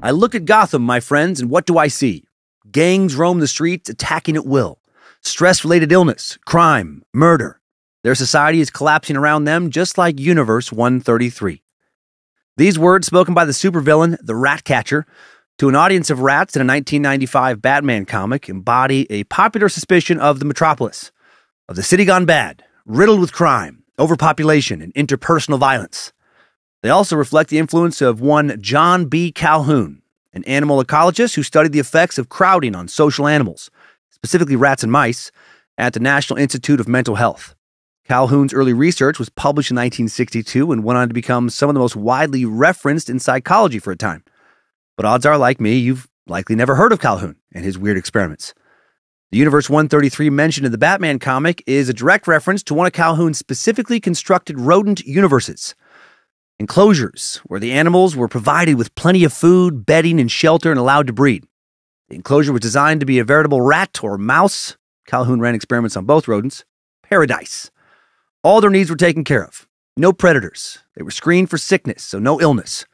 I look at Gotham, my friends, and what do I see? Gangs roam the streets, attacking at will. Stress-related illness, crime, murder. Their society is collapsing around them just like Universe 133. These words spoken by the supervillain, the Ratcatcher, to an audience of rats in a 1995 Batman comic embody a popular suspicion of the metropolis, of the city gone bad, riddled with crime, overpopulation, and interpersonal violence. They also reflect the influence of one John B. Calhoun, an animal ecologist who studied the effects of crowding on social animals, specifically rats and mice, at the National Institute of Mental Health. Calhoun's early research was published in 1962 and went on to become some of the most widely referenced in psychology for a time. But odds are, like me, you've likely never heard of Calhoun and his weird experiments. The Universe 133 mentioned in the Batman comic is a direct reference to one of Calhoun's specifically constructed rodent universes. Enclosures, where the animals were provided with plenty of food, bedding, and shelter and allowed to breed. The enclosure was designed to be a veritable rat or mouse. Calhoun ran experiments on both rodents. Paradise. All their needs were taken care of. No predators. They were screened for sickness, so no illness.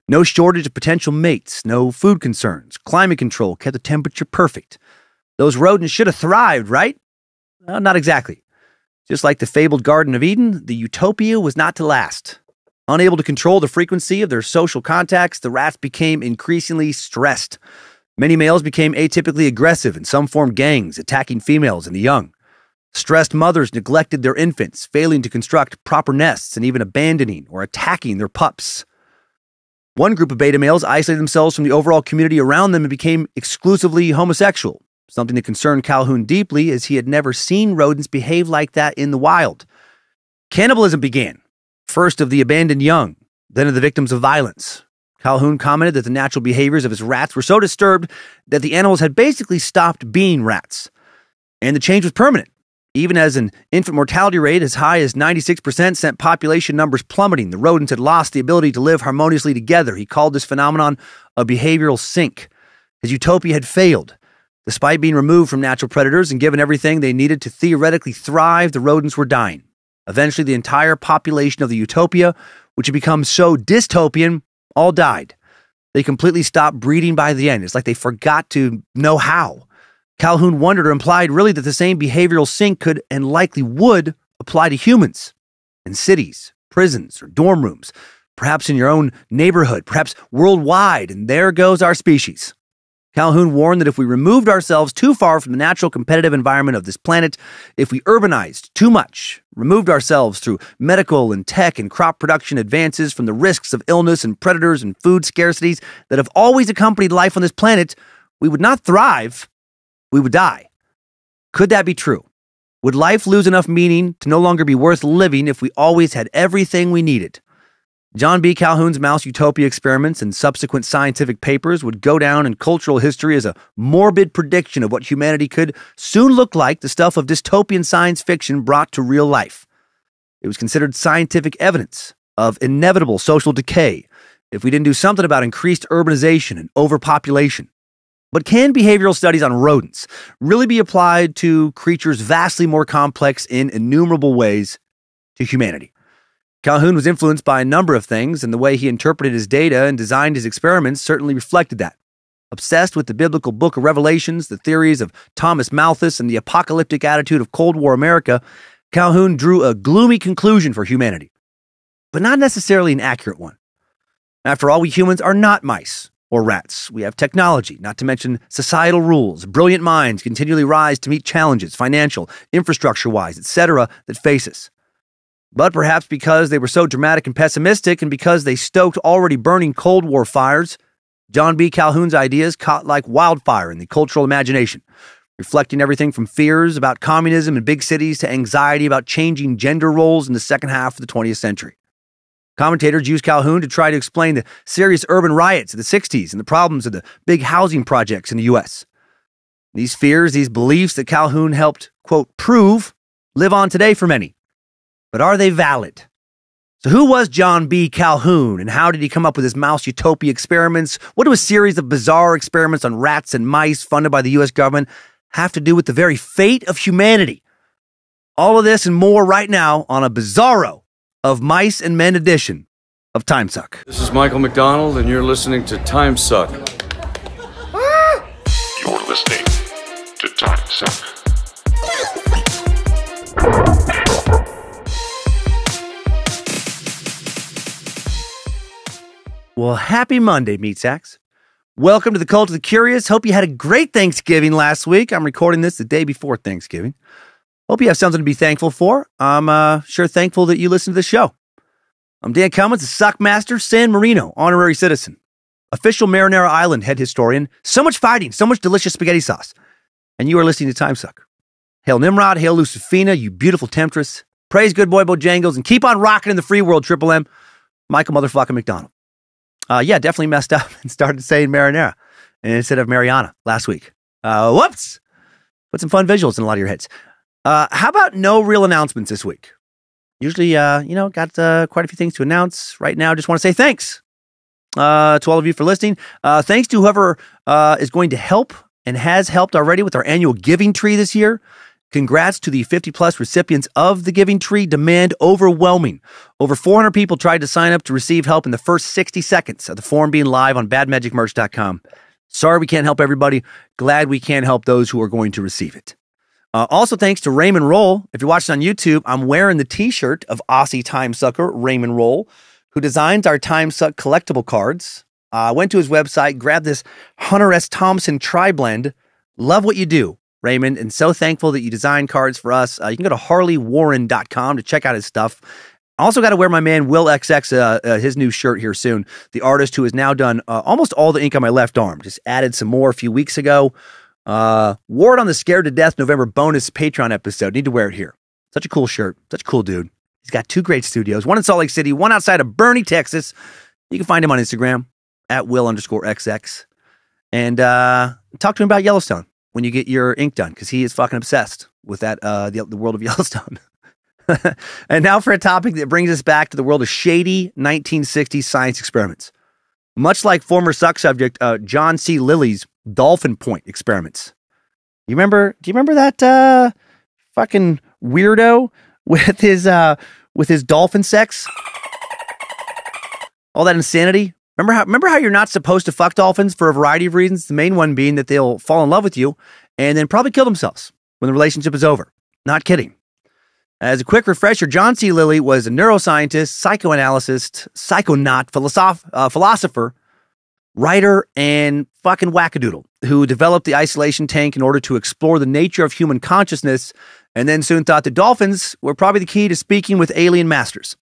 No shortage of potential mates. No food concerns. Climate control kept the temperature perfect. Those rodents should have thrived, right? Well, not exactly. Just like the fabled Garden of Eden, the Utopia was not to last. Unable to control the frequency of their social contacts, the rats became increasingly stressed. Many males became atypically aggressive and some formed gangs, attacking females and the young. Stressed mothers neglected their infants, failing to construct proper nests and even abandoning or attacking their pups. One group of beta males isolated themselves from the overall community around them and became exclusively homosexual, something that concerned Calhoun deeply as he had never seen rodents behave like that in the wild. Cannibalism began. First of the abandoned young, then of the victims of violence. Calhoun commented that the natural behaviors of his rats were so disturbed that the animals had basically stopped being rats. And the change was permanent, even as an infant mortality rate as high as 96% sent population numbers plummeting. The rodents had lost the ability to live harmoniously together. He called this phenomenon a behavioral sink. His utopia had failed. Despite being removed from natural predators and given everything they needed to theoretically thrive, the rodents were dying. Eventually, the entire population of the Utopia, which had become so dystopian, all died. They completely stopped breeding by the end. It's like they forgot to know how. Calhoun wondered or implied really that the same behavioral sink could and likely would apply to humans in cities, prisons, or dorm rooms, perhaps in your own neighborhood, perhaps worldwide, and there goes our species. Calhoun warned that if we removed ourselves too far from the natural competitive environment of this planet, if we urbanized too much, removed ourselves through medical and tech and crop production advances from the risks of illness and predators and food scarcities that have always accompanied life on this planet, we would not thrive, we would die. Could that be true? Would life lose enough meaning to no longer be worth living if we always had everything we needed? John B. Calhoun's mouse utopia experiments and subsequent scientific papers would go down in cultural history as a morbid prediction of what humanity could soon look like, the stuff of dystopian science fiction brought to real life. It was considered scientific evidence of inevitable social decay if we didn't do something about increased urbanization and overpopulation. But can behavioral studies on rodents really be applied to creatures vastly more complex in innumerable ways to humanity? Calhoun was influenced by a number of things, and the way he interpreted his data and designed his experiments certainly reflected that. Obsessed with the biblical book of Revelations, the theories of Thomas Malthus, and the apocalyptic attitude of Cold War America, Calhoun drew a gloomy conclusion for humanity, but not necessarily an accurate one. After all, we humans are not mice or rats. We have technology, not to mention societal rules. Brilliant minds continually rise to meet challenges, financial, infrastructure-wise, etc., that face us. But perhaps because they were so dramatic and pessimistic, and because they stoked already burning Cold War fires, John B. Calhoun's ideas caught like wildfire in the cultural imagination, reflecting everything from fears about communism in big cities to anxiety about changing gender roles in the second half of the 20th century. Commentators used Calhoun to try to explain the serious urban riots of the 60s and the problems of the big housing projects in the U.S. These fears, these beliefs that Calhoun helped, quote, prove, live on today for many. But are they valid? So who was John B. Calhoun, and how did he come up with his mouse utopia experiments? What do a series of bizarre experiments on rats and mice funded by the U.S. government have to do with the very fate of humanity? All of this and more right now on a Bizarro of Mice and Men edition of Timesuck. This is Michael McDonald, and you're listening to Timesuck. You're listening to Timesuck. Well, happy Monday, Meat Sacks. Welcome to the Cult of the Curious. Hope you had a great Thanksgiving last week. I'm recording this the day before Thanksgiving. Hope you have something to be thankful for. I'm sure thankful that you listen to the show. I'm Dan Cummins, a Suckmaster, San Marino, honorary citizen, official Marinara Island head historian. So much fighting, so much delicious spaghetti sauce. And you are listening to Timesuck. Hail Nimrod, hail Lucifina, you beautiful temptress. Praise good boy Bojangles, and keep on rocking in the free world, Triple M. Michael motherfucking McDonald. Definitely messed up and started saying marinara instead of Mariana last week. Whoops! Put some fun visuals in a lot of your heads. How about no real announcements this week? Usually, got quite a few things to announce. Right now, just want to say thanks to all of you for listening. Thanks to whoever is going to help and has helped already with our annual giving tree this year. Congrats to the 50-plus recipients of the Giving Tree. Demand overwhelming. Over 400 people tried to sign up to receive help in the first 60 seconds of the form being live on badmagicmerch.com. Sorry we can't help everybody. Glad we can help those who are going to receive it. Also, thanks to Raymond Roll. If you're watching on YouTube, I'm wearing the t-shirt of Aussie Timesucker, Raymond Roll, who designs our Timesuck collectible cards. I went to his website, grabbed this Hunter S. Thompson Tri-Blend. Love what you do, Raymond, and so thankful that you design cards for us. You can go to harleywarren.com to check out his stuff. Also got to wear my man Will XX, his new shirt here soon. The artist who has now done almost all the ink on my left arm. Just added some more a few weeks ago. Wore it on the Scared to Death November bonus Patreon episode. Need to wear it here. Such a cool shirt. Such a cool dude. He's got 2 great studios. One in Salt Lake City, one outside of Bernie, Texas. You can find him on Instagram at Will_XX. And talk to him about Yellowstone when you get your ink done, because he is fucking obsessed with that, the world of Yellowstone. And now for a topic that brings us back to the world of shady 1960s science experiments. Much like former Suck subject John C. Lilly's Dolphin Point experiments. Do you remember that fucking weirdo with his dolphin sex? All that insanity? Remember how you're not supposed to fuck dolphins for a variety of reasons? The main one being that they'll fall in love with you and then probably kill themselves when the relationship is over. Not kidding. As a quick refresher, John C. Lilly was a neuroscientist, psychoanalyst, psychonaut, philosopher, writer, and fucking wackadoodle who developed the isolation tank in order to explore the nature of human consciousness, and then soon thought that dolphins were probably the key to speaking with alien masters.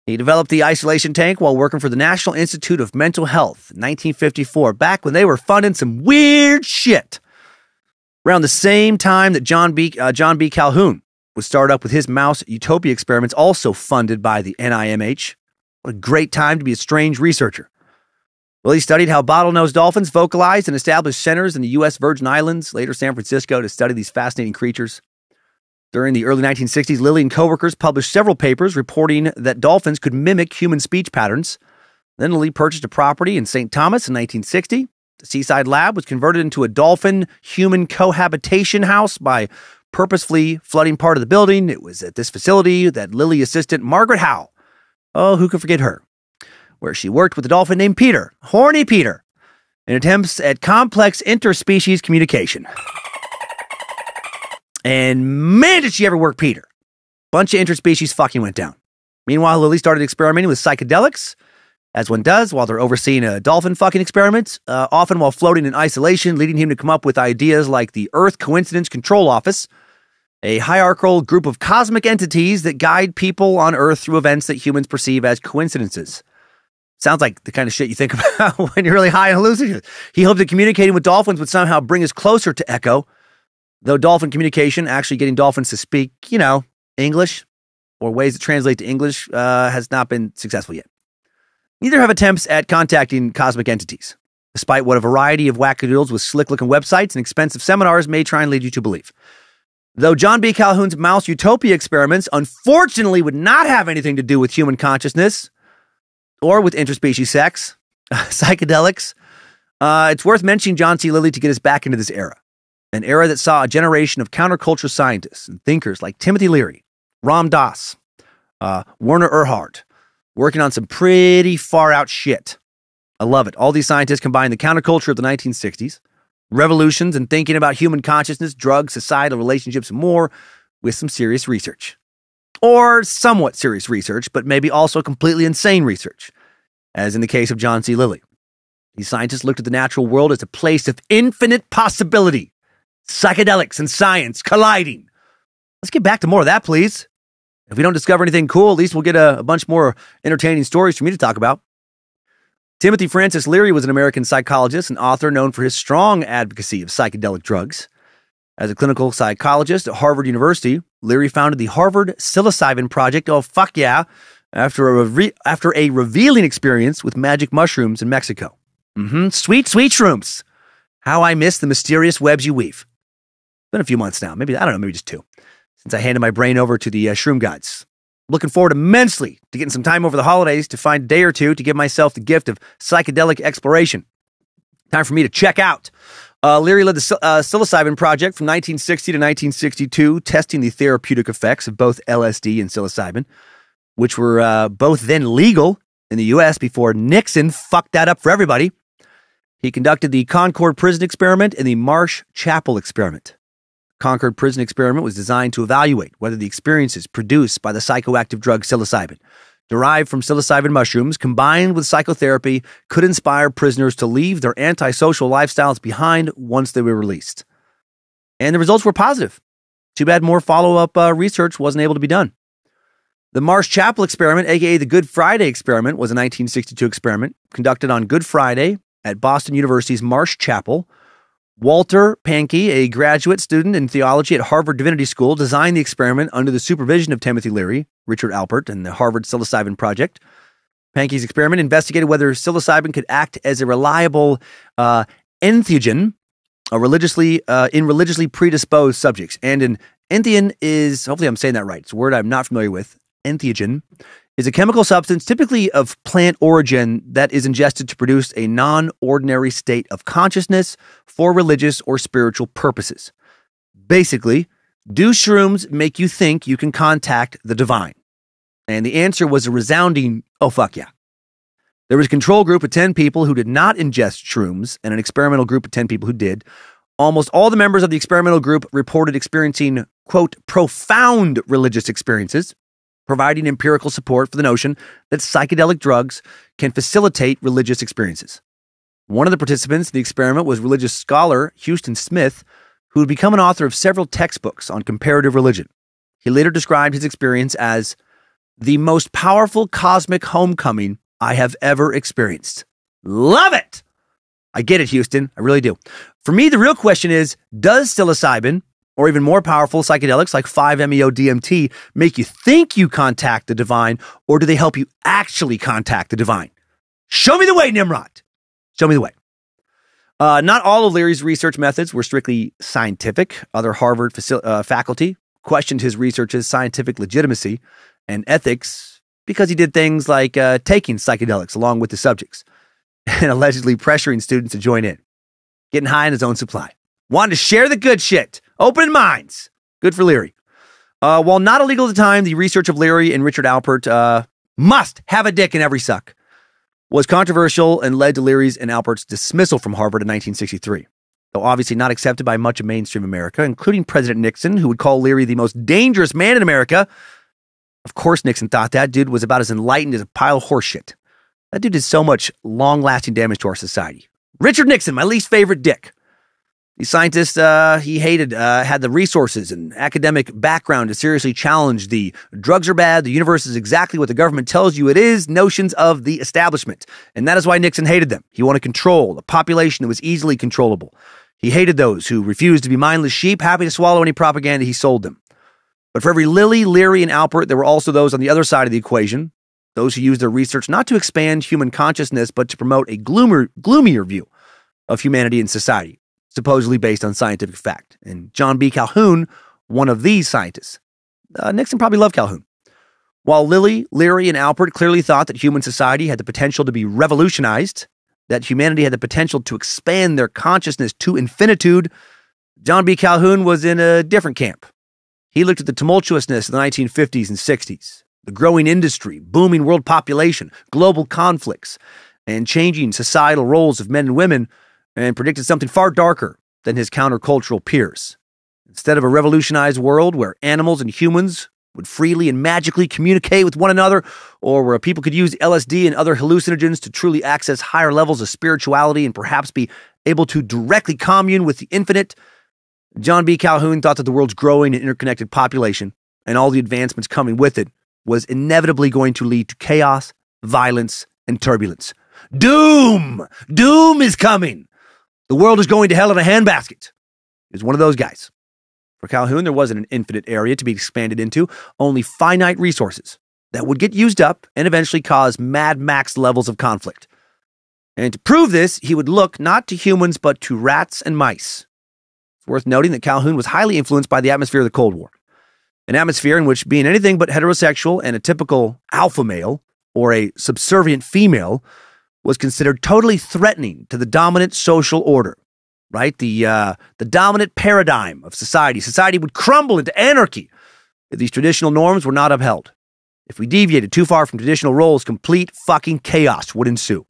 He developed the isolation tank while working for the National Institute of Mental Health in 1954, back when they were funding some weird shit. Around the same time that John B. Calhoun would start up with his mouse Utopia experiments, also funded by the NIMH. What a great time to be a strange researcher. Well, he studied how bottlenose dolphins vocalized and established centers in the U.S. Virgin Islands, later San Francisco, to study these fascinating creatures. During the early 1960s, Lilly and coworkers published several papers reporting that dolphins could mimic human speech patterns. Then Lilly purchased a property in St. Thomas in 1960. The Seaside Lab was converted into a dolphin-human cohabitation house by purposefully flooding part of the building. It was at this facility that Lilly assistant Margaret Howe, who could forget her, where she worked with a dolphin named Peter, Horny Peter, in attempts at complex interspecies communication. And man, did she ever work Peter. Bunch of interspecies fucking went down. Meanwhile, Lilly started experimenting with psychedelics, as one does while they're overseeing a dolphin fucking experiment, often while floating in isolation, leading him to come up with ideas like the Earth Coincidence Control Office, a hierarchical group of cosmic entities that guide people on Earth through events that humans perceive as coincidences. Sounds like the kind of shit you think about when you're really high on hallucinogens. He hoped that communicating with dolphins would somehow bring us closer to Echo, though dolphin communication, actually getting dolphins to speak, English, or ways to translate to English, has not been successful yet. Neither have attempts at contacting cosmic entities, despite what a variety of wackadoodles with slick-looking websites and expensive seminars may try and lead you to believe. Though John B. Calhoun's mouse Utopia experiments unfortunately would not have anything to do with human consciousness or with interspecies sex, psychedelics, it's worth mentioning John C. Lilly to get us back into this era. An era that saw a generation of counterculture scientists and thinkers like Timothy Leary, Ram Dass, Werner Erhard, working on some pretty far out shit. I love it. All these scientists combine the counterculture of the 1960s, revolutions and thinking about human consciousness, drugs, societal relationships, and more with some serious research. Or somewhat serious research, but maybe also completely insane research, as in the case of John C. Lilly. These scientists looked at the natural world as a place of infinite possibility. Psychedelics and science colliding. Let's get back to more of that, please. If we don't discover anything cool, at least we'll get a bunch more entertaining stories for me to talk about. Timothy Francis Leary was an American psychologist and author known for his strong advocacy of psychedelic drugs. As a clinical psychologist at Harvard University, Leary founded the Harvard Psilocybin Project, oh fuck yeah, after a revealing experience with magic mushrooms in Mexico. Sweet, sweet shrooms. How I miss the mysterious webs you weave. It's been a few months now, maybe just 2, since I handed my brain over to the shroom gods. Looking forward immensely to getting some time over the holidays to find a day or two to give myself the gift of psychedelic exploration. Time for me to check out. Leary led the Psilocybin Project from 1960 to 1962, testing the therapeutic effects of both LSD and psilocybin, which were both then legal in the U.S. before Nixon fucked that up for everybody. He conducted the Concord Prison Experiment and the Marsh Chapel Experiment. Concord Prison Experiment was designed to evaluate whether the experiences produced by the psychoactive drug psilocybin, derived from psilocybin mushrooms combined with psychotherapy, could inspire prisoners to leave their antisocial lifestyles behind once they were released. And the results were positive. Too bad more follow-up research wasn't able to be done. The Marsh Chapel Experiment, aka the Good Friday Experiment, was a 1962 experiment conducted on Good Friday at Boston University's Marsh Chapel. Walter Pankey, a graduate student in theology at Harvard Divinity School, designed the experiment under the supervision of Timothy Leary, Richard Alpert, and the Harvard Psilocybin Project. Pankey's experiment investigated whether psilocybin could act as a reliable entheogen in religiously predisposed subjects. And an entheogen is, hopefully I'm saying that right, it's a word I'm not familiar with, entheogen, is a chemical substance typically of plant origin that is ingested to produce a non-ordinary state of consciousness for religious or spiritual purposes. Basically, do shrooms make you think you can contact the divine? And the answer was a resounding, oh fuck yeah. There was a control group of 10 people who did not ingest shrooms and an experimental group of 10 people who did. Almost all the members of the experimental group reported experiencing, quote, profound religious experiences, providing empirical support for the notion that psychedelic drugs can facilitate religious experiences. One of the participants in the experiment was religious scholar Houston Smith, who would become an author of several textbooks on comparative religion. He later described his experience as the most powerful cosmic homecoming I have ever experienced. Love it! I get it, Houston. I really do. For me, the real question is, does psilocybin, or even more powerful psychedelics like 5-MeO-DMT, make you think you contact the divine, or do they help you actually contact the divine? Show me the way, Nimrod. Show me the way. Not all of Leary's research methods were strictly scientific. Other Harvard faculty questioned his research's scientific legitimacy and ethics because he did things like taking psychedelics along with the subjects and allegedly pressuring students to join in, getting high in his own supply. Wanted to share the good shit. Open minds. Good for Leary. While not illegal at the time, the research of Leary and Richard Alpert must have a dick in every suck was controversial and led to Leary's and Alpert's dismissal from Harvard in 1963. Though obviously not accepted by much of mainstream America, including President Nixon, who would call Leary the most dangerous man in America. Of course Nixon thought that dude was about as enlightened as a pile of horseshit. That dude did so much long-lasting damage to our society. Richard Nixon, my least favorite dick. The scientist he hated had the resources and academic background to seriously challenge the drugs are bad, the universe is exactly what the government tells you it is, notions of the establishment. And that is why Nixon hated them. He wanted control, a population that was easily controllable. He hated those who refused to be mindless sheep, happy to swallow any propaganda he sold them. But for every Lilly, Leary, and Alpert, there were also those on the other side of the equation, those who used their research not to expand human consciousness, but to promote a gloomier view of humanity and society, supposedly based on scientific fact. And John B. Calhoun, one of these scientists. Nixon probably loved Calhoun. While Lilly, Leary, and Alpert clearly thought that human society had the potential to be revolutionized, that humanity had the potential to expand their consciousness to infinitude, John B. Calhoun was in a different camp. He looked at the tumultuousness of the 1950s and 60s, the growing industry, booming world population, global conflicts, and changing societal roles of men and women, and predicted something far darker than his countercultural peers. Instead of a revolutionized world where animals and humans would freely and magically communicate with one another, or where people could use LSD and other hallucinogens to truly access higher levels of spirituality and perhaps be able to directly commune with the infinite, John B. Calhoun thought that the world's growing and interconnected population and all the advancements coming with it was inevitably going to lead to chaos, violence, and turbulence. Doom! Doom is coming! The world is going to hell in a handbasket. He was one of those guys. For Calhoun, there wasn't an infinite area to be expanded into, only finite resources that would get used up and eventually cause Mad Max levels of conflict. And to prove this, he would look not to humans but to rats and mice. It's worth noting that Calhoun was highly influenced by the atmosphere of the Cold War, an atmosphere in which being anything but heterosexual and a typical alpha male or a subservient female was considered totally threatening to the dominant social order, right? The dominant paradigm of society. Society would crumble into anarchy if these traditional norms were not upheld. If we deviated too far from traditional roles, complete fucking chaos would ensue.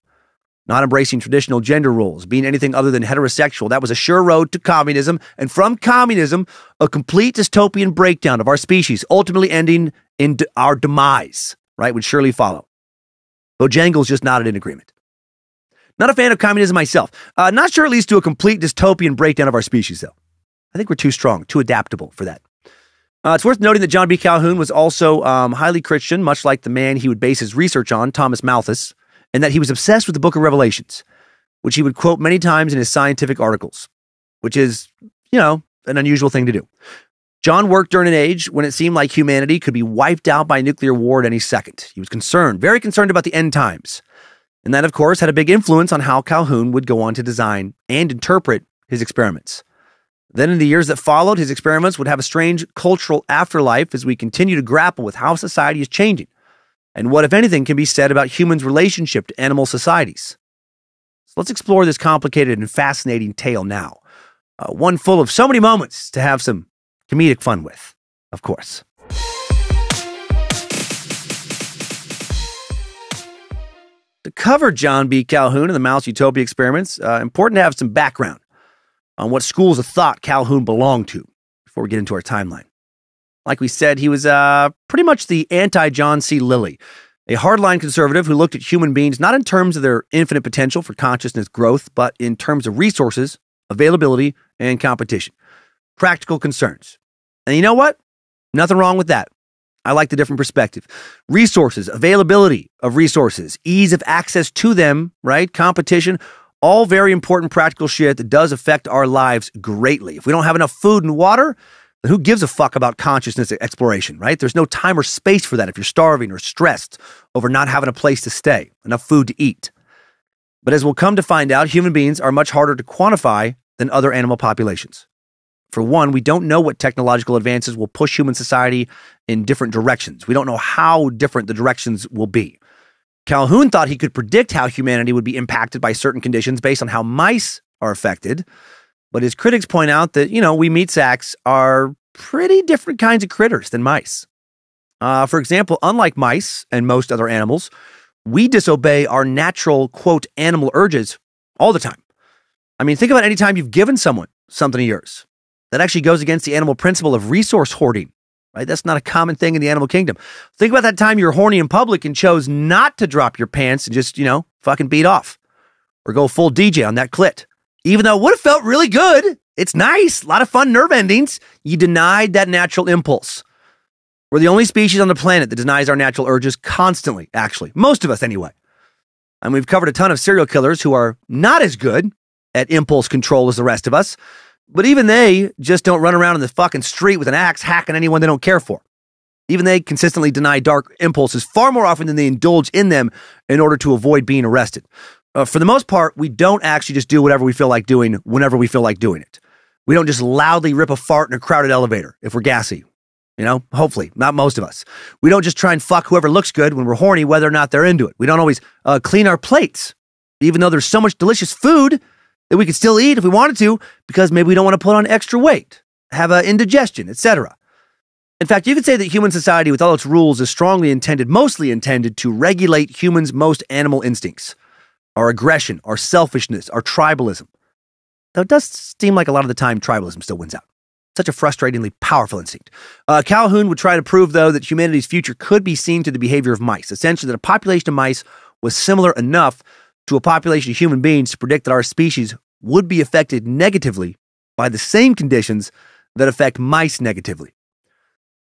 Not embracing traditional gender roles, being anything other than heterosexual, that was a sure road to communism, and from communism, a complete dystopian breakdown of our species, ultimately ending in our demise, right, would surely follow. Bojangles just nodded in agreement. Not a fan of communism myself. Not sure it leads to a complete dystopian breakdown of our species, though. I think we're too strong, too adaptable for that. It's worth noting that John B. Calhoun was also highly Christian, much like the man he would base his research on, Thomas Malthus, and that he was obsessed with the book of Revelations, which he would quote many times in his scientific articles, which is, an unusual thing to do. John worked during an age when it seemed like humanity could be wiped out by nuclear war at any second. He was concerned, very concerned about the end times. And that, of course, had a big influence on how Calhoun would go on to design and interpret his experiments. Then in the years that followed, his experiments would have a strange cultural afterlife as we continue to grapple with how society is changing and what, if anything, can be said about humans' relationship to animal societies. So let's explore this complicated and fascinating tale now. One full of so many moments to have some comedic fun with, of course. To cover John B. Calhoun and the mouse Utopia experiments, important to have some background on what schools of thought Calhoun belonged to before we get into our timeline. Like we said, he was pretty much the anti-John C. Lilly, a hardline conservative who looked at human beings not in terms of their infinite potential for consciousness growth, but in terms of resources, availability, and competition. Practical concerns. And you know what? Nothing wrong with that. I like the different perspective. Resources, availability of resources, ease of access to them, right? Competition, all very important practical shit that does affect our lives greatly. If we don't have enough food and water, then who gives a fuck about consciousness exploration, right? There's no time or space for that if you're starving or stressed over not having a place to stay, enough food to eat. But as we'll come to find out, human beings are much harder to quantify than other animal populations. For one, we don't know what technological advances will push human society in different directions. We don't know how different the directions will be. Calhoun thought he could predict how humanity would be impacted by certain conditions based on how mice are affected. But his critics point out that, we meat sacks are pretty different kinds of critters than mice. For example, unlike mice and most other animals, we disobey our natural, quote, animal urges all the time. I mean, think about any time you've given someone something of yours. That actually goes against the animal principle of resource hoarding, right? That's not a common thing in the animal kingdom. Think about that time you were horny in public and chose not to drop your pants and just, fucking beat off. Or go full DJ on that clit. Even though it would have felt really good. It's nice. A lot of fun nerve endings. You denied that natural impulse. We're the only species on the planet that denies our natural urges constantly, actually. Most of us, anyway. And we've covered a ton of serial killers who are not as good at impulse control as the rest of us. But even they just don't run around in the fucking street with an axe hacking anyone they don't care for. Even they consistently deny dark impulses far more often than they indulge in them in order to avoid being arrested. For the most part, we don't actually just do whatever we feel like doing whenever we feel like doing it. We don't just loudly rip a fart in a crowded elevator if we're gassy. Hopefully, not most of us. We don't just try and fuck whoever looks good when we're horny, whether or not they're into it. We don't always clean our plates, even though there's so much delicious food that we could still eat if we wanted to, because maybe we don't want to put on extra weight, have an indigestion, etc. In fact, you could say that human society with all its rules is mostly intended to regulate humans' most animal instincts. Our aggression, our selfishness, our tribalism. Though it does seem like a lot of the time tribalism still wins out. Such a frustratingly powerful instinct. Calhoun would try to prove, though, that humanity's future could be seen through the behavior of mice. Essentially, that a population of mice was similar enough to a population of human beings to predict that our species would be affected negatively by the same conditions that affect mice negatively.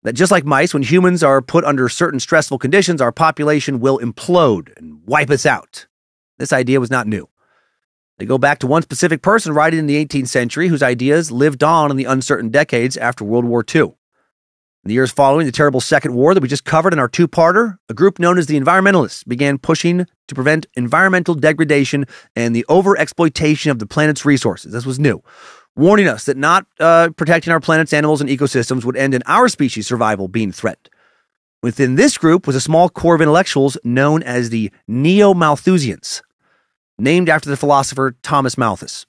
That just like mice, when humans are put under certain stressful conditions, our population will implode and wipe us out. This idea was not new. They go back to one specific person writing in the 18th century whose ideas lived on in the uncertain decades after World War II. In the years following the terrible Second War that we just covered in our two-parter, a group known as the environmentalists began pushing to prevent environmental degradation and the overexploitation of the planet's resources. This was new, warning us that not protecting our planet's animals and ecosystems would end in our species' survival being threatened. Within this group was a small core of intellectuals known as the neo-malthusians, named after the philosopher Thomas Malthus.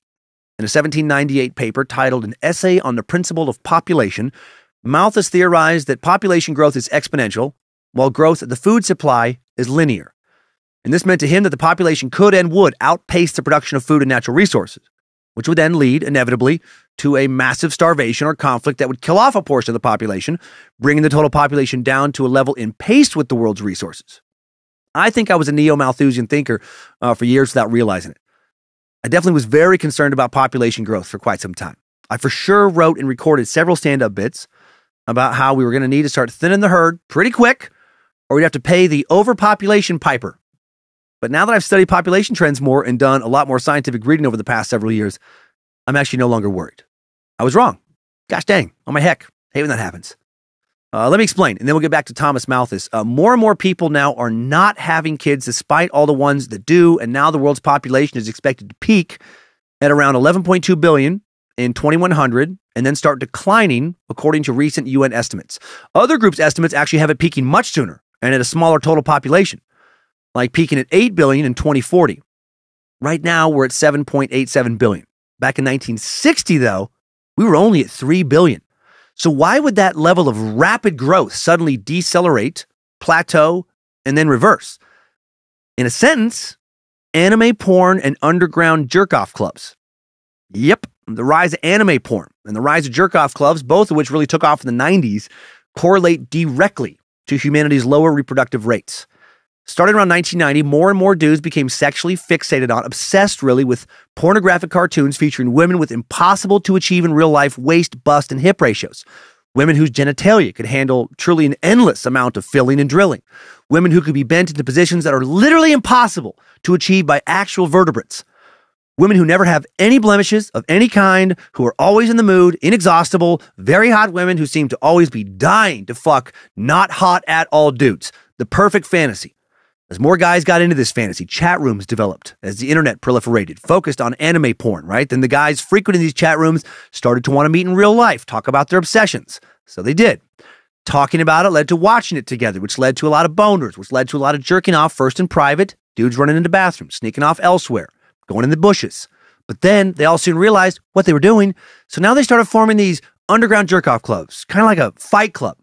In a 1798 paper titled An Essay on the Principle of Population, Malthus theorized that population growth is exponential, while growth of the food supply is linear. And this meant to him that the population could and would outpace the production of food and natural resources, which would then lead, inevitably, to a massive starvation or conflict that would kill off a portion of the population, bringing the total population down to a level in pace with the world's resources. I think I was a neo-Malthusian thinker for years without realizing it. I definitely was very concerned about population growth for quite some time. I for sure wrote and recorded several stand-up bits about how we were going to need to start thinning the herd pretty quick, or we'd have to pay the overpopulation piper. But now that I've studied population trends more and done a lot more scientific reading over the past several years, I'm actually no longer worried. I was wrong. Gosh dang. Oh my heck. Hate when that happens. Let me explain, and then we'll get back to Thomas Malthus. More and more people now are not having kids despite all the ones that do, and now the world's population is expected to peak at around 11.2 billion in 2100 and then start declining according to recent UN estimates. Other groups' estimates actually have it peaking much sooner and at a smaller total population, like peaking at 8 billion in 2040. Right now, we're at 7.87 billion. Back in 1960, though, we were only at 3 billion. So why would that level of rapid growth suddenly decelerate, plateau, and then reverse? In a sentence, anime porn and underground jerk-off clubs. Yep, the rise of anime porn and the rise of jerk-off clubs, both of which really took off in the 90s, correlate directly to humanity's lower reproductive rates. Starting around 1990, more and more dudes became sexually fixated on, obsessed really, with pornographic cartoons featuring women with impossible to achieve in real life waist, bust, and hip ratios. Women whose genitalia could handle truly an endless amount of filling and drilling. Women who could be bent into positions that are literally impossible to achieve by actual vertebrates. Women who never have any blemishes of any kind, who are always in the mood, inexhaustible, very hot women who seem to always be dying to fuck not hot at all dudes. The perfect fantasy. As more guys got into this fantasy, chat rooms developed as the internet proliferated, focused on anime porn, right? Then the guys frequenting these chat rooms started to want to meet in real life, talk about their obsessions. So they did. Talking about it led to watching it together, which led to a lot of boners, which led to a lot of jerking off, first in private, dudes running into bathrooms, sneaking off elsewhere, going in the bushes. But then they all soon realized what they were doing. So now they started forming these underground jerk-off clubs, kind of like a fight club.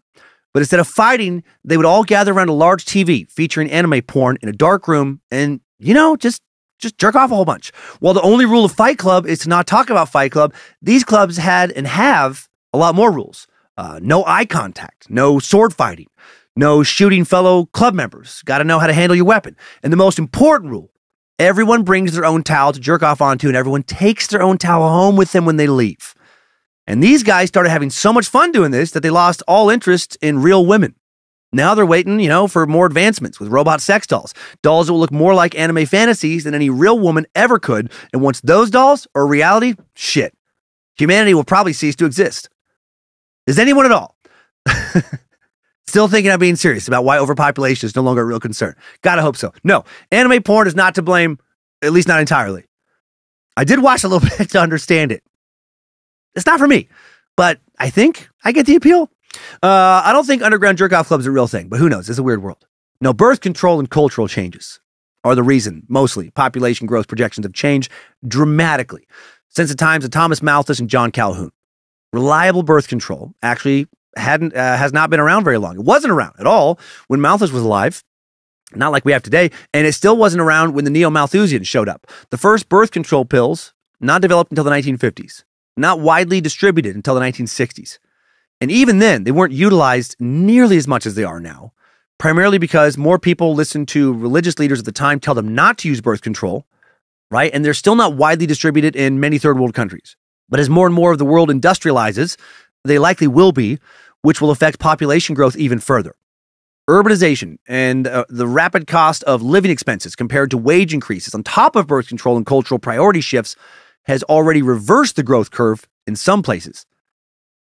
But instead of fighting, they would all gather around a large TV featuring anime porn in a dark room and, just jerk off a whole bunch. While the only rule of Fight Club is to not talk about Fight Club, these clubs had and have a lot more rules. No eye contact, no sword fighting, no shooting fellow club members. Got to know how to handle your weapon. And the most important rule, everyone brings their own towel to jerk off onto and everyone takes their own towel home with them when they leave. And these guys started having so much fun doing this that they lost all interest in real women. Now they're waiting, for more advancements with robot sex dolls. Dolls that will look more like anime fantasies than any real woman ever could. And once those dolls are reality, shit. Humanity will probably cease to exist. Is anyone at all still thinking I'm being serious about why overpopulation is no longer a real concern? Gotta hope so. No, anime porn is not to blame, at least not entirely. I did watch a little bit to understand it. It's not for me, but I think I get the appeal. I don't think underground jerk-off clubs are a real thing, but who knows? It's a weird world. No, birth control and cultural changes are the reason, mostly, population growth projections have changed dramatically since the times of Thomas Malthus and John Calhoun. Reliable birth control actually has not been around very long. It wasn't around at all when Malthus was alive, not like we have today, and it still wasn't around when the neo-malthusians showed up. The first birth control pills, not developed until the 1950s, not widely distributed until the 1960s. And even then, they weren't utilized nearly as much as they are now, primarily because more people listened to religious leaders at the time tell them not to use birth control, right? And they're still not widely distributed in many third world countries. But as more and more of the world industrializes, they likely will be, which will affect population growth even further. Urbanization and the rapid cost of living expenses compared to wage increases on top of birth control and cultural priority shifts has already reversed the growth curve in some places.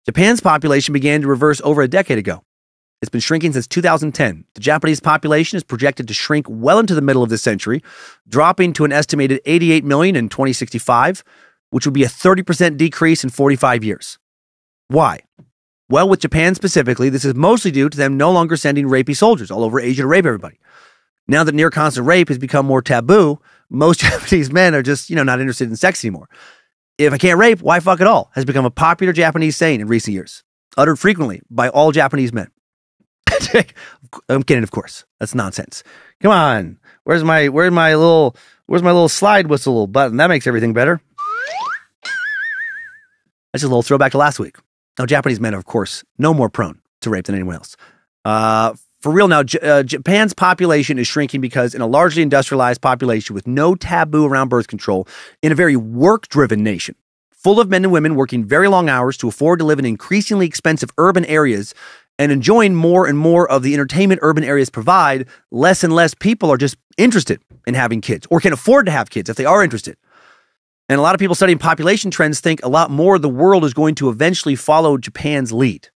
Japan's population began to reverse over a decade ago. It's been shrinking since 2010. The Japanese population is projected to shrink well into the middle of this century, dropping to an estimated 88 million in 2065, which would be a 30% decrease in 45 years. Why? Well, with Japan specifically, this is mostly due to them no longer sending rapey soldiers all over Asia to rape everybody. Now that near constant rape has become more taboo, most Japanese men are just, not interested in sex anymore. If I can't rape, why fuck at all? Has become a popular Japanese saying in recent years, uttered frequently by all Japanese men. I'm kidding, of course. That's nonsense. Come on. Where's my little slide whistle little button? That makes everything better. That's just a little throwback to last week. Now, Japanese men are, of course, no more prone to rape than anyone else. For real now, Japan's population is shrinking because in a largely industrialized population with no taboo around birth control, in a very work-driven nation, full of men and women working very long hours to afford to live in increasingly expensive urban areas and enjoying more and more of the entertainment urban areas provide, less and less people are just interested in having kids or can afford to have kids if they are interested. And a lot of people studying population trends think a lot more of the world is going to eventually follow Japan's lead.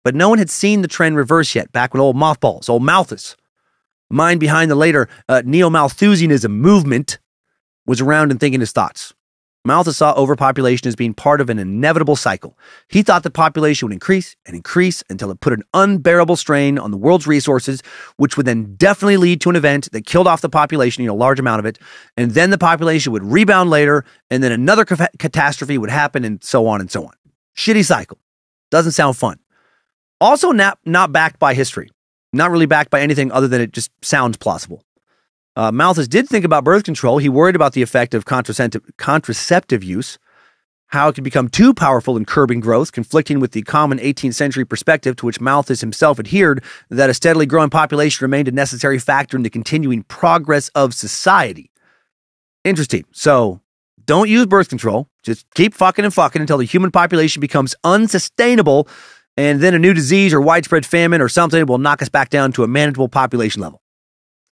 But no one had seen the trend reverse yet, back when old Malthus, the mind behind the later neo-malthusianism movement, was around and thinking his thoughts. Malthus saw overpopulation as being part of an inevitable cycle. He thought the population would increase and increase until it put an unbearable strain on the world's resources, which would then definitely lead to an event that killed off the population, a large amount of it, and then the population would rebound later, and then another catastrophe would happen, and so on and so on. Shitty cycle. Doesn't sound fun. Also not backed by history. Not really backed by anything other than it just sounds plausible. Malthus did think about birth control. He worried about the effect of contraceptive use, how it could become too powerful in curbing growth, conflicting with the common 18th century perspective to which Malthus himself adhered, that a steadily growing population remained a necessary factor in the continuing progress of society. Interesting. So, don't use birth control. Just keep fucking and fucking until the human population becomes unsustainable, and then a new disease or widespread famine or something will knock us back down to a manageable population level.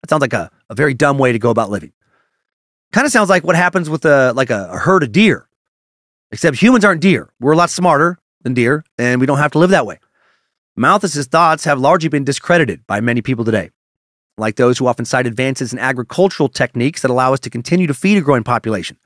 That sounds like a very dumb way to go about living. Kind of sounds like what happens with a herd of deer. Except humans aren't deer. We're a lot smarter than deer, and we don't have to live that way. Malthus's thoughts have largely been discredited by many people today, like those who often cite advances in agricultural techniques that allow us to continue to feed a growing population.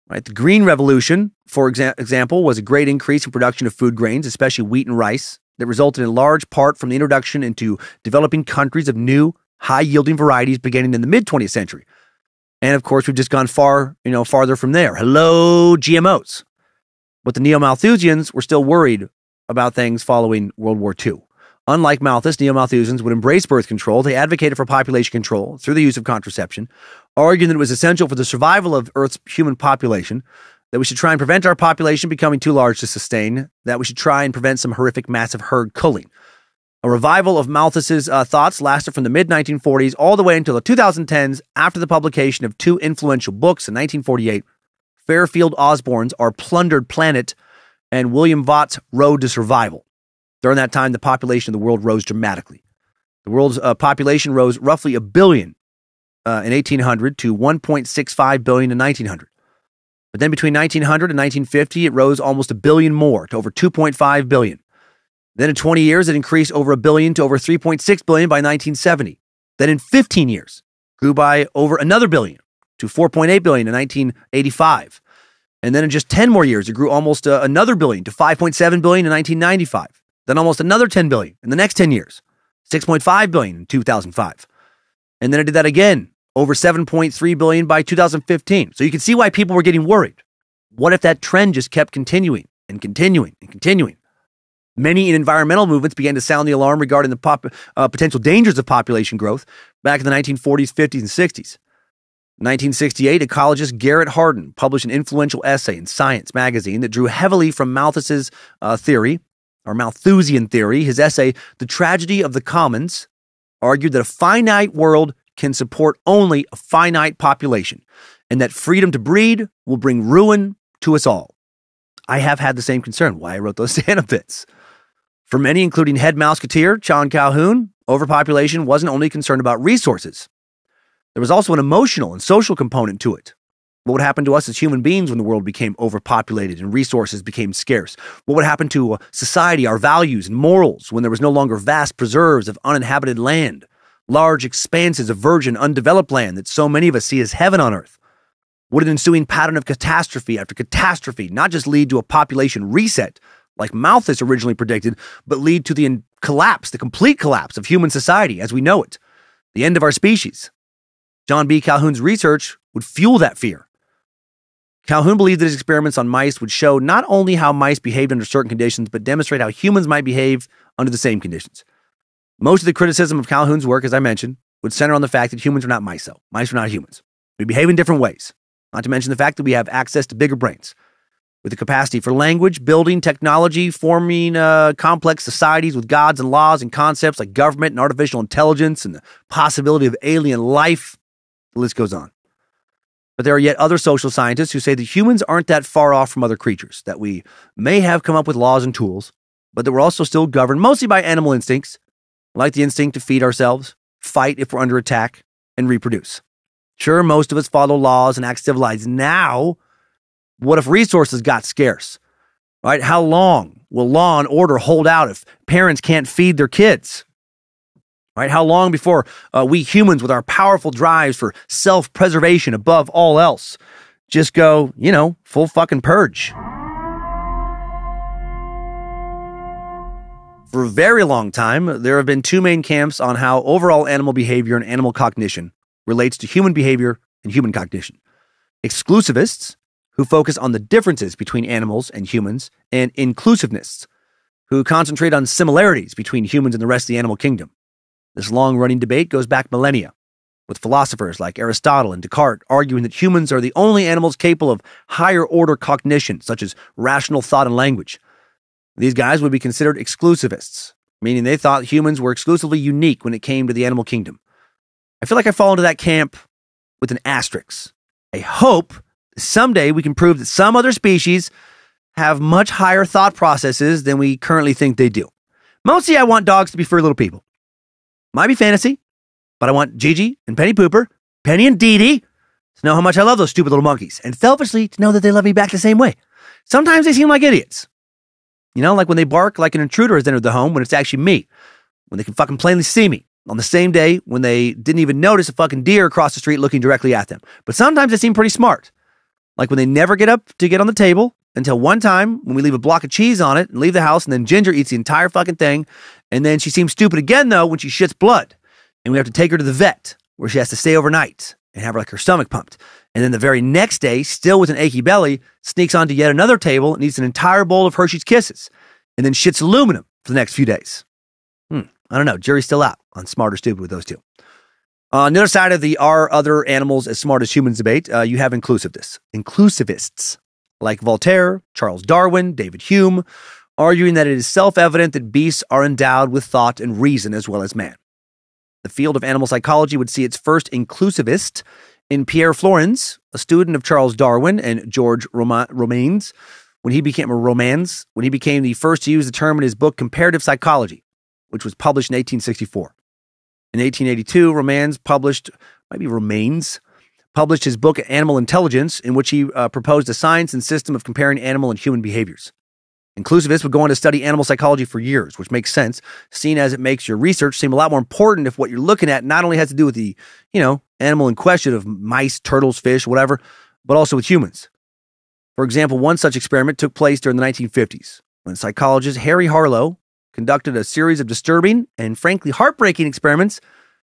Right? The Green Revolution, for example, was a great increase in production of food grains, especially wheat and rice, that resulted in large part from the introduction into developing countries of new, high-yielding varieties beginning in the mid-20th century. And of course, we've just gone farther from there. Hello, GMOs. But the neo-Malthusians were still worried about things following World War II. Unlike Malthus, neo-Malthusians would embrace birth control. They advocated for population control through the use of contraception, arguing that it was essential for the survival of Earth's human population, that we should try and prevent our population becoming too large to sustain, that we should try and prevent some horrific massive herd culling. A revival of Malthus's thoughts lasted from the mid-1940s all the way until the 2010s after the publication of two influential books in 1948, Fairfield Osborne's Our Plundered Planet and William Vaught's Road to Survival. During that time, the population of the world rose dramatically. The world's population rose roughly 1 billion in 1800 to 1.65 billion in 1900. But then between 1900 and 1950, it rose almost 1 billion more to over 2.5 billion. Then in 20 years, it increased over 1 billion to over 3.6 billion by 1970. Then in 15 years, grew by over another billion to 4.8 billion in 1985. And then in just 10 more years, it grew almost another billion to 5.7 billion in 1995. Then almost another 10 billion in the next 10 years, 6.5 billion in 2005. And then it did that again, over 7.3 billion by 2015. So you can see why people were getting worried. What if that trend just kept continuing and continuing and continuing? Many environmental movements began to sound the alarm regarding the potential dangers of population growth back in the 1940s, 50s, and 60s. In 1968, ecologist Garrett Hardin published an influential essay in Science magazine that drew heavily from Malthus's theory, or Malthusian theory. His essay, The Tragedy of the Commons, argued that a finite world can support only a finite population, and that freedom to breed will bring ruin to us all. I have had the same concern, why I wrote those stand-up bits. For many, including head Mouseketeer John Calhoun, overpopulation wasn't only concerned about resources. There was also an emotional and social component to it. What would happen to us as human beings when the world became overpopulated and resources became scarce? What would happen to society, our values and morals, when there was no longer vast preserves of uninhabited land, large expanses of virgin, undeveloped land that so many of us see as heaven on earth? Would an ensuing pattern of catastrophe after catastrophe not just lead to a population reset, like Malthus originally predicted, but lead to the complete collapse of human society as we know it, the end of our species? John B. Calhoun's research would fuel that fear. Calhoun believed that his experiments on mice would show not only how mice behaved under certain conditions, but demonstrate how humans might behave under the same conditions. Most of the criticism of Calhoun's work, as I mentioned, would center on the fact that humans are not mice, though. Mice are not humans. We behave in different ways, not to mention the fact that we have access to bigger brains, with the capacity for language, building, technology, forming complex societies with gods and laws and concepts like government and artificial intelligence and the possibility of alien life. The list goes on. But there are yet other social scientists who say that humans aren't that far off from other creatures, that we may have come up with laws and tools, but that we're also still governed mostly by animal instincts, like the instinct to feed ourselves, fight if we're under attack, and reproduce. Sure, most of us follow laws and act civilized now. What if resources got scarce? Right? How long will law and order hold out if parents can't feed their kids? Right? How long before we humans with our powerful drives for self-preservation above all else just go, full fucking purge? For a very long time, there have been two main camps on how overall animal behavior and animal cognition relates to human behavior and human cognition. Exclusivists, who focus on the differences between animals and humans, and inclusivists, who concentrate on similarities between humans and the rest of the animal kingdom. This long-running debate goes back millennia, with philosophers like Aristotle and Descartes arguing that humans are the only animals capable of higher-order cognition, such as rational thought and language. These guys would be considered exclusivists, meaning they thought humans were exclusively unique when it came to the animal kingdom. I feel like I fall into that camp with an asterisk. I hope someday we can prove that some other species have much higher thought processes than we currently think they do. Mostly I want dogs to be furry little people. Might be fantasy, but I want Gigi and Penny Pooper, Penny and Dee Dee, to know how much I love those stupid little monkeys, and selfishly to know that they love me back the same way. Sometimes they seem like idiots. Like when they bark like an intruder has entered the home when it's actually me, when they can fucking plainly see me, on the same day when they didn't even notice a fucking deer across the street looking directly at them. But sometimes they seem pretty smart. Like when they never get up to get on the table until one time when we leave a block of cheese on it and leave the house, and then Ginger eats the entire fucking thing. And then she seems stupid again, though, when she shits blood. And we have to take her to the vet where she has to stay overnight and have her stomach pumped. And then the very next day, still with an achy belly, sneaks onto yet another table and eats an entire bowl of Hershey's Kisses. And then shits aluminum for the next few days. I don't know. Jury's still out on smart or stupid with those two. On the other side of the are other animals as smart as humans debate, you have inclusivists like Voltaire, Charles Darwin, David Hume, arguing that it is self-evident that beasts are endowed with thought and reason as well as man. The field of animal psychology would see its first inclusivist in Pierre Flourens, a student of Charles Darwin and George Romanes, when he became the first to use the term in his book Comparative Psychology, which was published in 1864. In 1882, Romanes published his book Animal Intelligence, in which he proposed a science and system of comparing animal and human behaviors. Inclusivists would go on to study animal psychology for years, which makes sense, seeing as it makes your research seem a lot more important if what you're looking at not only has to do with the, animal in question of mice, turtles, fish, whatever, but also with humans. For example, one such experiment took place during the 1950s, when psychologist Harry Harlow conducted a series of disturbing and frankly heartbreaking experiments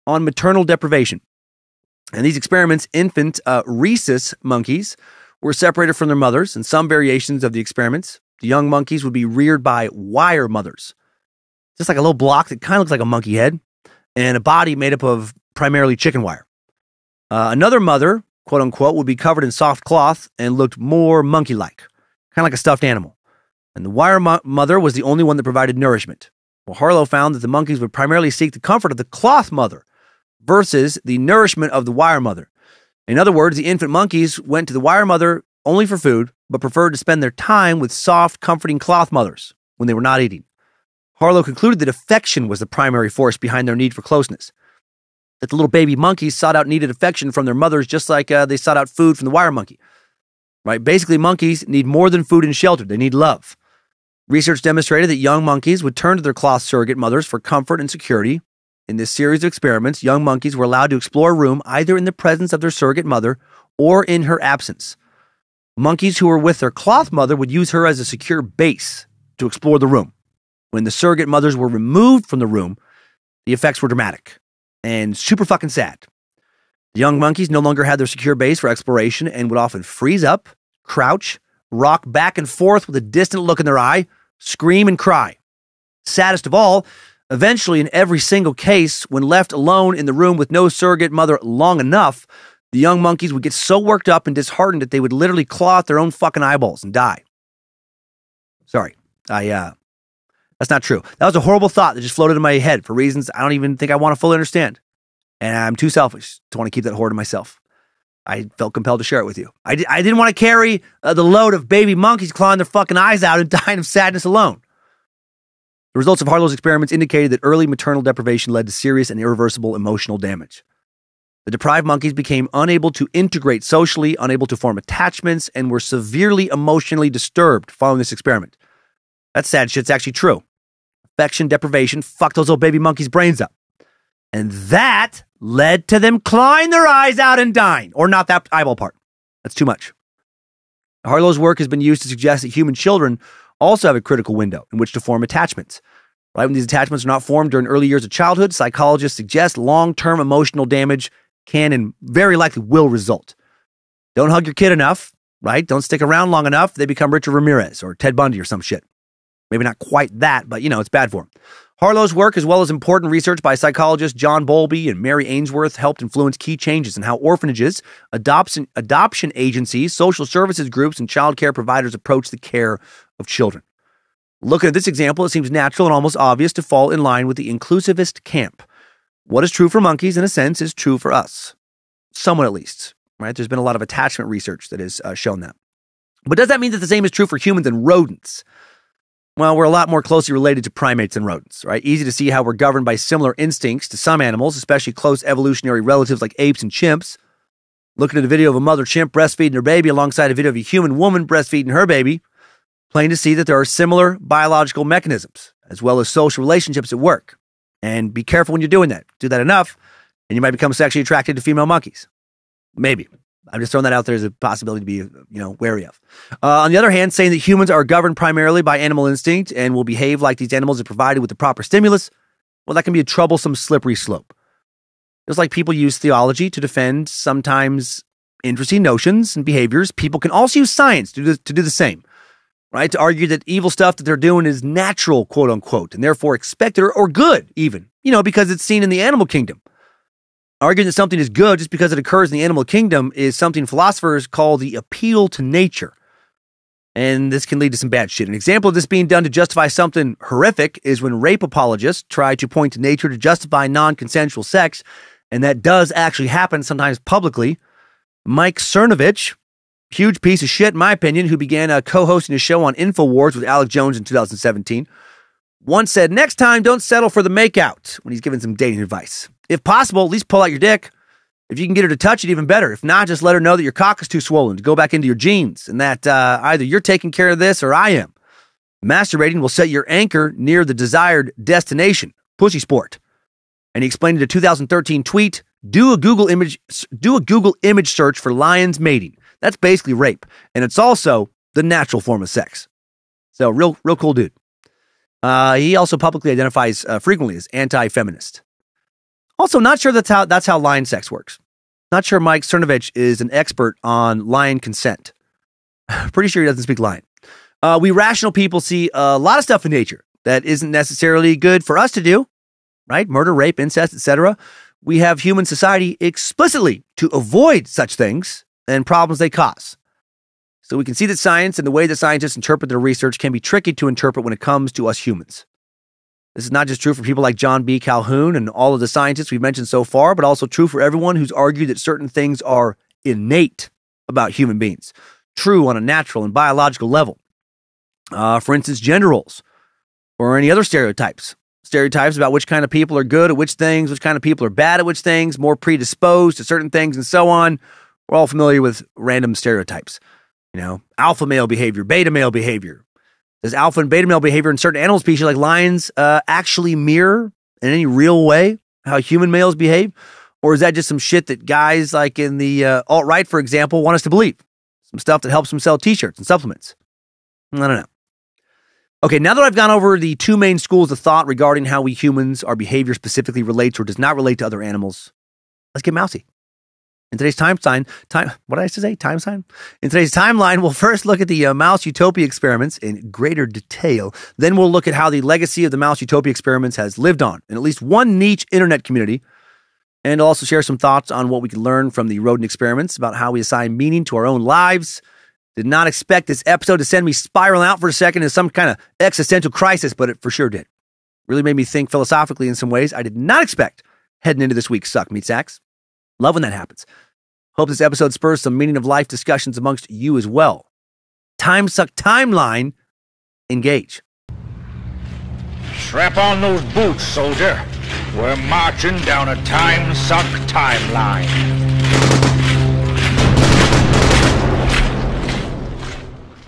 on maternal deprivation. And these experiments, infant rhesus monkeys were separated from their mothers, and some variations of the experiments The young monkeys would be reared by wire mothers. Just like a little block that kind of looks like a monkey head and a body made up of primarily chicken wire. Another mother, quote unquote, would be covered in soft cloth and looked more monkey-like, kind of like a stuffed animal. And the wire mother was the only one that provided nourishment. Well, Harlow found that the monkeys would primarily seek the comfort of the cloth mother versus the nourishment of the wire mother. In other words, the infant monkeys went to the wire mother only for food, but preferred to spend their time with soft, comforting cloth mothers when they were not eating. Harlow concluded that affection was the primary force behind their need for closeness. That the little baby monkeys sought out needed affection from their mothers just like they sought out food from the wire monkey. Right? Basically, monkeys need more than food and shelter. They need love. Research demonstrated that young monkeys would turn to their cloth surrogate mothers for comfort and security. In this series of experiments, young monkeys were allowed to explore a room either in the presence of their surrogate mother or in her absence. Monkeys who were with their cloth mother would use her as a secure base to explore the room. When the surrogate mothers were removed from the room, the effects were dramatic and super fucking sad. The young monkeys no longer had their secure base for exploration and would often freeze up, crouch, rock back and forth with a distant look in their eye, scream and cry. Saddest of all, eventually in every single case, when left alone in the room with no surrogate mother long enough, the young monkeys would get so worked up and disheartened that they would literally claw at their own fucking eyeballs and die. Sorry, that's not true. That was a horrible thought that just floated in my head for reasons I don't even think I want to fully understand. And I'm too selfish to want to keep that horror to myself. I felt compelled to share it with you. I didn't want to carry the load of baby monkeys clawing their fucking eyes out and dying of sadness alone. The results of Harlow's experiments indicated that early maternal deprivation led to serious and irreversible emotional damage. The deprived monkeys became unable to integrate socially, unable to form attachments, and were severely emotionally disturbed following this experiment. That sad shit's actually true. Affection deprivation fucked those little baby monkeys' brains up. And that led to them clawing their eyes out and dying. Or not that eyeball part. That's too much. Harlow's work has been used to suggest that human children also have a critical window in which to form attachments. Right when these attachments are not formed during early years of childhood, psychologists suggest long-term emotional damage can and very likely will result. Don't hug your kid enough, right? Don't stick around long enough, they become Richard Ramirez or Ted Bundy or some shit. Maybe not quite that, but it's bad for them. Harlow's work, as well as important research by psychologists John Bowlby and Mary Ainsworth, helped influence key changes in how orphanages, adoption agencies, social services groups, and child care providers approach the care of children. Looking at this example, it seems natural and almost obvious to fall in line with the inclusivist camp. What is true for monkeys, in a sense, is true for us. Somewhat, at least. Right? There's been a lot of attachment research that has shown that. But does that mean that the same is true for humans and rodents? Well, we're a lot more closely related to primates than rodents, right? Easy to see how we're governed by similar instincts to some animals, especially close evolutionary relatives like apes and chimps. Looking at a video of a mother chimp breastfeeding her baby alongside a video of a human woman breastfeeding her baby, plain to see that there are similar biological mechanisms, as well as social relationships at work. And be careful when you're doing that. Do that enough, and you might become sexually attracted to female monkeys. Maybe. I'm just throwing that out there as a possibility to be, wary of. On the other hand, saying that humans are governed primarily by animal instinct and will behave like these animals if provided with the proper stimulus, well, that can be a troublesome, slippery slope. Just like people use theology to defend sometimes interesting notions and behaviors, people can also use science to do the same, right? To argue that evil stuff that they're doing is natural, quote unquote, and therefore expected or good even, because it's seen in the animal kingdom. Arguing that something is good just because it occurs in the animal kingdom is something philosophers call the appeal to nature. And this can lead to some bad shit. An example of this being done to justify something horrific is when rape apologists try to point to nature to justify non-consensual sex, and that does actually happen sometimes publicly. Mike Cernovich, huge piece of shit in my opinion, who began co-hosting a show on InfoWars with Alex Jones in 2017, once said, next time don't settle for the makeout when he's giving some dating advice. If possible, at least pull out your dick. If you can get her to touch it, even better. If not, just let her know that your cock is too swollen to go back into your jeans and that either you're taking care of this or I am. Masturbating will set your anchor near the desired destination, pussy sport. And he explained in a 2013 tweet, do a Google image search for lions mating. That's basically rape. And it's also the natural form of sex. So real cool dude. He also publicly identifies frequently as anti-feminist. Also, not sure that's how lion sex works. Not sure Mike Cernovich is an expert on lion consent. Pretty sure he doesn't speak lion. We rational people see a lot of stuff in nature that isn't necessarily good for us to do, right? Murder, rape, incest, etc. We have human society explicitly to avoid such things and problems they cause. So we can see that science and the way that scientists interpret their research can be tricky to interpret when it comes to us humans. This is not just true for people like John B. Calhoun and all of the scientists we've mentioned so far, but also true for everyone who's argued that certain things are innate about human beings, true on a natural and biological level. For instance, gender roles or any other stereotypes. Stereotypes about which kind of people are good at which things, which kind of people are bad at which things, more predisposed to certain things, and so on. We're all familiar with random stereotypes. Alpha male behavior, beta male behavior. Does alpha and beta male behavior in certain animal species like lions actually mirror in any real way how human males behave? Or is that just some shit that guys like in the alt-right, for example, want us to believe? Some stuff that helps them sell t-shirts and supplements. I don't know. Okay, now that I've gone over the two main schools of thought regarding how we humans, our behavior specifically relates or does not relate to other animals, let's get mousy. In today's what did I say? Time sign? In today's timeline, we'll first look at the mouse Utopia experiments in greater detail. Then we'll look at how the legacy of the mouse Utopia experiments has lived on in at least one niche internet community. And I'll also share some thoughts on what we can learn from the rodent experiments about how we assign meaning to our own lives. Did not expect this episode to send me spiraling out for a second into some kind of existential crisis, but it for sure did. Really made me think philosophically in some ways I did not expect heading into this week's Suck Meat Sacks. Love when that happens. Hope this episode spurs some meaning of life discussions amongst you as well. Timesuck timeline, engage. Strap on those boots, soldier. We're marching down a Timesuck timeline.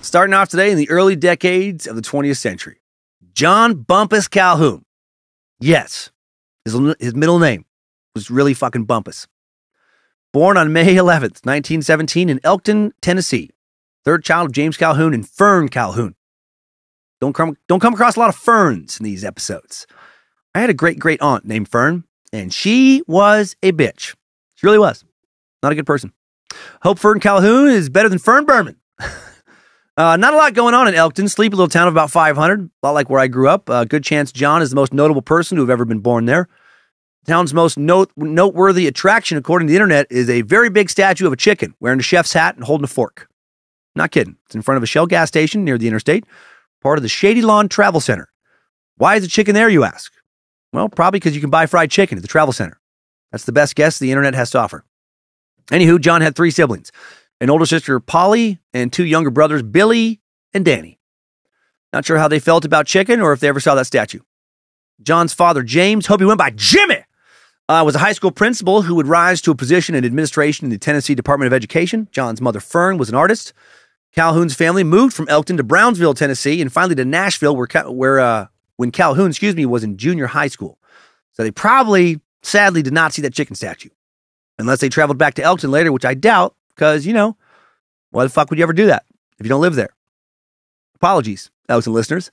Starting off today in the early decades of the 20th century. John Bumpus Calhoun. Yes, his middle name was really fucking Bumpus. Born on May 11th, 1917 in Elkton, Tennessee. Third child of James Calhoun and Fern Calhoun. Don't come across a lot of Ferns in these episodes. I had a great aunt named Fern, and she was a bitch. She really was. Not a good person. Hope Fern Calhoun is better than Fern Berman. Not a lot going on in Elkton, sleepy little town of about 500, a lot like where I grew up. Good chance John is the most notable person to have ever been born there. The town's most noteworthy attraction, according to the internet, is a very big statue of a chicken wearing a chef's hat and holding a fork. Not kidding. It's in front of a Shell gas station near the interstate, part of the Shady Lawn Travel Center. Why is the chicken there, you ask? Well, probably because you can buy fried chicken at the travel center. That's the best guess the internet has to offer. Anywho, John had 3 siblings. An older sister, Polly, and 2 younger brothers, Billy and Danny. Not sure how they felt about chicken or if they ever saw that statue. John's father, James, hope he went by Jimmy, was a high school principal who would rise to a position in administration in the Tennessee Department of Education. John's mother, Fern, was an artist. Calhoun's family moved from Elkton to Brownsville, Tennessee, and finally to Nashville, when Calhoun, was in junior high school. So they probably, sadly, did not see that chicken statue. Unless they traveled back to Elkton later, which I doubt. Because, why the fuck would you ever do that if you don't live there? Apologies, Elkton listeners.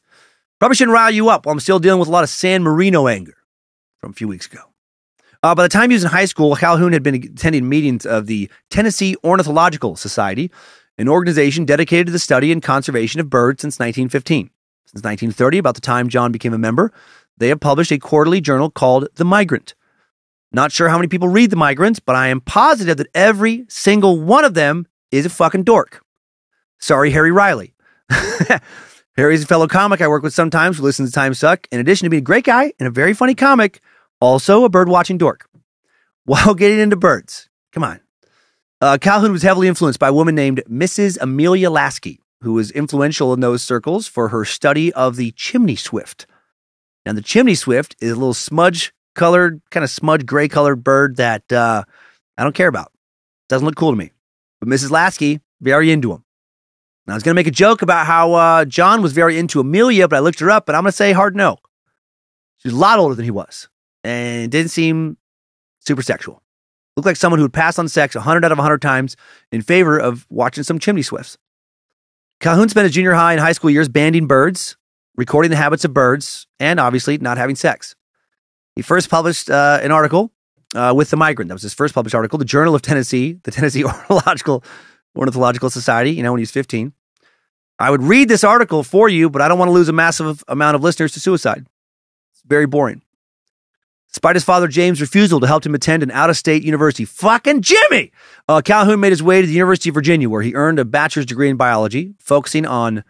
Probably shouldn't rile you up while I'm still dealing with a lot of San Marino anger from a few weeks ago. By the time he was in high school, Calhoun had been attending meetings of the Tennessee Ornithological Society, an organization dedicated to the study and conservation of birds since 1915. Since 1930, about the time John became a member, they have published a quarterly journal called The Migrant. Not sure how many people read The Migrant, but I am positive that every single one of them is a fucking dork. Sorry, Harry Riley. Harry's a fellow comic I work with sometimes who listens to Timesuck. In addition to being a great guy and a very funny comic, also a bird-watching dork. While getting into birds, come on. Calhoun was heavily influenced by a woman named Mrs. Amelia Lasky, who was influential in those circles for her study of the chimney swift. Now, the chimney swift is a little smudge-colored, kind of smudge gray-colored bird that I don't care about. Doesn't look cool to me. But Mrs. Lasky, very into him. Now, I was going to make a joke about how John was very into Amelia, but I looked her up, and I'm going to say hard no. She's a lot older than he was, and didn't seem super sexual. Looked like someone who would pass on sex 100 out of 100 times in favor of watching some chimney swifts. Calhoun spent his junior high and high school years banding birds, recording the habits of birds, and obviously not having sex. He first published an article with The Migrant. That was his first published article, the Journal of Tennessee, the Tennessee Ornithological Society, when he was 15. I would read this article for you, but I don't want to lose a massive amount of listeners to suicide. It's very boring. Despite his father James' refusal to help him attend an out-of-state university, fucking Jimmy! Calhoun made his way to the University of Virginia, where he earned a bachelor's degree in biology, focusing on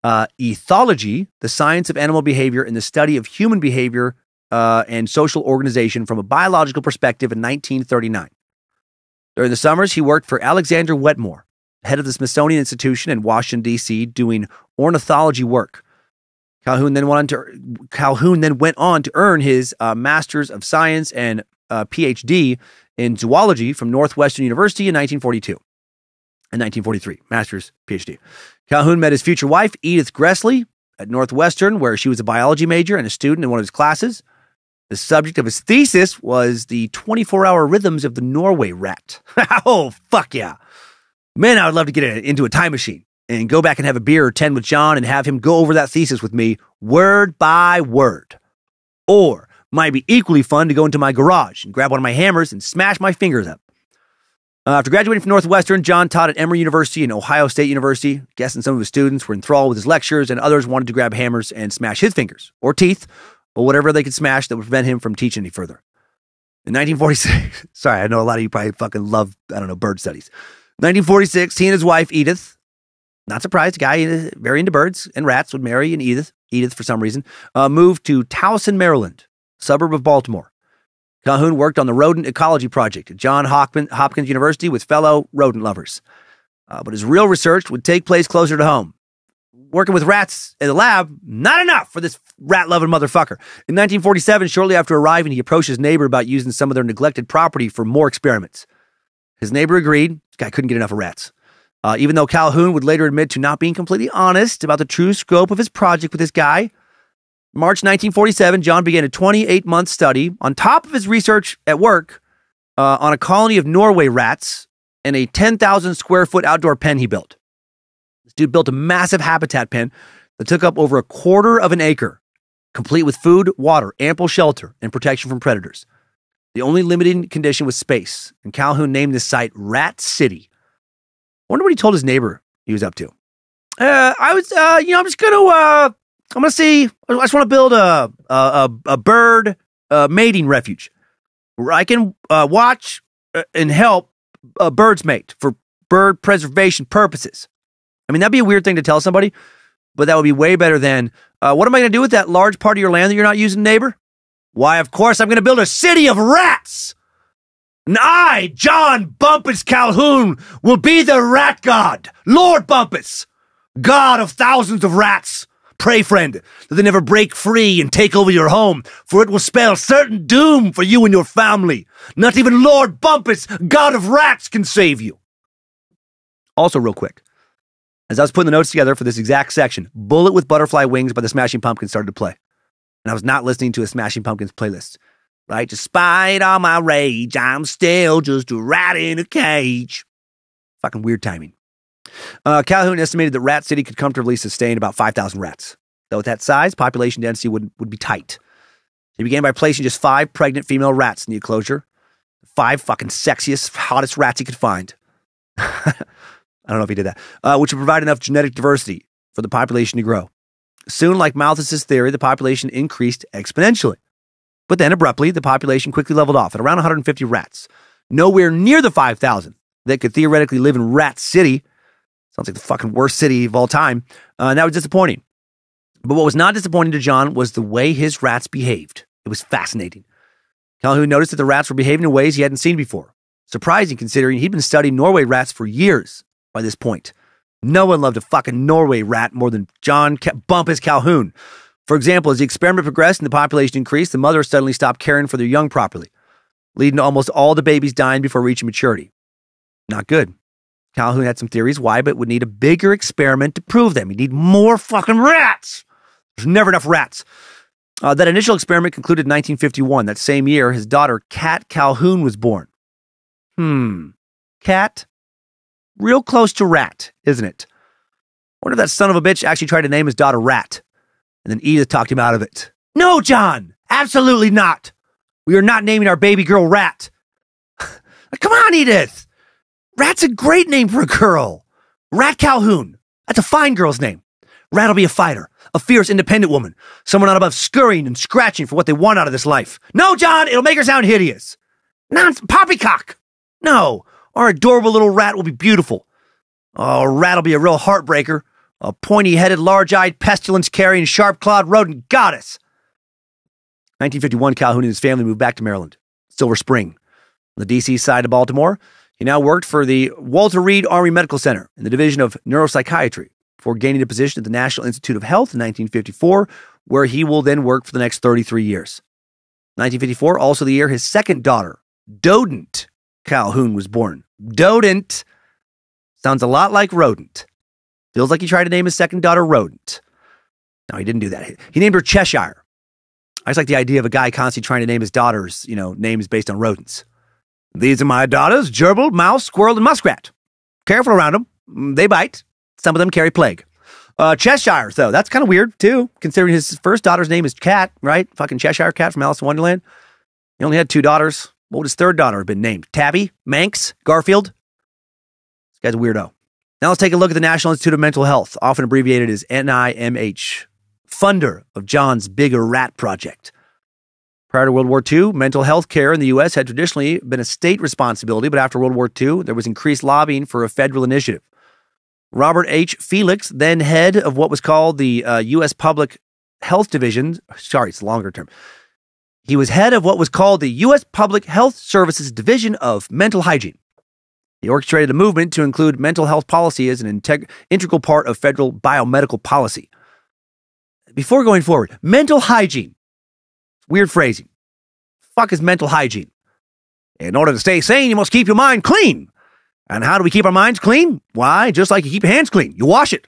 ethology, the science of animal behavior and the study of human behavior and social organization from a biological perspective in 1939. During the summers, he worked for Alexander Wetmore, head of the Smithsonian Institution in Washington, D.C., doing ornithology work. Calhoun then went on to earn his Master's of Science and PhD in zoology from Northwestern University in 1943. Master's, PhD. Calhoun met his future wife, Edith Gressley, at Northwestern, where she was a biology major and a student in one of his classes. The subject of his thesis was the 24-hour rhythms of the Norway rat. Oh, fuck yeah. Man, I would love to get into a time machine and go back and have a beer or 10 with John and have him go over that thesis with me word by word. Or might be equally fun to go into my garage and grab one of my hammers and smash my fingers up. After graduating from Northwestern, John taught at Emory University and Ohio State University, guessing some of his students were enthralled with his lectures and others wanted to grab hammers and smash his fingers or teeth or whatever they could smash that would prevent him from teaching any further. In 1946, sorry, I know a lot of you probably fucking love, bird studies. 1946, he and his wife, Edith, not surprised, a guy very into birds and rats, would marry an Edith for some reason, moved to Towson, Maryland, suburb of Baltimore. Calhoun worked on the rodent ecology project at Johns Hopkins University with fellow rodent lovers. But his real research would take place closer to home. Working with rats in the lab, not enough for this rat-loving motherfucker. In 1947, shortly after arriving, he approached his neighbor about using some of their neglected property for more experiments. His neighbor agreed. This guy couldn't get enough of rats. Even though Calhoun would later admit to not being completely honest about the true scope of his project with this guy, March 1947, John began a 28-month study on top of his research at work on a colony of Norway rats and a 10,000 square foot outdoor pen he built. This dude built a massive habitat pen that took up over 1/4 of an acre, complete with food, water, ample shelter, and protection from predators. The only limiting condition was space, and Calhoun named this site Rat City. I wonder what he told his neighbor he was up to. I'm just gonna see. I just want to build a bird mating refuge where I can watch and help birds mate for bird preservation purposes. I mean, that'd be a weird thing to tell somebody, but that would be way better than, what am I going to do with that large part of your land that you're not using, neighbor? Why, of course, I'm going to build a city of rats. And I, John Bumpus Calhoun, will be the rat god, Lord Bumpus, god of thousands of rats. Pray, friend, that they never break free and take over your home, for it will spell certain doom for you and your family. Not even Lord Bumpus, god of rats, can save you. Also, real quick, as I was putting the notes together for this exact section, Bullet with Butterfly Wings by the Smashing Pumpkins started to play. And I was not listening to a Smashing Pumpkins playlist. Right? Despite all my rage, I'm still just a rat in a cage. Fucking weird timing. Calhoun estimated that Rat City could comfortably sustain about 5,000 rats. Though at that size, population density would be tight. He began by placing just 5 pregnant female rats in the enclosure. 5 fucking sexiest, hottest rats he could find. I don't know if he did that. Which would provide enough genetic diversity for the population to grow. Soon, like Malthus's theory, the population increased exponentially. But then, abruptly, the population quickly leveled off at around 150 rats. Nowhere near the 5,000 that could theoretically live in Rat City. Sounds like the fucking worst city of all time. And that was disappointing. But what was not disappointing to John was the way his rats behaved. It was fascinating. Calhoun noticed that the rats were behaving in ways he hadn't seen before. Surprising, considering he'd been studying Norway rats for years by this point. No one loved a fucking Norway rat more than John Bumpus Calhoun. For example, as the experiment progressed and the population increased, the mothers suddenly stopped caring for their young properly, leading to almost all the babies dying before reaching maturity. Not good. Calhoun had some theories why, but would need a bigger experiment to prove them. He'd need more fucking rats. There's never enough rats. That initial experiment concluded in 1951. That same year, his daughter, Kat Calhoun, was born. Kat? Real close to rat, isn't it? I wonder if that son of a bitch actually tried to name his daughter Rat. And then Edith talked him out of it. No, John, absolutely not. We are not naming our baby girl Rat. Come on, Edith. Rat's a great name for a girl. Rat Calhoun. That's a fine girl's name. Rat'll be a fighter, a fierce, independent woman, someone not above scurrying and scratching for what they want out of this life. No, John, it'll make her sound hideous. Nonsense, poppycock. No, our adorable little rat will be beautiful. Oh, rat'll be a real heartbreaker, a pointy-headed, large-eyed, pestilence-carrying, sharp-clawed rodent goddess. 1951, Calhoun and his family moved back to Maryland, Silver Spring. On the D.C. side of Baltimore, he now worked for the Walter Reed Army Medical Center in the Division of Neuropsychiatry before gaining a position at the National Institute of Health in 1954, where he will then work for the next 33 years. 1954, also the year his second daughter, Dodent Calhoun, was born. Dodent sounds a lot like rodent. Feels like he tried to name his second daughter Rodent. No, he didn't do that. He named her Cheshire. I just like the idea of a guy constantly trying to name his daughters, names based on rodents. These are my daughters, gerbil, mouse, squirrel, and muskrat. Careful around them. They bite. Some of them carry plague. Cheshire, though, that's kind of weird, too, considering his first daughter's name is Cat, right? Fucking Cheshire Cat from Alice in Wonderland. He only had 2 daughters. What would his third daughter have been named? Tabby? Manx? Garfield? This guy's a weirdo. Now let's take a look at the National Institute of Mental Health, often abbreviated as NIMH, funder of John's Bigger Rat Project. Prior to World War II, mental health care in the U.S. had traditionally been a state responsibility, but after World War II, there was increased lobbying for a federal initiative. Robert H. Felix, then head of what was called the U.S. Public Health Division, it's a longer term. He was head of what was called the U.S. Public Health Services Division of Mental Hygiene. He orchestrated a movement to include mental health policy as an integral part of federal biomedical policy. Before going forward, mental hygiene. Weird phrasing. Fuck is mental hygiene? In order to stay sane, you must keep your mind clean. And how do we keep our minds clean? Why, just like you keep your hands clean. You wash it.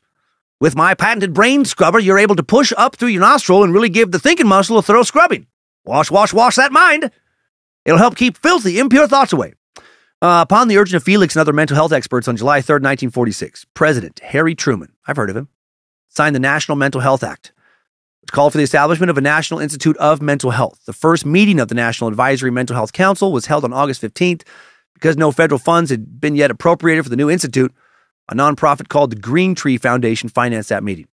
With my patented brain scrubber, you're able to push up through your nostril and really give the thinking muscle a thorough scrubbing. Wash, wash, wash that mind. It'll help keep filthy, impure thoughts away. Upon the urging of Felix and other mental health experts on July 3rd, 1946, President Harry Truman, I've heard of him, signed the National Mental Health Act, which called for the establishment of a National Institute of Mental Health. The first meeting of the National Advisory Mental Health Council was held on August 15th. Because no federal funds had been yet appropriated for the new institute, a nonprofit called the Green Tree Foundation financed that meeting.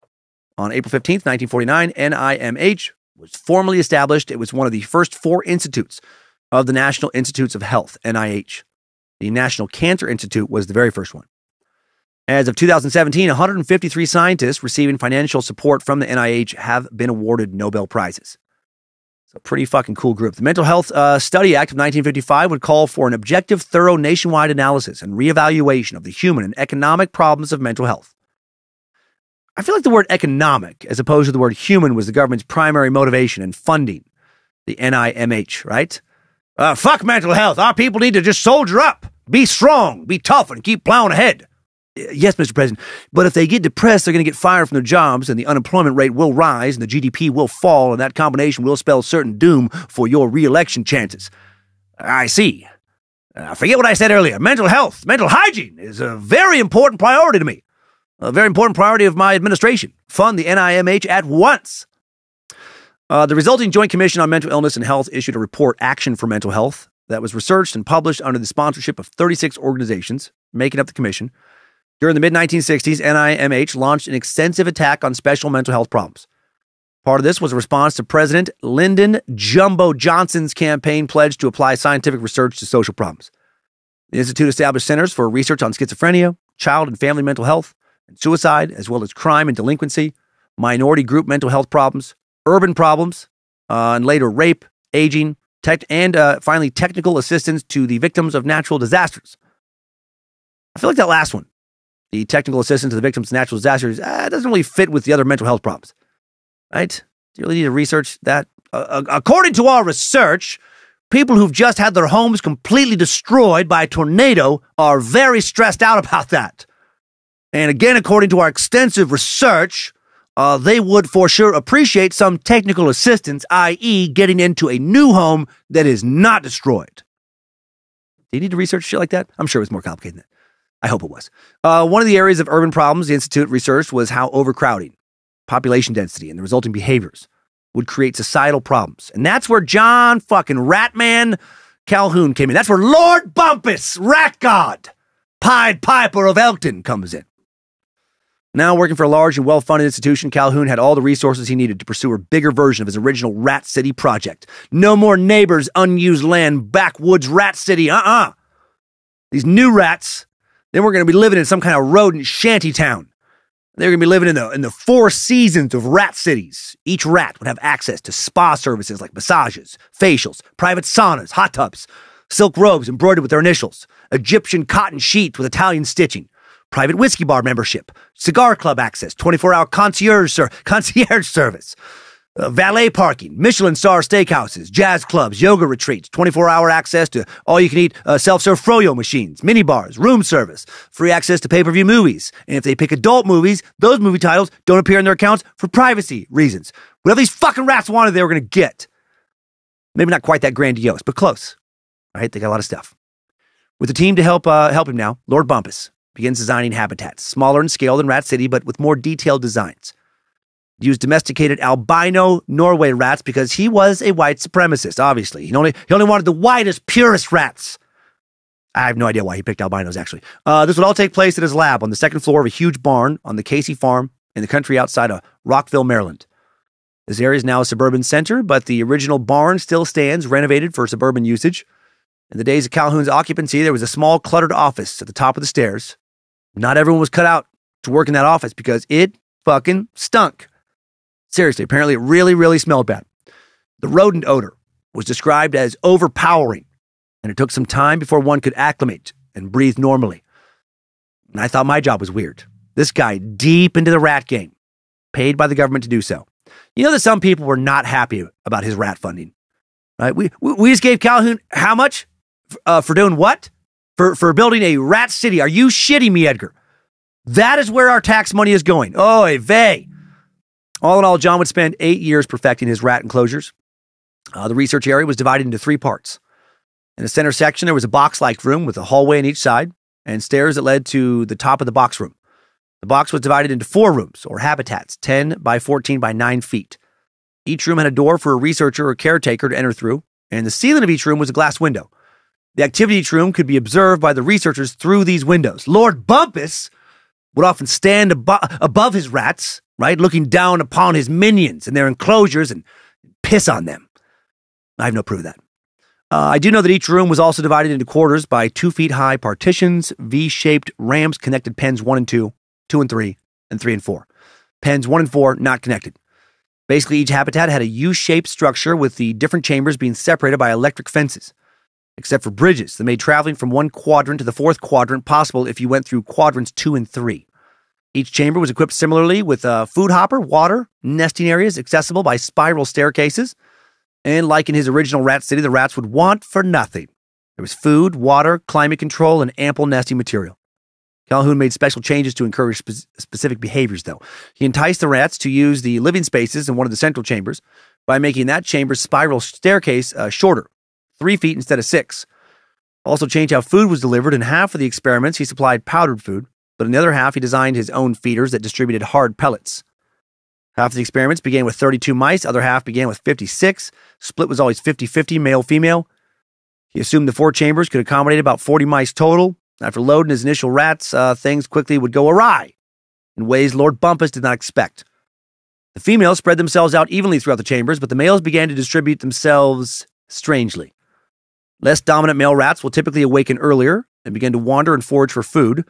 On April 15th, 1949, NIMH was formally established. It was one of the first 4 institutes of the National Institutes of Health, NIH. The National Cancer Institute was the very first one. As of 2017, 153 scientists receiving financial support from the NIH have been awarded Nobel Prizes. It's a pretty fucking cool group. The Mental Health Study Act of 1955 would call for an objective, thorough nationwide analysis and reevaluation of the human and economic problems of mental health. I feel like the word economic, as opposed to the word human, was the government's primary motivation in funding the NIMH, right? Fuck mental health. Our people need to just soldier up, be strong, be tough, and keep plowing ahead. Yes, Mr. President, but if they get depressed, they're going to get fired from their jobs, and the unemployment rate will rise, and the GDP will fall, and that combination will spell certain doom for your re-election chances. I see. Forget what I said earlier. Mental health, mental hygiene is a very important priority to me. A very important priority of my administration. Fund the NIMH at once. The resulting Joint Commission on Mental Illness and Health issued a report, Action for Mental Health, that was researched and published under the sponsorship of 36 organizations making up the commission. During the mid-1960s, NIMH launched an extensive attack on special mental health problems. Part of this was a response to President Lyndon Jumbo Johnson's campaign pledge to apply scientific research to social problems. The Institute established centers for research on schizophrenia, child and family mental health, and suicide, as well as crime and delinquency, minority group mental health problems, urban problems, and later rape, aging, finally technical assistance to the victims of natural disasters. I feel like that last one, the technical assistance to the victims of natural disasters, doesn't really fit with the other mental health problems, right? Do you really need to research that? According to our research, people who've just had their homes completely destroyed by a tornado are very stressed out about that. And again, according to our extensive research, they would for sure appreciate some technical assistance, i.e. getting into a new home that is not destroyed. Do you need to research shit like that? I'm sure it was more complicated than that. I hope it was. One of the areas of urban problems the Institute researched was how overcrowding, population density, and the resulting behaviors would create societal problems. And that's where John fucking Ratman Calhoun came in. That's where Lord Bumpus, Rat God, Pied Piper of Elkton comes in. Now working for a large and well-funded institution, Calhoun had all the resources he needed to pursue a bigger version of his original Rat City project. No more neighbors, unused land, backwoods Rat City, These new rats, they weren't going to be living in some kind of rodent shanty town. They were going to be living in the four seasons of rat cities. Each rat would have access to spa services like massages, facials, private saunas, hot tubs, silk robes embroidered with their initials, Egyptian cotton sheets with Italian stitching, private whiskey bar membership, cigar club access, 24-hour concierge service, valet parking, Michelin star steakhouses, jazz clubs, yoga retreats, 24-hour access to all-you-can-eat self-serve froyo machines, mini bars, room service, free access to pay-per-view movies. And if they pick adult movies, those movie titles don't appear in their accounts for privacy reasons. Whatever these fucking rats wanted, they were going to get. Maybe not quite that grandiose, but close. All right, they got a lot of stuff. With a team to help him now, Lord Bumpus begins designing habitats, smaller in scale than Rat City, but with more detailed designs. He used domesticated albino Norway rats because he was a white supremacist, obviously. He only wanted the whitest, purest rats. I have no idea why he picked albinos, actually. This would all take place at his lab on the second floor of a huge barn on the Casey farm in the country outside of Rockville, Maryland. This area is now a suburban center, but the original barn still stands, renovated for suburban usage. In the days of Calhoun's occupancy, there was a small, cluttered office at the top of the stairs. Not everyone was cut out to work in that office because it fucking stunk. Seriously, apparently it really, really smelled bad. The rodent odor was described as overpowering, and it took some time before one could acclimate and breathe normally. And I thought my job was weird. This guy deep into the rat game, paid by the government to do so. You know that some people were not happy about his rat funding. Right? We just gave Calhoun how much? For doing what? For building a rat city. Are you shitting me, Edgar? That is where our tax money is going. Oy vey. All in all, John would spend 8 years perfecting his rat enclosures. The research area was divided into 3 parts. In the center section, there was a box-like room with a hallway on each side and stairs that led to the top of the box room. The box was divided into 4 rooms, or habitats, 10 by 14 by 9 feet. Each room had a door for a researcher or caretaker to enter through, and the ceiling of each room was a glass window. The activity in each room could be observed by the researchers through these windows. Lord Bumpus would often stand above his rats, right, looking down upon his minions and their enclosures and piss on them. I have no proof of that. I do know that each room was also divided into quarters by 2 feet high partitions, V-shaped rams connected pens 1 and 2, 2 and 3, and 3 and 4. Pens 1 and 4 not connected. Basically, each habitat had a U-shaped structure with the different chambers being separated by electric fences, except for bridges that made traveling from one quadrant to the 4th quadrant possible if you went through quadrants 2 and 3. Each chamber was equipped similarly with a food hopper, water, nesting areas accessible by spiral staircases. And like in his original Rat City, the rats would want for nothing. There was food, water, climate control, and ample nesting material. Calhoun made special changes to encourage specific behaviors, though. He enticed the rats to use the living spaces in one of the central chambers by making that chamber's spiral staircase shorter, 3 feet instead of 6. Also changed how food was delivered. In half of the experiments, he supplied powdered food, but in the other half, he designed his own feeders that distributed hard pellets. Half of the experiments began with 32 mice, other half began with 56. Split was always 50-50, male-female. He assumed the 4 chambers could accommodate about 40 mice total. After loading his initial rats, things quickly would go awry in ways Lord Bumpus did not expect. The females spread themselves out evenly throughout the chambers, but the males began to distribute themselves strangely. Less dominant male rats will typically awaken earlier and begin to wander and forage for food,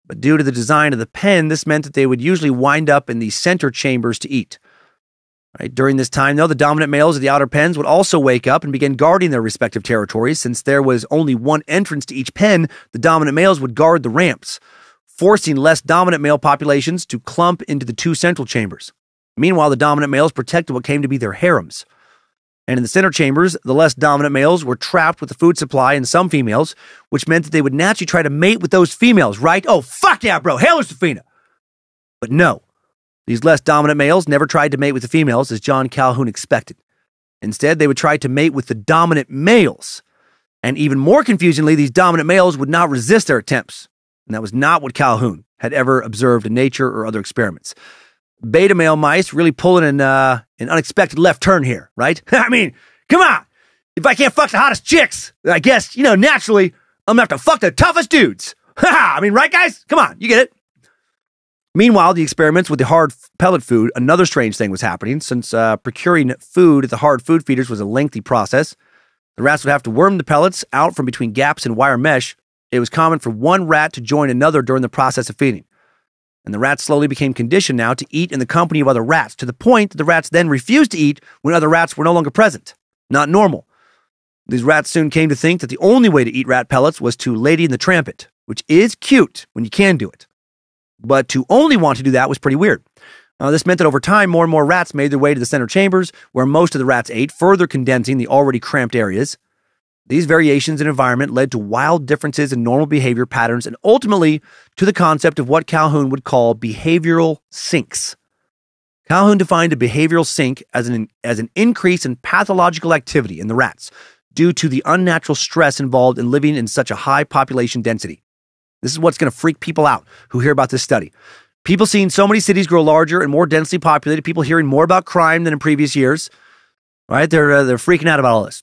but due to the design of the pen, this meant that they would usually wind up in the center chambers to eat. Right? During this time, though, the dominant males of the outer pens would also wake up and begin guarding their respective territories. Since there was only one entrance to each pen, the dominant males would guard the ramps, forcing less dominant male populations to clump into the 2 central chambers. Meanwhile, the dominant males protected what came to be their harems. And in the center chambers, the less dominant males were trapped with the food supply and some females, which meant that they would naturally try to mate with those females, right? Oh, fuck yeah, bro. Hail Josephina. But no, these less dominant males never tried to mate with the females as John Calhoun expected. Instead, they would try to mate with the dominant males. And even more confusingly, these dominant males would not resist their attempts. And that was not what Calhoun had ever observed in nature or other experiments. Beta male mice really pulling an unexpected left turn here, right? I mean, come on. If I can't fuck the hottest chicks, I guess, naturally, I'm gonna have to fuck the toughest dudes. I mean, right, guys? Come on, you get it. Meanwhile, the experiments with the hard pellet food, another strange thing was happening. Since procuring food at the hard food feeders was a lengthy process, the rats would have to worm the pellets out from between gaps in wire mesh. It was common for one rat to join another during the process of feeding. And the rats slowly became conditioned now to eat in the company of other rats, to the point that the rats then refused to eat when other rats were no longer present. Not normal. These rats soon came to think that the only way to eat rat pellets was to Lady in the Tramp it, which is cute when you can do it. But to only want to do that was pretty weird. This meant that over time, more and more rats made their way to the center chambers, where most of the rats ate, further condensing the already cramped areas. These variations in environment led to wild differences in normal behavior patterns and ultimately to the concept of what Calhoun would call behavioral sinks. Calhoun defined a behavioral sink as an increase in pathological activity in the rats due to the unnatural stress involved in living in such a high population density. This is what's going to freak people out who hear about this study. People seeing so many cities grow larger and more densely populated, people hearing more about crime than in previous years, right? They're freaking out about all this.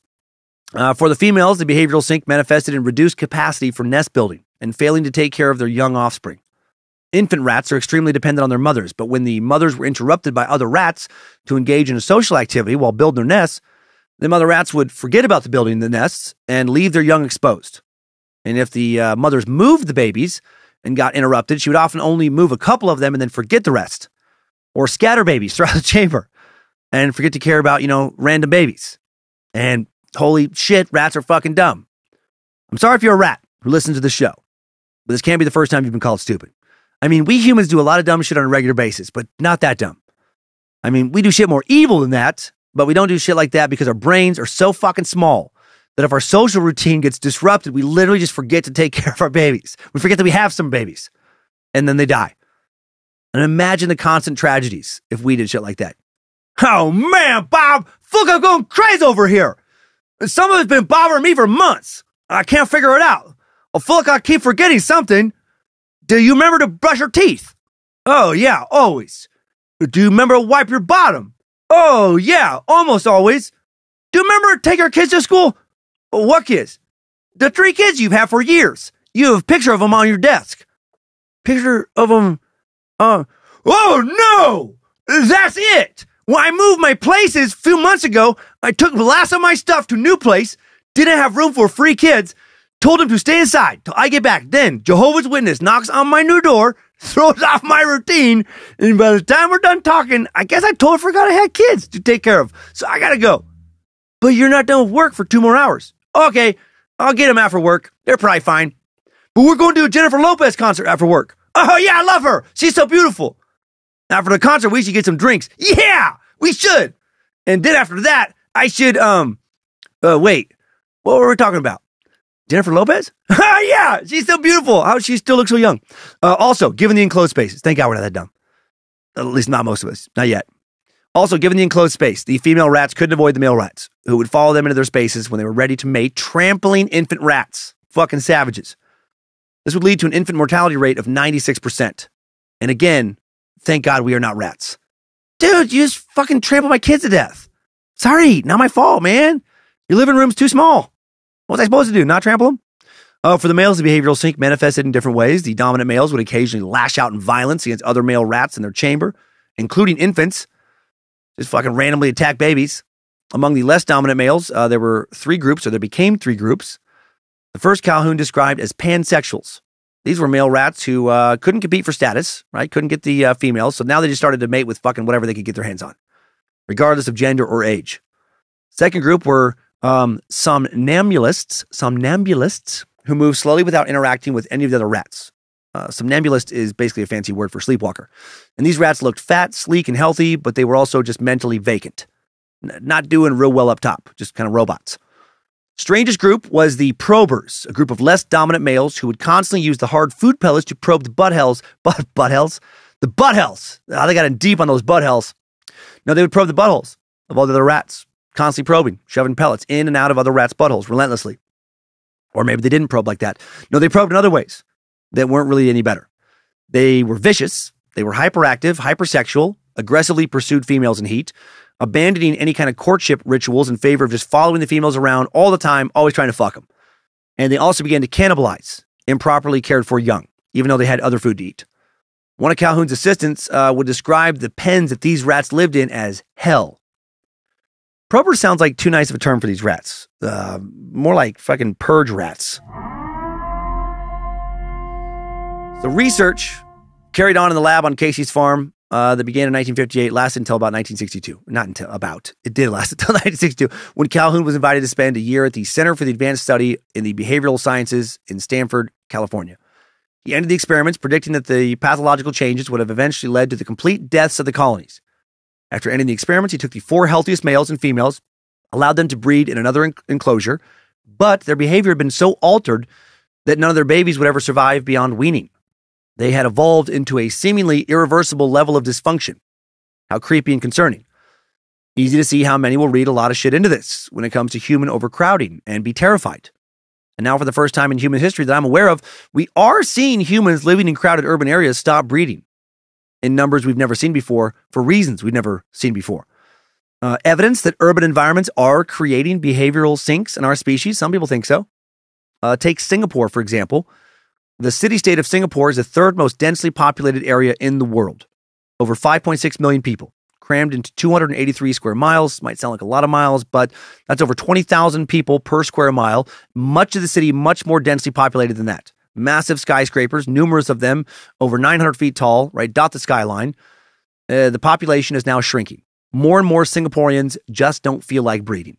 For the females, the behavioral sink manifested in reduced capacity for nest building and failing to take care of their young offspring. Infant rats are extremely dependent on their mothers, but when the mothers were interrupted by other rats to engage in a social activity while building their nests, the mother rats would forget about the building of the nests and leave their young exposed. And if the mothers moved the babies and got interrupted, she would often only move a couple of them and then forget the rest. Or scatter babies throughout the chamber and forget to care about, random babies. And holy shit, rats are fucking dumb. I'm sorry if you're a rat who listens to the show, but this can't be the first time you've been called stupid. I mean, we humans do a lot of dumb shit on a regular basis, but not that dumb. I mean, we do shit more evil than that, but we don't do shit like that because our brains are so fucking small that if our social routine gets disrupted, we literally just forget to take care of our babies. We forget that we have some babies, and then they die. And imagine the constant tragedies if we did shit like that. Oh man, Bob, fuck, I'm going crazy over here. Some of it's been bothering me for months. I can't figure it out. Oh, fuck, I keep forgetting something. Do you remember to brush your teeth? Oh, yeah, always. Do you remember to wipe your bottom? Oh, yeah, almost always. Do you remember to take your kids to school? What kids? The 3 kids you've had for years. You have a picture of them on your desk. Picture of them, oh, no! That's it! When I moved my places a few months ago, I took the last of my stuff to a new place, didn't have room for 3 kids, told them to stay inside till I get back. Then Jehovah's Witness knocks on my new door, throws off my routine, and by the time we're done talking, I guess I totally forgot I had kids to take care of, so I gotta go. But you're not done with work for 2 more hours. Okay, I'll get them after work. They're probably fine. But we're going to do a Jennifer Lopez concert after work. Oh yeah, I love her. She's so beautiful. After the concert, we should get some drinks. Yeah, we should. And then after that, I should, wait, what were we talking about? Jennifer Lopez? Yeah, she's so beautiful. How she still looks so young. Also, given the enclosed spaces, thank God we're not that dumb. At least not most of us, not yet. Also, given the enclosed space, the female rats couldn't avoid the male rats, who would follow them into their spaces when they were ready to mate, trampling infant rats. Fucking savages. This would lead to an infant mortality rate of 96%. And again, thank God we are not rats. Dude, you just fucking trampled my kids to death. Sorry, not my fault, man. Your living room's too small. What was I supposed to do, not trample them? For the males, the behavioral sink manifested in different ways. The dominant males would occasionally lash out in violence against other male rats in their chamber, including infants. Just fucking randomly attack babies. Among the less dominant males, there were 3 groups, or there became 3 groups. The first Calhoun described as pansexuals. These were male rats who couldn't compete for status, right? Couldn't get the females, so now they just started to mate with fucking whatever they could get their hands on, regardless of gender or age. Second group were somnambulists who moved slowly without interacting with any of the other rats. Somnambulist is basically a fancy word for sleepwalker. And these rats looked fat, sleek, and healthy, but they were also just mentally vacant. Not doing real well up top, just kind of robots. Strangest group was the probers, a group of less dominant males who would constantly use the hard food pellets to probe the butthells. The butthells. Oh, they got in deep on those butthells. No, they would probe the buttholes of all the other rats, constantly probing, shoving pellets in and out of other rats' buttholes relentlessly. Or maybe they didn't probe like that. No, they probed in other ways that weren't really any better. They were vicious, they were hyperactive, hypersexual, aggressively pursued females in heat, abandoning any kind of courtship rituals in favor of just following the females around all the time, always trying to fuck them. And they also began to cannibalize improperly cared for young, even though they had other food to eat. One of Calhoun's assistants would describe the pens that these rats lived in as hell. Prober sounds like too nice of a term for these rats. More like fucking purge rats. The research carried on in the lab on Casey's farm that began in 1958 lasted until about 1962. Not until about. It did last until 1962 when Calhoun was invited to spend a year at the Center for the Advanced Study in the Behavioral Sciences in Stanford, California. He ended the experiments predicting that the pathological changes would have eventually led to the complete deaths of the colonies. After ending the experiments, he took the 4 healthiest males and females, allowed them to breed in another enclosure, but their behavior had been so altered that none of their babies would ever survive beyond weaning. They had evolved into a seemingly irreversible level of dysfunction. How creepy and concerning. Easy to see how many will read a lot of shit into this when it comes to human overcrowding and be terrified. And now for the first time in human history that I'm aware of, we are seeing humans living in crowded urban areas stop breeding in numbers we've never seen before for reasons we've never seen before. Evidence that urban environments are creating behavioral sinks in our species. Some people think so. Take Singapore, for example. The city-state of Singapore is the 3rd most densely populated area in the world. Over 5.6 million people, crammed into 283 square miles. Might sound like a lot of miles, but that's over 20,000 people per square mile. Much of the city much more densely populated than that. Massive skyscrapers, numerous of them over 900 feet tall, right, dot the skyline. The population is now shrinking. More and more Singaporeans just don't feel like breeding.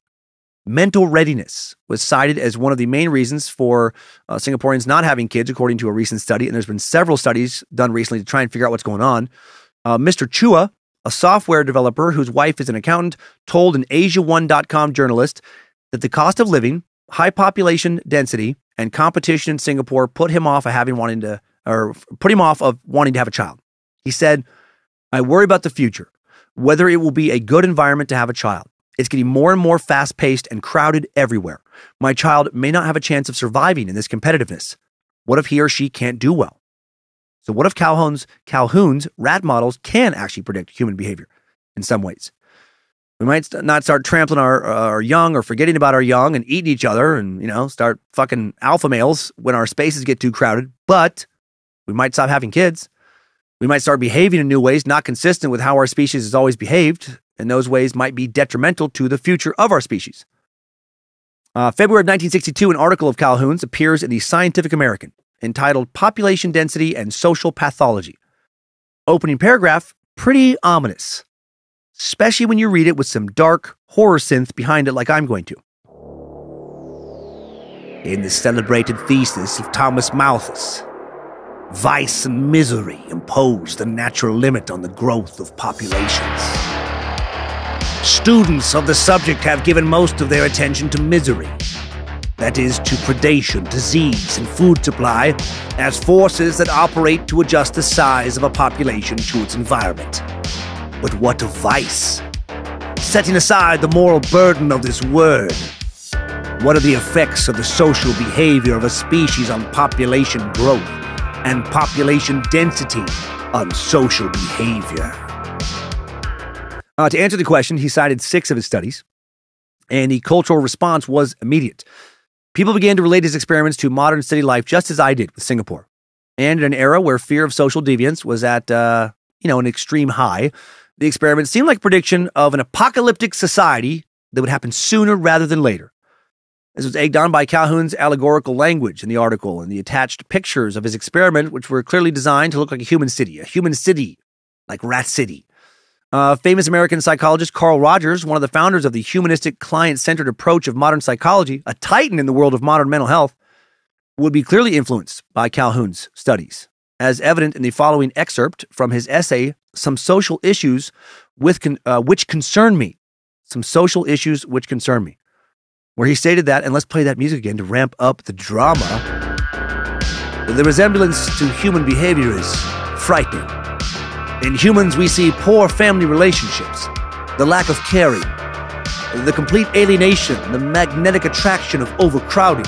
Mental readiness was cited as one of the main reasons for Singaporeans not having kids, according to a recent study. And there's been several studies done recently to try and figure out what's going on. Mr. Chua, a software developer whose wife is an accountant, told an Asia1.com journalist that the cost of living, high population density, and competition in Singapore put him off of wanting to have a child. He said, "I worry about the future, whether it will be a good environment to have a child. It's getting more and more fast-paced and crowded everywhere. My child may not have a chance of surviving in this competitiveness. What if he or she can't do well?" So what if Calhoun's rat models can actually predict human behavior in some ways? We might not start trampling our young or forgetting about our young and eating each other and, start fucking alpha males when our spaces get too crowded, but we might stop having kids. We might start behaving in new ways not consistent with how our species has always behaved, and those ways might be detrimental to the future of our species. February of 1962, an article of Calhoun's appears in the Scientific American entitled Population Density and Social Pathology. Opening paragraph, pretty ominous, especially when you read it with some dark horror synth behind it like I'm going to. In the celebrated thesis of Thomas Malthus, vice and misery impose the natural limit on the growth of populations. Students of the subject have given most of their attention to misery, that is, to predation, disease, and food supply, as forces that operate to adjust the size of a population to its environment. But what of vice? Setting aside the moral burden of this word, what are the effects of the social behavior of a species on population growth and population density on social behavior? To answer the question, he cited 6 of his studies, and the cultural response was immediate. People began to relate his experiments to modern city life just as I did with Singapore. And in an era where fear of social deviance was at, an extreme high, the experiment seemed like a prediction of an apocalyptic society that would happen sooner rather than later. This was egged on by Calhoun's allegorical language in the article and the attached pictures of his experiment, which were clearly designed to look like a human city, like Rat City. Famous American psychologist Carl Rogers, one of the founders of the humanistic client-centered approach of modern psychology, a titan in the world of modern mental health, would be clearly influenced by Calhoun's studies, as evident in the following excerpt from his essay, Some Social Issues which Concern Me. Some Social Issues Which Concern Me, where he stated that, and let's play that music again to ramp up the drama, the resemblance to human behavior is frightening. In humans, we see poor family relationships, the lack of caring, the complete alienation, the magnetic attraction of overcrowding,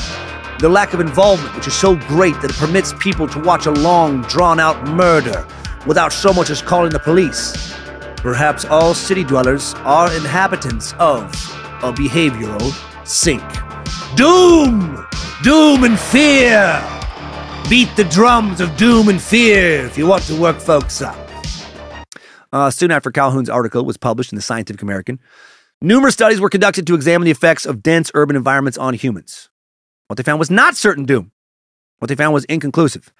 the lack of involvement, which is so great that it permits people to watch a long, drawn-out murder without so much as calling the police. Perhaps all city dwellers are inhabitants of a behavioral sink. Doom! Doom and fear! Beat the drums of doom and fear if you want to work folks up. Soon after Calhoun's article was published in the Scientific American, numerous studies were conducted to examine the effects of dense urban environments on humans. What they found was not certain doom. What they found was inconclusive.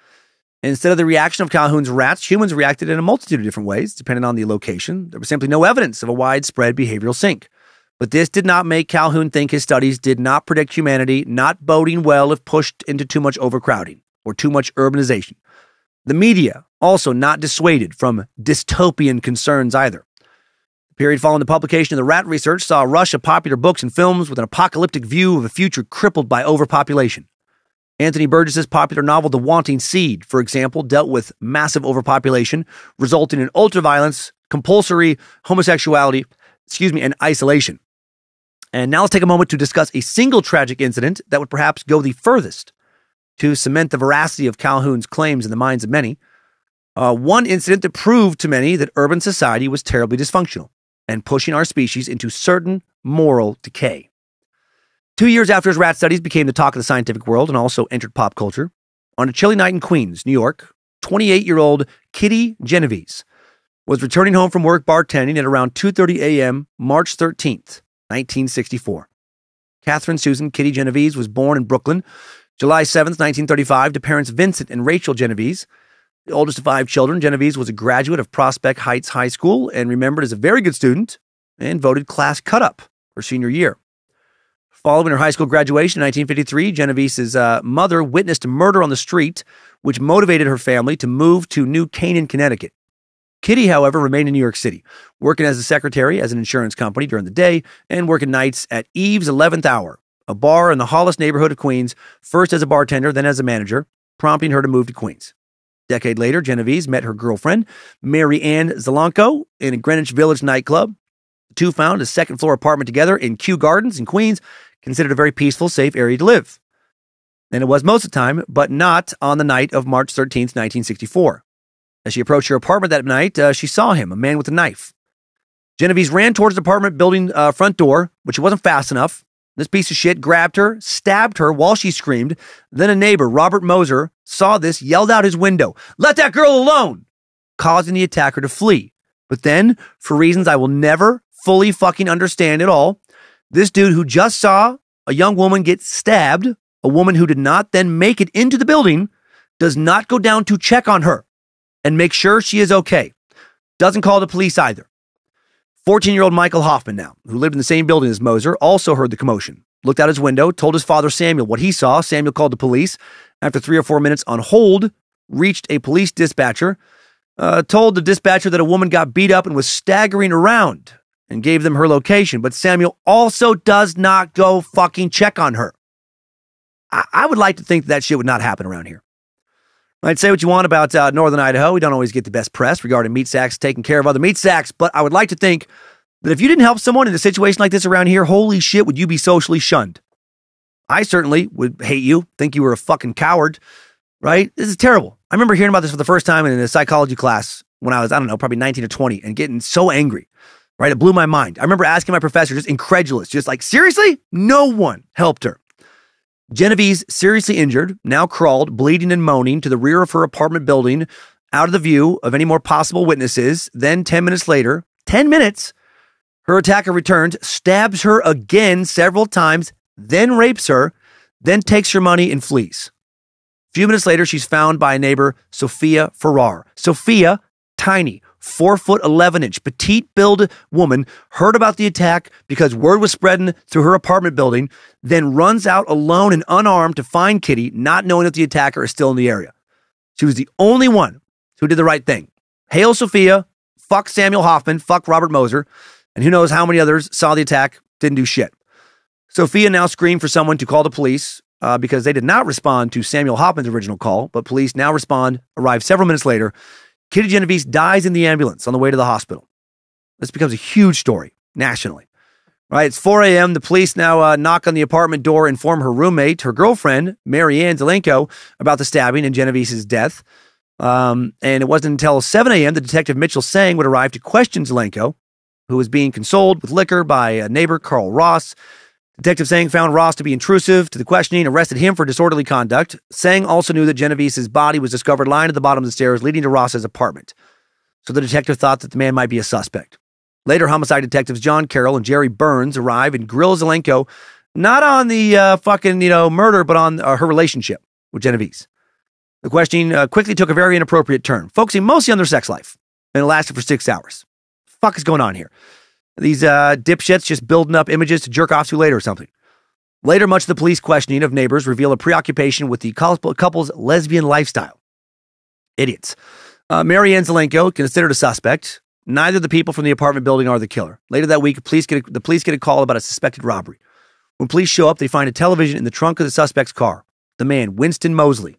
Instead of the reaction of Calhoun's rats, humans reacted in a multitude of different ways, depending on the location. There was simply no evidence of a widespread behavioral sync. But this did not make Calhoun think his studies did not predict humanity, not boding well if pushed into too much overcrowding or too much urbanization. The media also not dissuaded from dystopian concerns either. The period following the publication of the rat research saw a rush of popular books and films with an apocalyptic view of a future crippled by overpopulation. Anthony Burgess's popular novel The Wanting Seed, for example, dealt with massive overpopulation, resulting in ultraviolence, compulsory homosexuality, and isolation. And now let's take a moment to discuss a single tragic incident that would perhaps go the furthest to cement the veracity of Calhoun's claims in the minds of many. One incident that proved to many that urban society was terribly dysfunctional and pushing our species into certain moral decay. 2 years after his rat studies became the talk of the scientific world and also entered pop culture, on a chilly night in Queens, New York, 28-year-old Kitty Genovese was returning home from work bartending at around 2:30 a.m. March 13th, 1964. Catherine Susan Kitty Genovese was born in Brooklyn, July 7th, 1935, to parents Vincent and Rachel Genovese. The oldest of 5 children, Genovese was a graduate of Prospect Heights High School and remembered as a very good student and voted class cut-up her senior year. Following her high school graduation in 1953, Genovese's mother witnessed a murder on the street, which motivated her family to move to New Canaan, Connecticut. Kitty, however, remained in New York City, working as a secretary as an insurance company during the day and working nights at Eve's 11th Hour, a bar in the Hollis neighborhood of Queens, first as a bartender, then as a manager, prompting her to move to Queens. A decade later, Genovese met her girlfriend, Mary Ann Zelenko, in a Greenwich Village nightclub. The two found a second-floor apartment together in Kew Gardens in Queens, considered a very peaceful, safe area to live. And it was most of the time, but not on the night of March 13th, 1964. As she approached her apartment that night, she saw him, a man with a knife. Genovese ran towards the apartment building front door, but she wasn't fast enough. This piece of shit grabbed her, stabbed her while she screamed. Then a neighbor, Robert Moser, saw this, yelled out his window, "Let that girl alone!" causing the attacker to flee. But then, for reasons I will never fully fucking understand at all, this dude who just saw a young woman get stabbed, a woman who did not then make it into the building, does not go down to check on her and make sure she is okay. Doesn't call the police either. 14-year-old Michael Hoffman now, who lived in the same building as Moser, also heard the commotion. Looked out his window, told his father Samuel what he saw. Samuel called the police. After 3 or 4 minutes on hold, reached a police dispatcher, told the dispatcher that a woman got beat up and was staggering around and gave them her location. But Samuel also does not go fucking check on her. I would like to think that shit would not happen around here. I'd say what you want about Northern Idaho. We don't always get the best press regarding meat sacks taking care of other meat sacks, but I would like to think that if you didn't help someone in a situation like this around here, holy shit, would you be socially shunned? I certainly would hate you, think you were a fucking coward, right? This is terrible. I remember hearing about this for the first time in a psychology class when I was, probably 19 or 20 and getting so angry, right? It blew my mind. I remember asking my professor, just incredulous, just like, seriously? No one helped her. Genovese, seriously injured, now crawled, bleeding and moaning, to the rear of her apartment building, out of the view of any more possible witnesses. Then 10 minutes later, 10 minutes, her attacker returns, stabs her again several times, then rapes her, then takes her money and flees. A few minutes later, she's found by a neighbor, Sophia Farrar. Sophia, tiny, 4'11" petite-build woman, heard about the attack because word was spreading through her apartment building, then runs out alone and unarmed to find Kitty, not knowing that the attacker is still in the area. She was the only one who did the right thing. Hail Sophia, fuck Samuel Hoffman, fuck Robert Moser, and who knows how many others saw the attack, didn't do shit. Sophia now screamed for someone to call the police because they did not respond to Samuel Hoffman's original call, but police now arrive several minutes later. Kitty Genovese dies in the ambulance on the way to the hospital. This becomes a huge story nationally. Right? It's 4 a.m. The police now knock on the apartment door, inform her roommate, her girlfriend, Mary Ann Zelenko, about the stabbing and Genovese's death. And it wasn't until 7 a.m. that Detective Mitchell Sang would arrive to question Zelenko, who was being consoled with liquor by a neighbor, Carl Ross. Detective Sang found Ross to be intrusive to the questioning, arrested him for disorderly conduct. Sang also knew that Geneviese's body was discovered lying at the bottom of the stairs leading to Ross's apartment. So the detective thought that the man might be a suspect. Later, homicide detectives John Carroll and Jerry Burns arrive and grill Zelenko, not on the murder, but on her relationship with Genevieve. The questioning quickly took a very inappropriate turn, focusing mostly on their sex life, and it lasted for 6 hours. What the fuck is going on here? These dipshits just building up images to jerk off to later or something. Later, much of the police questioning of neighbors revealed a preoccupation with the couple's lesbian lifestyle. Idiots. Mary Ann Zelenko, considered a suspect. Neither the people from the apartment building are the killer. Later that week, the police get a call about a suspected robbery. When police show up, they find a television in the trunk of the suspect's car. The man, Winston Mosley,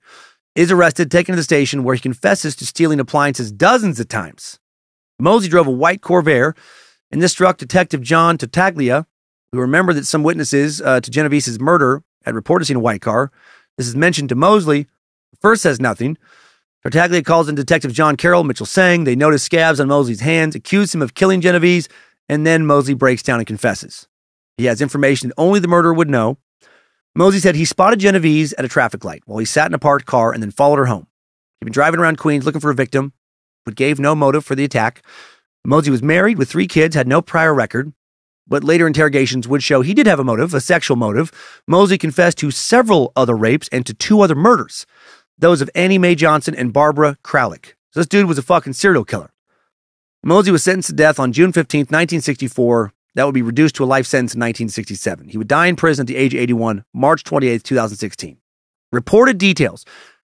is arrested, taken to the station where he confesses to stealing appliances dozens of times. Mosley drove a white Corvair, and this struck Detective John Tartaglia, who remembered that some witnesses to Genevieve's murder had reported seeing a white car. This is mentioned to Mosley. First says nothing. Tartaglia calls in Detective John Carroll, Mitchell Sang. They notice scabs on Mosley's hands, accuse him of killing Genevieve, and then Mosley breaks down and confesses. He has information that only the murderer would know. Mosley said he spotted Genevieve at a traffic light while he sat in a parked car and then followed her home. He'd been driving around Queens looking for a victim, but gave no motive for the attack. Mosley was married with 3 kids, had no prior record, but later interrogations would show he did have a motive, a sexual motive. Mosley confessed to several other rapes and to 2 other murders, those of Annie Mae Johnson and Barbara Kralik. So this dude was a fucking serial killer. Mosley was sentenced to death on June 15th, 1964. That would be reduced to a life sentence in 1967. He would die in prison at the age of 81, March 28th, 2016. Reported details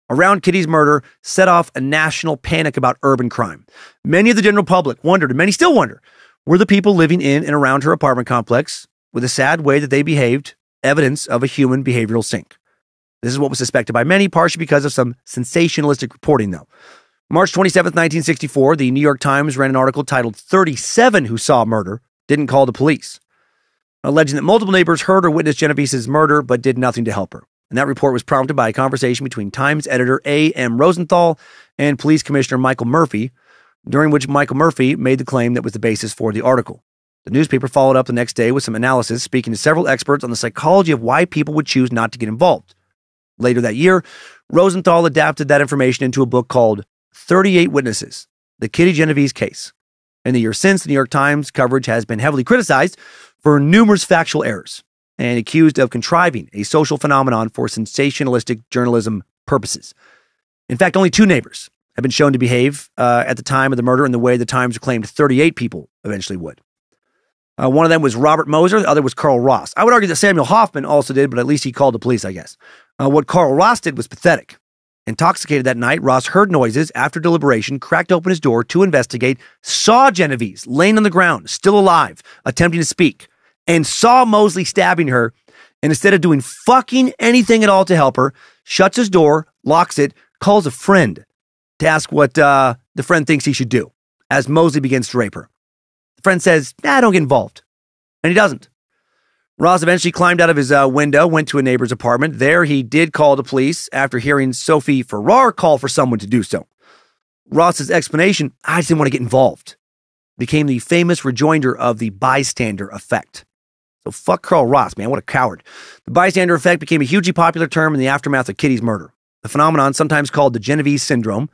around Kitty's murder set off a national panic about urban crime. Many of the general public wondered, and many still wonder, were the people living in and around her apartment complex, with the sad way that they behaved, evidence of a human behavioral sink. This is what was suspected by many, partially because of some sensationalistic reporting, though. March 27th, 1964, the New York Times ran an article titled 37 Who Saw Murder Didn't Call the Police, alleging that multiple neighbors heard or witnessed Genevieve's murder but did nothing to help her. And that report was prompted by a conversation between Times editor A.M. Rosenthal and Police Commissioner Michael Murphy, during which Michael Murphy made the claim that was the basis for the article. The newspaper followed up the next day with some analysis, speaking to several experts on the psychology of why people would choose not to get involved. Later that year, Rosenthal adapted that information into a book called 38 Witnesses, The Kitty Genevieve Case. In the years since, the New York Times coverage has been heavily criticized for numerous factual errors and accused of contriving a social phenomenon for sensationalistic journalism purposes. In fact, only 2 neighbors have been shown to behave at the time of the murder in the way the Times claimed 38 people eventually would. One of them was Robert Moser. The other was Carl Ross. I would argue that Samuel Hoffman also did, but at least he called the police, I guess. What Carl Ross did was pathetic. Intoxicated that night, Ross heard noises after deliberation, cracked open his door to investigate, saw Genevieve laying on the ground, still alive, attempting to speak, and saw Mosley stabbing her, and instead of doing fucking anything at all to help her, shuts his door, locks it, calls a friend to ask what the friend thinks he should do as Mosley begins to rape her. The friend says, don't get involved. And he doesn't. Ross eventually climbed out of his window, went to a neighbor's apartment. There he did call the police after hearing Sophie Farrar call for someone to do so. Ross's explanation, I just didn't want to get involved, became the famous rejoinder of the bystander effect. So fuck Carl Ross, man, what a coward. The bystander effect became a hugely popular term in the aftermath of Kitty's murder. The phenomenon, sometimes called the Genevieve syndrome,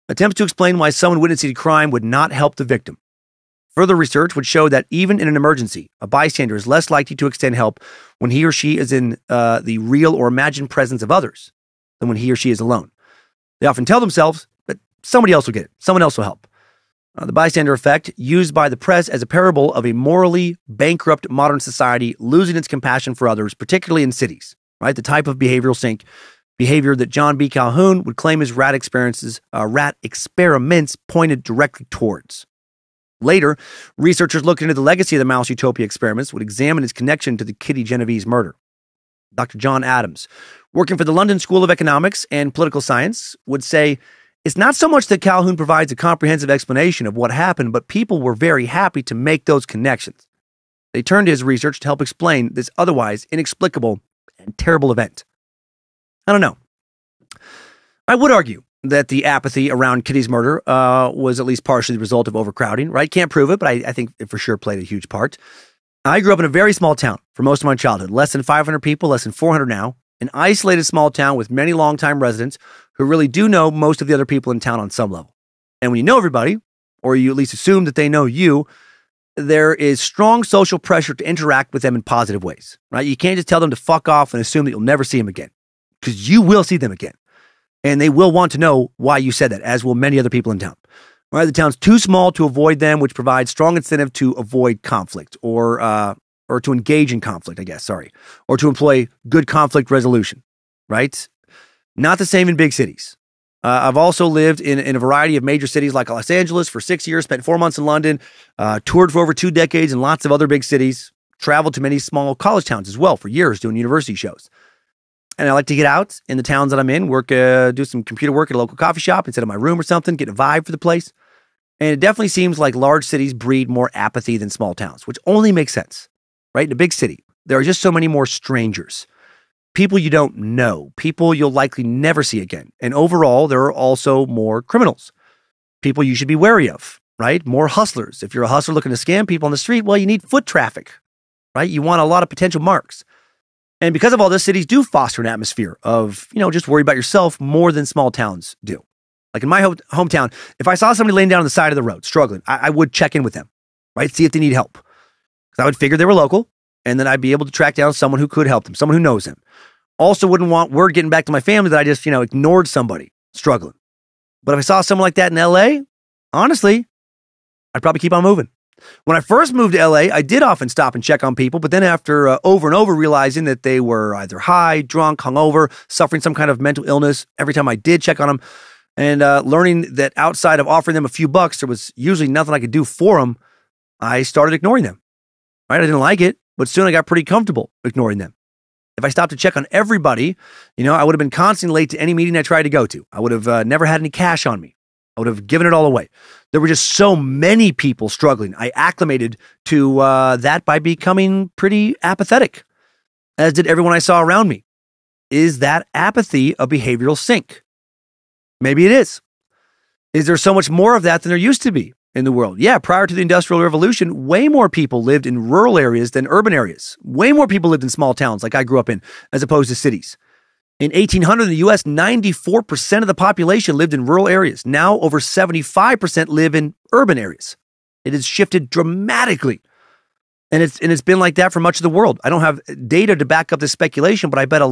attempts to explain why someone witnessing a crime would not help the victim. Further research would show that even in an emergency, a bystander is less likely to extend help when he or she is in the real or imagined presence of others than when he or she is alone. They often tell themselves that somebody else will get it. Someone else will help. The bystander effect, used by the press as a parable of a morally bankrupt modern society losing its compassion for others, particularly in cities, right? The type of behavioral sink, behavior that John B. Calhoun would claim his rat experiments pointed directly towards. Later, researchers looked into the legacy of the mouse Utopia experiments would examine its connection to the Kitty Genevieve's murder. Dr. John Adams, working for the London School of Economics and Political Science, would say, it's not so much that Calhoun provides a comprehensive explanation of what happened, but people were very happy to make those connections. They turned to his research to help explain this otherwise inexplicable and terrible event. I don't know. I would argue that the apathy around Kitty's murder was at least partially the result of overcrowding, right? Can't prove it, but I think it for sure played a huge part. I grew up in a very small town for most of my childhood, less than 500 people, less than 400 now, an isolated small town with many longtime residents who really do know most of the other people in town on some level. And when you know everybody, or you at least assume that they know you, there is strong social pressure to interact with them in positive ways, right? You can't just tell them to fuck off and assume that you'll never see them again, because you will see them again. And they will want to know why you said that, as will many other people in town. Right? The town's too small to avoid them, which provides strong incentive to avoid conflict or to engage in conflict, I guess, or to employ good conflict resolution, right? Not the same in big cities. I've also lived in a variety of major cities like Los Angeles for 6 years, spent 4 months in London, toured for over 2 decades in lots of other big cities, traveled to many small college towns as well for years doing university shows. And I like to get out in the towns that I'm in, work, do some computer work at a local coffee shop instead of my room or something, get a vibe for the place. And it definitely seems like large cities breed more apathy than small towns, which only makes sense, right? In a big city, there are just so many more strangers, people you don't know, people you'll likely never see again. And overall, there are also more criminals, people you should be wary of, right? More hustlers. If you're a hustler looking to scam people on the street, well, you need foot traffic, right? You want a lot of potential marks. And because of all this, cities do foster an atmosphere of, just worry about yourself more than small towns do. Like in my hometown, if I saw somebody laying down on the side of the road, struggling, I would check in with them, right? See if they need help. Because I would figure they were local, and then I'd be able to track down someone who could help them, someone who knows them. Also wouldn't want word getting back to my family that I just, ignored somebody struggling. But if I saw someone like that in LA, honestly, I'd probably keep on moving. When I first moved to LA, I did often stop and check on people, but then after over and over realizing that they were either high, drunk, hungover, suffering some kind of mental illness, every time I did check on them, and learning that outside of offering them a few bucks, there was usually nothing I could do for them, I started ignoring them. Right? I didn't like it, but soon I got pretty comfortable ignoring them. If I stopped to check on everybody, I would have been constantly late to any meeting I tried to go to. I would have never had any cash on me. I would have given it all away. There were just so many people struggling. I acclimated to that by becoming pretty apathetic, as did everyone I saw around me. Is that apathy a behavioral sink? Maybe it is. Is there so much more of that than there used to be in the world? Yeah, prior to the Industrial Revolution, way more people lived in rural areas than urban areas. Way more people lived in small towns like I grew up in, as opposed to cities. In 1800 in the U.S., 94% of the population lived in rural areas. Now, over 75% live in urban areas. It has shifted dramatically. And it's been like that for much of the world. I don't have data to back up this speculation, but I bet,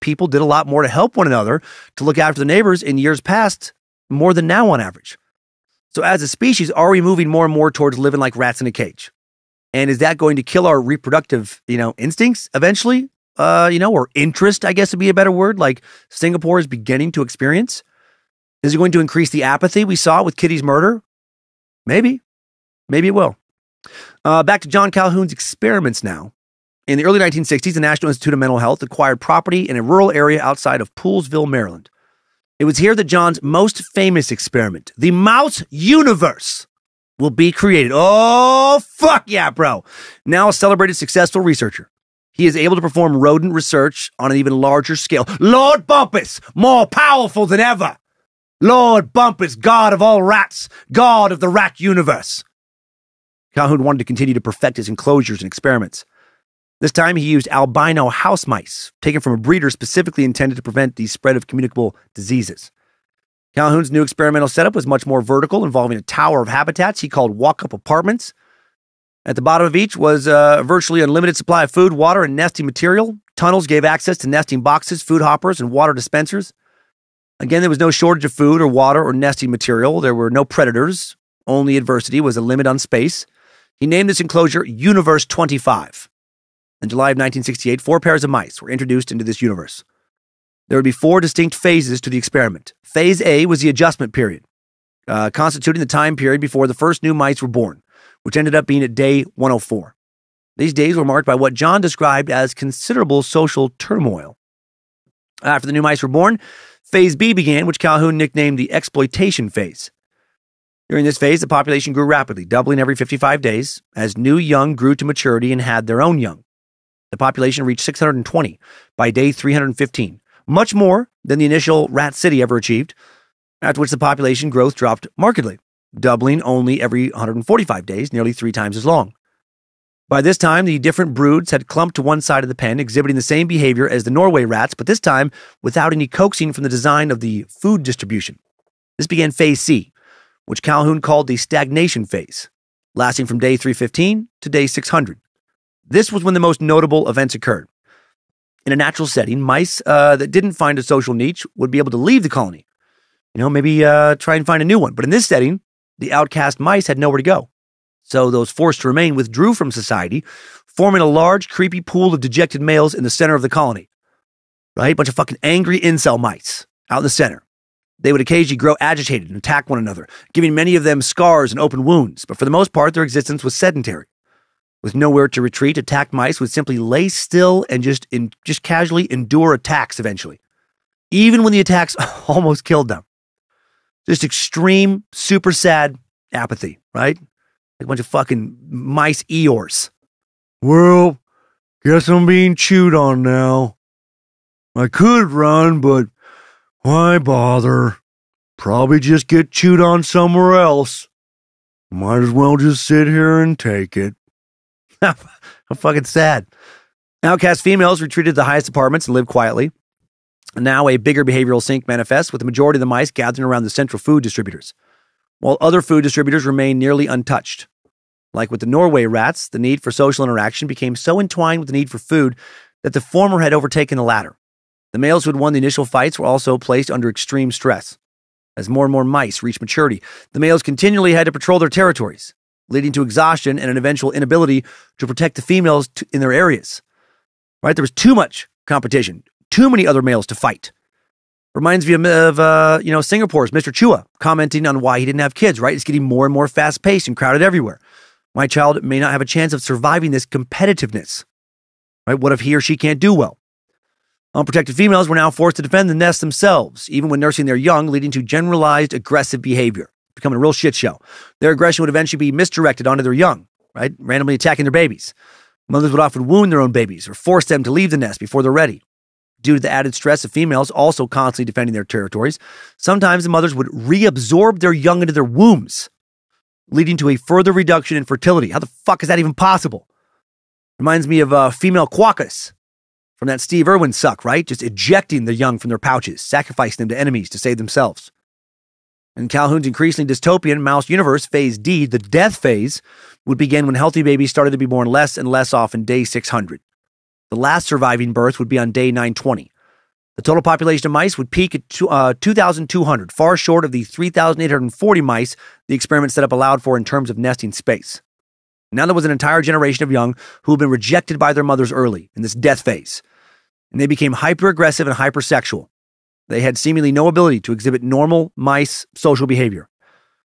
people did a lot more to help one another, to look after the neighbors in years past, more than now on average. So as a species, are we moving more and more towards living like rats in a cage? And is that going to kill our reproductive, instincts eventually? Or interest, I guess would be a better word, like Singapore is beginning to experience? Is it going to increase the apathy we saw with Kitty's murder? Maybe. Maybe it will. Back to John Calhoun's experiments now. In the early 1960s, the National Institute of Mental Health acquired property in a rural area outside of Poolesville, Maryland. It was here that John's most famous experiment, the mouse universe, will be created. Oh, fuck yeah, bro. Now a celebrated successful researcher. He is able to perform rodent research on an even larger scale. Lord Bumpus, more powerful than ever. Lord Bumpus, God of all rats, God of the rat universe. Calhoun wanted to continue to perfect his enclosures and experiments. This time he used albino house mice, taken from a breeder specifically intended to prevent the spread of communicable diseases. Calhoun's new experimental setup was much more vertical, involving a tower of habitats he called walk-up apartments. At the bottom of each was a virtually unlimited supply of food, water, and nesting material. Tunnels gave access to nesting boxes, food hoppers, and water dispensers. Again, there was no shortage of food or water or nesting material. There were no predators. Only adversity was a limit on space. He named this enclosure Universe 25. In July of 1968, 4 pairs of mice were introduced into this universe. There would be 4 distinct phases to the experiment. Phase A was the adjustment period, constituting the time period before the first new mice were born, which ended up being at day 104. These days were marked by what John described as considerable social turmoil. After the new mice were born, Phase B began, which Calhoun nicknamed the exploitation phase. During this phase, the population grew rapidly, doubling every 55 days, as new young grew to maturity and had their own young. The population reached 620 by day 315, much more than the initial rat city ever achieved, after which the population growth dropped markedly, doubling only every 145 days, nearly 3 times as long. By this time, the different broods had clumped to one side of the pen, exhibiting the same behavior as the Norway rats, but this time without any coaxing from the design of the food distribution. This began Phase C, which Calhoun called the stagnation phase, lasting from day 315 to day 600. This was when the most notable events occurred. In a natural setting, mice that didn't find a social niche would be able to leave the colony. Maybe try and find a new one. But in this setting, the outcast mice had nowhere to go. So those forced to remain withdrew from society, forming a large, creepy pool of dejected males in the center of the colony. Right? Bunch of fucking angry incel mice out in the center. They would occasionally grow agitated and attack one another, giving many of them scars and open wounds. But for the most part, their existence was sedentary. With nowhere to retreat, attacked mice would simply lay still and just casually endure attacks eventually. Even when the attacks almost killed them. Just extreme, super sad apathy, right? Like a bunch of fucking mice Eeyores. Well, guess I'm being chewed on now. I could run, but why bother? Probably just get chewed on somewhere else. Might as well just sit here and take it. How fucking sad. Outcast females retreated to the highest apartments and lived quietly. And now a bigger behavioral sink manifests, with the majority of the mice gathering around the central food distributors, while other food distributors remain nearly untouched. Like with the Norway rats, the need for social interaction became so entwined with the need for food that the former had overtaken the latter. The males who had won the initial fights were also placed under extreme stress. As more and more mice reached maturity, the males continually had to patrol their territories, leading to exhaustion and an eventual inability to protect the females in their areas. Right? There was too much competition, too many other males to fight. Reminds me of Singapore's Mr. Chua commenting on why he didn't have kids, right? It's getting more and more fast-paced and crowded everywhere. My child may not have a chance of surviving this competitiveness. Right? What if he or she can't do well? Unprotected females were now forced to defend the nest themselves, even when nursing their young, leading to generalized aggressive behavior, becoming a real shit show. Their aggression would eventually be misdirected onto their young, right? Randomly attacking their babies. Mothers would often wound their own babies or force them to leave the nest before they're ready. Due to the added stress of females also constantly defending their territories, sometimes the mothers would reabsorb their young into their wombs, leading to a further reduction in fertility. How the fuck is that even possible? Reminds me of female quokkas from that Steve Irwin suck, right? Just ejecting the young from their pouches, sacrificing them to enemies to save themselves. In Calhoun's increasingly dystopian mouse universe, Phase D, the death phase, would begin when healthy babies started to be born less and less often day 600. The last surviving birth would be on day 920. The total population of mice would peak at 2,200, far short of the 3,840 mice the experiment setup allowed for in terms of nesting space. Now there was an entire generation of young who had been rejected by their mothers early in this death phase, and they became hyper-aggressive and hypersexual. They had seemingly no ability to exhibit normal mice social behavior.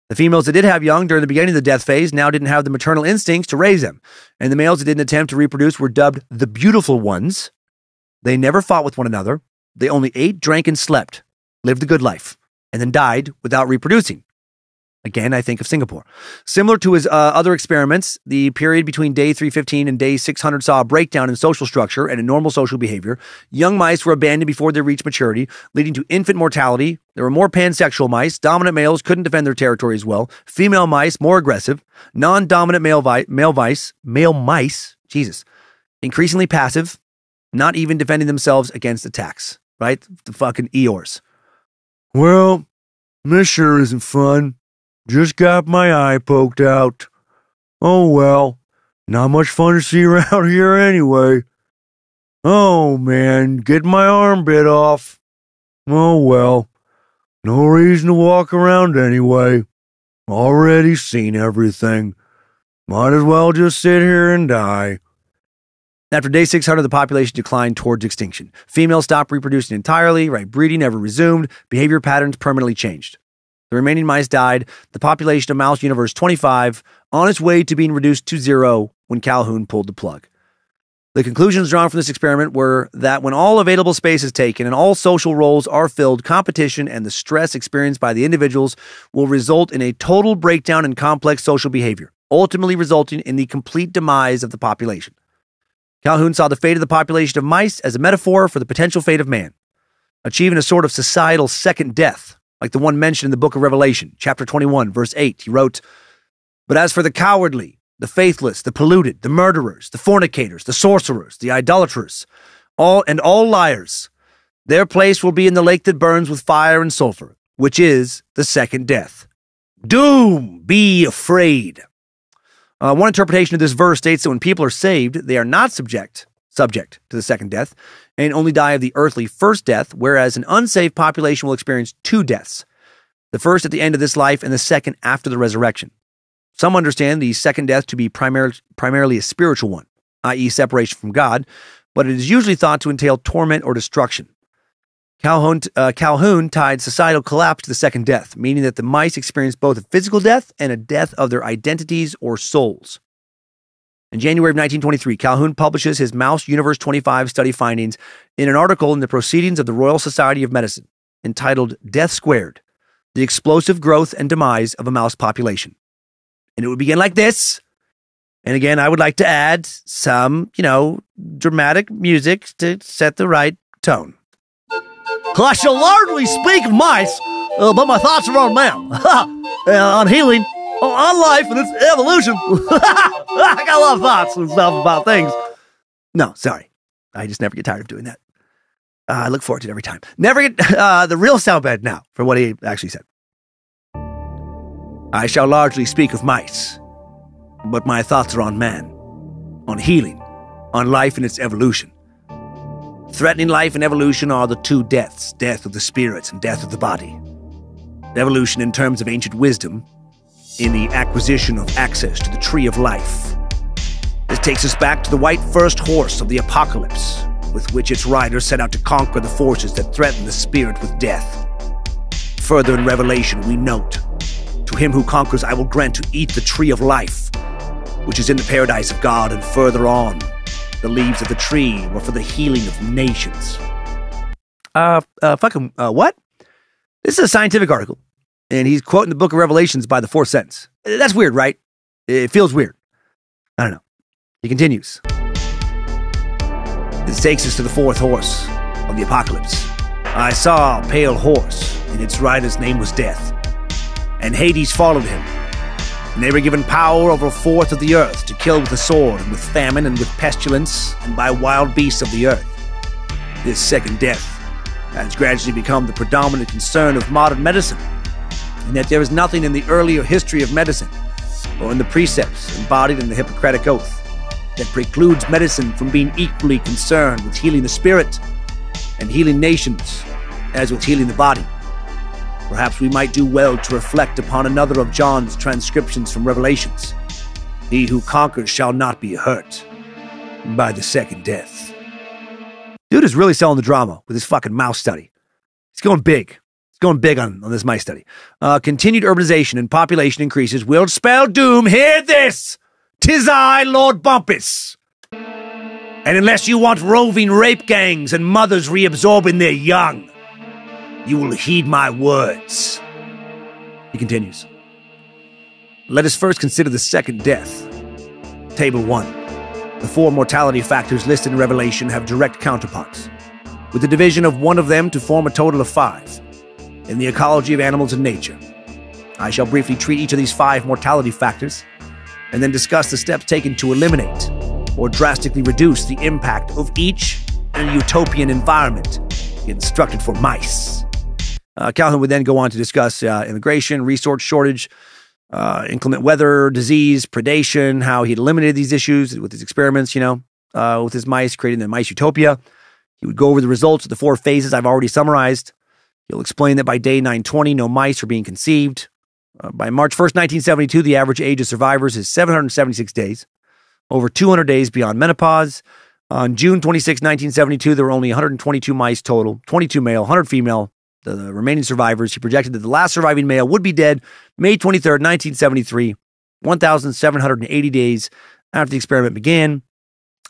The females that did have young during the beginning of the death phase now didn't have the maternal instincts to raise them, and the males that didn't attempt to reproduce were dubbed the beautiful ones. They never fought with one another. They only ate, drank, and slept, lived the good life, and then died without reproducing. Again, I think of Singapore. Similar to his other experiments, the period between day 315 and day 600 saw a breakdown in social structure and in normal social behavior. Young mice were abandoned before they reached maturity, leading to infant mortality. There were more pansexual mice. Dominant males couldn't defend their territory as well. Female mice, more aggressive. Non-dominant male mice, Jesus, increasingly passive, not even defending themselves against attacks, right? The fucking Eeyores. Well, this sure isn't fun. Just got my eye poked out. Oh well, not much fun to see around here anyway. Oh man, getting my arm bit off. Oh well, no reason to walk around anyway. Already seen everything. Might as well just sit here and die. After day 600, the population declined towards extinction. Females stopped reproducing entirely, right? Breeding never resumed. Behavior patterns permanently changed. The remaining mice died, the population of Mouse Universe 25 on its way to being reduced to 0 when Calhoun pulled the plug. The conclusions drawn from this experiment were that when all available space is taken and all social roles are filled, competition and the stress experienced by the individuals will result in a total breakdown in complex social behavior, ultimately resulting in the complete demise of the population. Calhoun saw the fate of the population of mice as a metaphor for the potential fate of man, achieving a sort of societal second death, like the one mentioned in the book of Revelation, chapter 21, verse 8. He wrote, "But as for the cowardly, the faithless, the polluted, the murderers, the fornicators, the sorcerers, the idolaters, all liars. Their place will be in the lake that burns with fire and sulfur, which is the second death. Doom, be afraid. One interpretation of this verse states that when people are saved, they are not subject to the second death and only die of the earthly first death, whereas an unsaved population will experience two deaths, the first at the end of this life and the second after the resurrection. Some understand the second death to be primarily a spiritual one, i.e. separation from God, but it is usually thought to entail torment or destruction. Calhoun tied societal collapse to the second death, meaning that the mice experience both a physical death and a death of their identities or souls. In January of 1923, Calhoun publishes his Mouse Universe 25 study findings in an article in the Proceedings of the Royal Society of Medicine, entitled Death Squared, The Explosive Growth and Demise of a Mouse Population. And it would begin like this. And again, I would like to add some, dramatic music to set the right tone. I shall largely speak of mice, but my thoughts are on man, on healing, on life and its evolution. I got a lot of thoughts and stuff about things. No, sorry. I just never get tired of doing that. I look forward to it every time. Never get the real sound bed now for what he actually said. I shall largely speak of mice, but my thoughts are on man, on healing, on life and its evolution. Threatening life and evolution are the two deaths, death of the spirits and death of the body. Evolution in terms of ancient wisdom, in the acquisition of access to the tree of life. This takes us back to the white first horse of the apocalypse, with which its rider set out to conquer the forces that threaten the spirit with death. Further in Revelation, we note, to him who conquers I will grant to eat the tree of life, which is in the paradise of God, and further on, the leaves of the tree were for the healing of nations. What? This is a scientific article, and he's quoting the book of Revelations by the fourth sentence. That's weird, right? It feels weird. I don't know. He continues. This takes us to the fourth horse of the apocalypse. I saw a pale horse, and its rider's name was Death, and Hades followed him. And they were given power over a fourth of the earth to kill with the sword and with famine and with pestilence and by wild beasts of the earth. This second death has gradually become the predominant concern of modern medicine, and that there is nothing in the earlier history of medicine or in the precepts embodied in the Hippocratic Oath that precludes medicine from being equally concerned with healing the spirit and healing nations as with healing the body. Perhaps we might do well to reflect upon another of John's transcriptions from Revelations. He who conquers shall not be hurt by the second death. Dude is really selling the drama with his fucking mouse study. He's going big. He's going big on this mice study. Continued urbanization and population increases will spell doom. Hear this! 'Tis I, Lord Bumpus. And unless you want roving rape gangs and mothers reabsorbing their young, you will heed my words. He continues. Let us first consider the second death. Table 1. The 4 mortality factors listed in Revelation have direct counterparts, with the division of one of them to form a total of 5, in the ecology of animals and nature. I shall briefly treat each of these 5 mortality factors, and then discuss the steps taken to eliminate or drastically reduce the impact of each in a utopian environment constructed for mice. Calhoun would then go on to discuss immigration, resource shortage, inclement weather, disease, predation, how he'd eliminated these issues with his experiments, with his mice, creating the mice utopia. He would go over the results of the 4 phases I've already summarized. He'll explain that by day 920, no mice are being conceived. By March 1st, 1972, the average age of survivors is 776 days, over 200 days beyond menopause. On June 26, 1972, there were only 122 mice total, 22 male, 100 female. The remaining survivors, he projected that the last surviving male would be dead May 23rd, 1973, 1,780 days after the experiment began.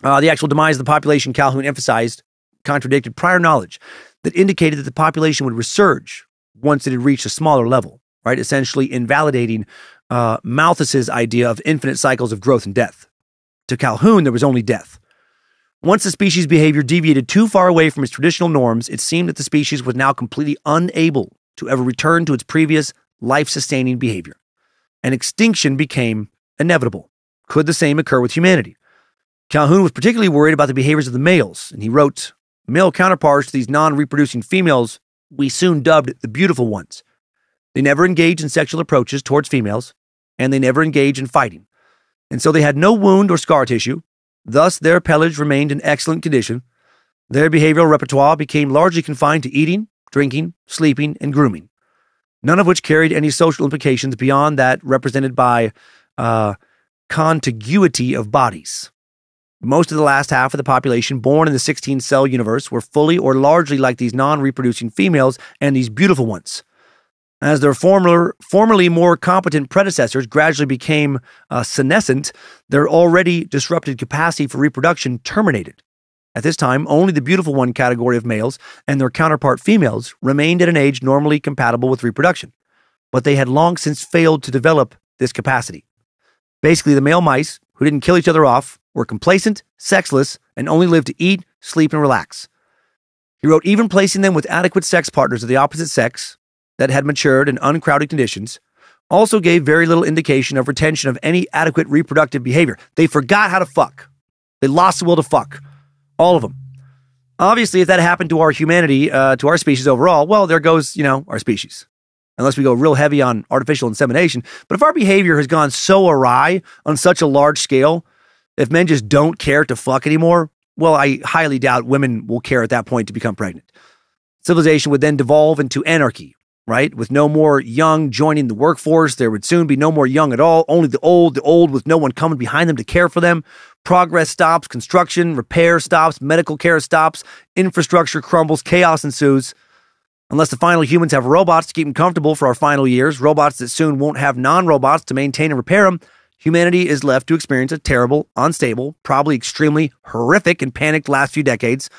The actual demise of the population, Calhoun emphasized, contradicted prior knowledge that indicated that the population would resurge once it had reached a smaller level, right? Essentially invalidating Malthus's idea of infinite cycles of growth and death. To Calhoun, there was only death. Once the species' behavior deviated too far away from its traditional norms, it seemed that the species was now completely unable to ever return to its previous life-sustaining behavior, and extinction became inevitable. Could the same occur with humanity? Calhoun was particularly worried about the behaviors of the males, and he wrote, male counterparts to these non-reproducing females we soon dubbed the beautiful ones. They never engaged in sexual approaches towards females, and they never engaged in fighting. And so they had no wound or scar tissue. Thus, their pelage remained in excellent condition. Their behavioral repertoire became largely confined to eating, drinking, sleeping, and grooming, none of which carried any social implications beyond that represented by contiguity of bodies. Most of the last half of the population born in the 16-cell universe were fully or largely like these non-reproducing females and these beautiful ones. As their formerly more competent predecessors gradually became senescent, their already disrupted capacity for reproduction terminated. At this time, only the beautiful one category of males and their counterpart females remained at an age normally compatible with reproduction, but they had long since failed to develop this capacity. Basically, the male mice, who didn't kill each other off, were complacent, sexless, and only lived to eat, sleep, and relax. He wrote, even placing them with adequate sex partners of the opposite sex that had matured in uncrowded conditions also gave very little indication of retention of any adequate reproductive behavior. They forgot how to fuck. They lost the will to fuck. All of them. Obviously, if that happened to our humanity, to our species overall, well, there goes, our species. Unless we go real heavy on artificial insemination. But if our behavior has gone so awry on such a large scale, if men just don't care to fuck anymore, well, I highly doubt women will care at that point to become pregnant. Civilization would then devolve into anarchy, right? With no more young joining the workforce, there would soon be no more young at all, only the old with no one coming behind them to care for them. Progress stops, construction, repair stops, medical care stops, infrastructure crumbles, chaos ensues. Unless the final humans have robots to keep them comfortable for our final years, robots that soon won't have non-robots to maintain and repair them, humanity is left to experience a terrible, unstable, probably extremely horrific and panicked last few decades,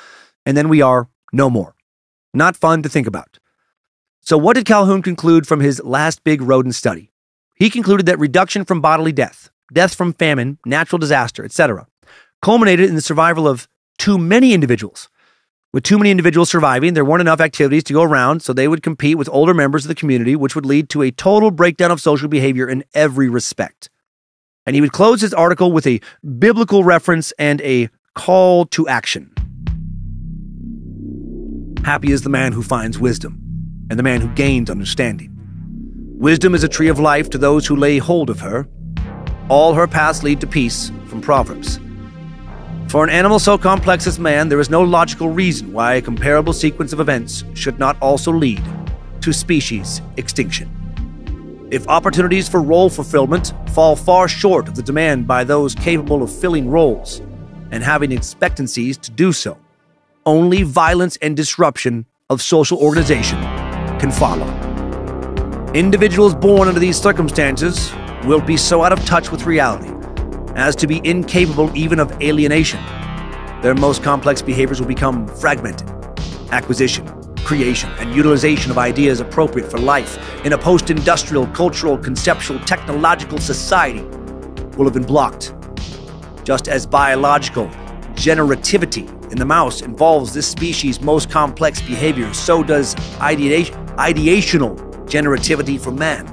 and then we are no more. Not fun to think about. So what did Calhoun conclude from his last big rodent study? He concluded that reduction from bodily death, death from famine, natural disaster, etc., culminated in the survival of too many individuals. With too many individuals surviving, there weren't enough activities to go around, so they would compete with older members of the community, which would lead to a total breakdown of social behavior in every respect. And he would close his article with a biblical reference and a call to action. Happy is the man who finds wisdom, and the man who gains understanding. Wisdom is a tree of life to those who lay hold of her. All her paths lead to peace, from Proverbs. For an animal so complex as man, there is no logical reason why a comparable sequence of events should not also lead to species extinction. If opportunities for role fulfillment fall far short of the demand by those capable of filling roles and having expectancies to do so, only violence and disruption of social organization can follow. Individuals born under these circumstances will be so out of touch with reality as to be incapable even of alienation. Their most complex behaviors will become fragmented. Acquisition, creation, and utilization of ideas appropriate for life in a post-industrial, cultural, conceptual, technological society will have been blocked. Just as biological generativity in the mouse involves this species' most complex behaviors, so does ideational generativity for man.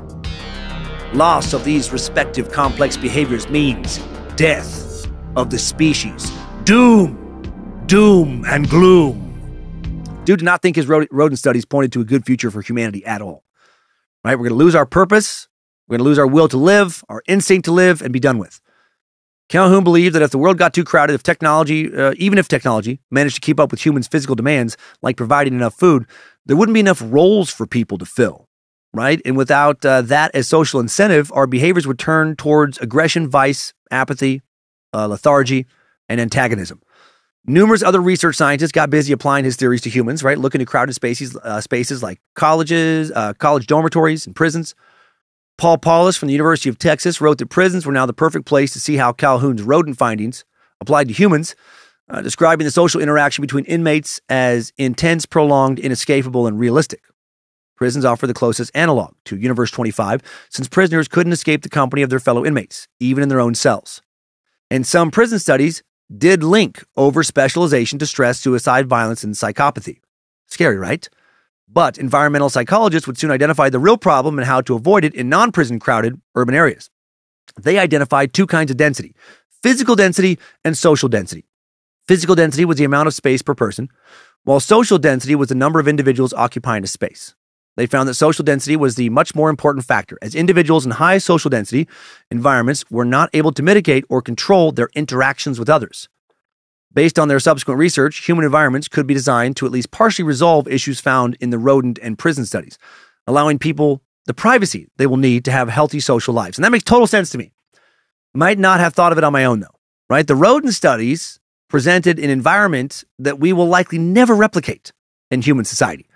Loss of these respective complex behaviors means death of the species. Doom and gloom. Dude did not think his rodent studies pointed to a good future for humanity at all. Right? We're going to lose our purpose. We're going to lose our will to live, our instinct to live, and be done with. Calhoun believed that if the world got too crowded, even if technology managed to keep up with humans' physical demands, like providing enough food, there wouldn't be enough roles for people to fill. Right? And without that as social incentive, our behaviors would turn towards aggression, vice, apathy, lethargy, and antagonism. Numerous other research scientists got busy applying his theories to humans, right? Looking at crowded spaces like colleges, college dormitories, and prisons. Paul Paulus from the University of Texas wrote that prisons were now the perfect place to see how Calhoun's rodent findings applied to humans, describing the social interaction between inmates as intense, prolonged, inescapable, and realistic. Prisons offer the closest analog to Universe 25, since prisoners couldn't escape the company of their fellow inmates, even in their own cells. And some prison studies did link over-specialization to stress, suicide, violence, and psychopathy. Scary, right? But environmental psychologists would soon identify the real problem and how to avoid it in non-prison crowded urban areas. They identified two kinds of density: physical density and social density. Physical density was the amount of space per person, while social density was the number of individuals occupying a space. They found that social density was the much more important factor, as individuals in high social density environments were not able to mitigate or control their interactions with others. Based on their subsequent research, human environments could be designed to at least partially resolve issues found in the rodent and prison studies, allowing people the privacy they will need to have healthy social lives. And that makes total sense to me. Might not have thought of it on my own, though, right? The rodent studies presented an environment that we will likely never replicate in human society.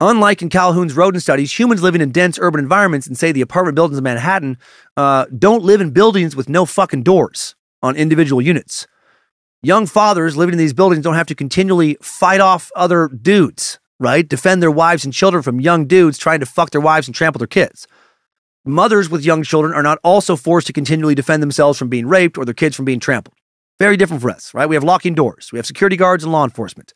Unlike in Calhoun's rodent studies, humans living in dense urban environments in, say, the apartment buildings of Manhattan don't live in buildings with no fucking doors on individual units. Young fathers living in these buildings don't have to continually fight off other dudes, right? Defend their wives and children from young dudes trying to fuck their wives and trample their kids. Mothers with young children are not also forced to continually defend themselves from being raped or their kids from being trampled. Very different for us, right? We have locking doors. We have security guards and law enforcement.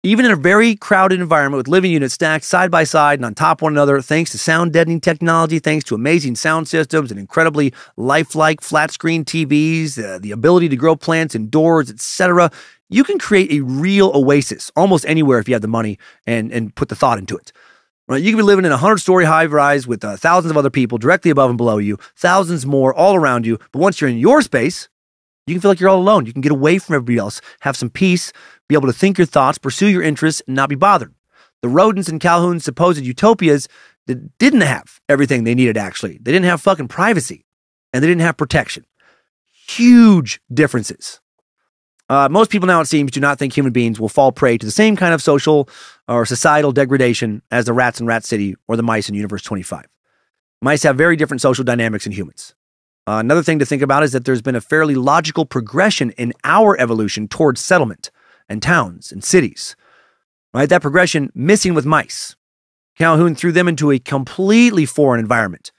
Even in a very crowded environment with living units stacked side by side and on top of one another, thanks to sound deadening technology, thanks to amazing sound systems and incredibly lifelike flat screen TVs, the ability to grow plants indoors, etc., you can create a real oasis almost anywhere if you have the money and put the thought into it. Right? You can be living in a 100-story high-rise with thousands of other people directly above and below you, thousands more all around you. But once you're in your space, you can feel like you're all alone. You can get away from everybody else, have some peace, be able to think your thoughts, pursue your interests, and not be bothered. The rodents in Calhoun's supposed utopias didn't have everything they needed, actually. They didn't have fucking privacy, and they didn't have protection. Huge differences. Most people now, it seems, do not think human beings will fall prey to the same kind of social or societal degradation as the rats in Rat City or the mice in Universe 25. Mice have very different social dynamics than humans. Another thing to think about is that there's been a fairly logical progression in our evolution towards settlement and towns and cities. Right? That progression missing with mice. Calhoun threw them into a completely foreign environment.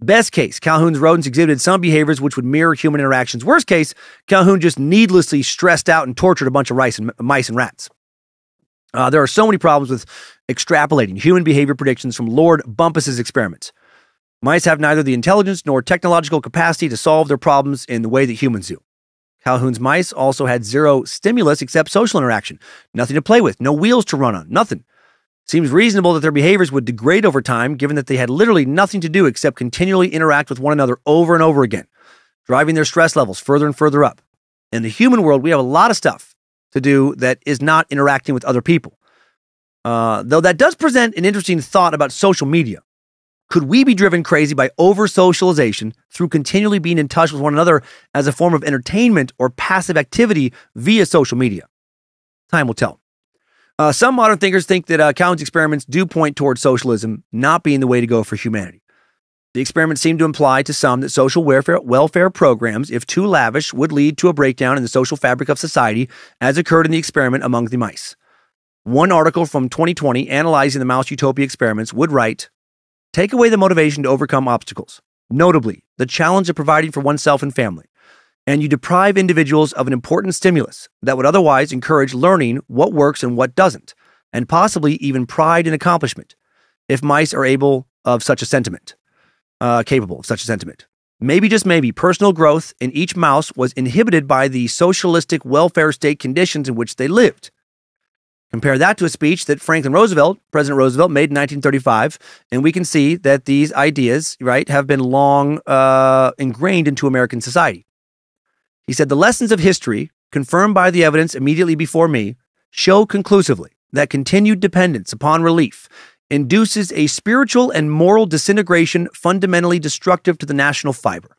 Best case, Calhoun's rodents exhibited some behaviors which would mirror human interactions. Worst case, Calhoun just needlessly stressed out and tortured a bunch of mice and rats. There are so many problems with extrapolating human behavior predictions from Lord Bumpus's experiments. Mice have neither the intelligence nor technological capacity to solve their problems in the way that humans do. Calhoun's mice also had zero stimulus except social interaction. Nothing to play with, no wheels to run on, nothing. Seems reasonable that their behaviors would degrade over time, given that they had literally nothing to do except continually interact with one another over and over again, driving their stress levels further and further up. In the human world, we have a lot of stuff to do that is not interacting with other people. Though that does present an interesting thought about social media. Could we be driven crazy by over-socialization through continually being in touch with one another as a form of entertainment or passive activity via social media? Time will tell. Some modern thinkers think that Calhoun's experiments do point towards socialism not being the way to go for humanity. The experiments seem to imply to some that social welfare programs, if too lavish, would lead to a breakdown in the social fabric of society, as occurred in the experiment among the mice. One article from 2020 analyzing the mouse Utopia experiments would write, "Take away the motivation to overcome obstacles, notably the challenge of providing for oneself and family, and you deprive individuals of an important stimulus that would otherwise encourage learning what works and what doesn't, and possibly even pride in accomplishment, if mice are capable of such a sentiment. Maybe, just maybe, personal growth in each mouse was inhibited by the socialistic welfare state conditions in which they lived. Compare that to a speech that President Roosevelt, made in 1935, and we can see that these ideas, right, have been long ingrained into American society. He said, "The lessons of history, confirmed by the evidence immediately before me, show conclusively that continued dependence upon relief induces a spiritual and moral disintegration fundamentally destructive to the national fiber.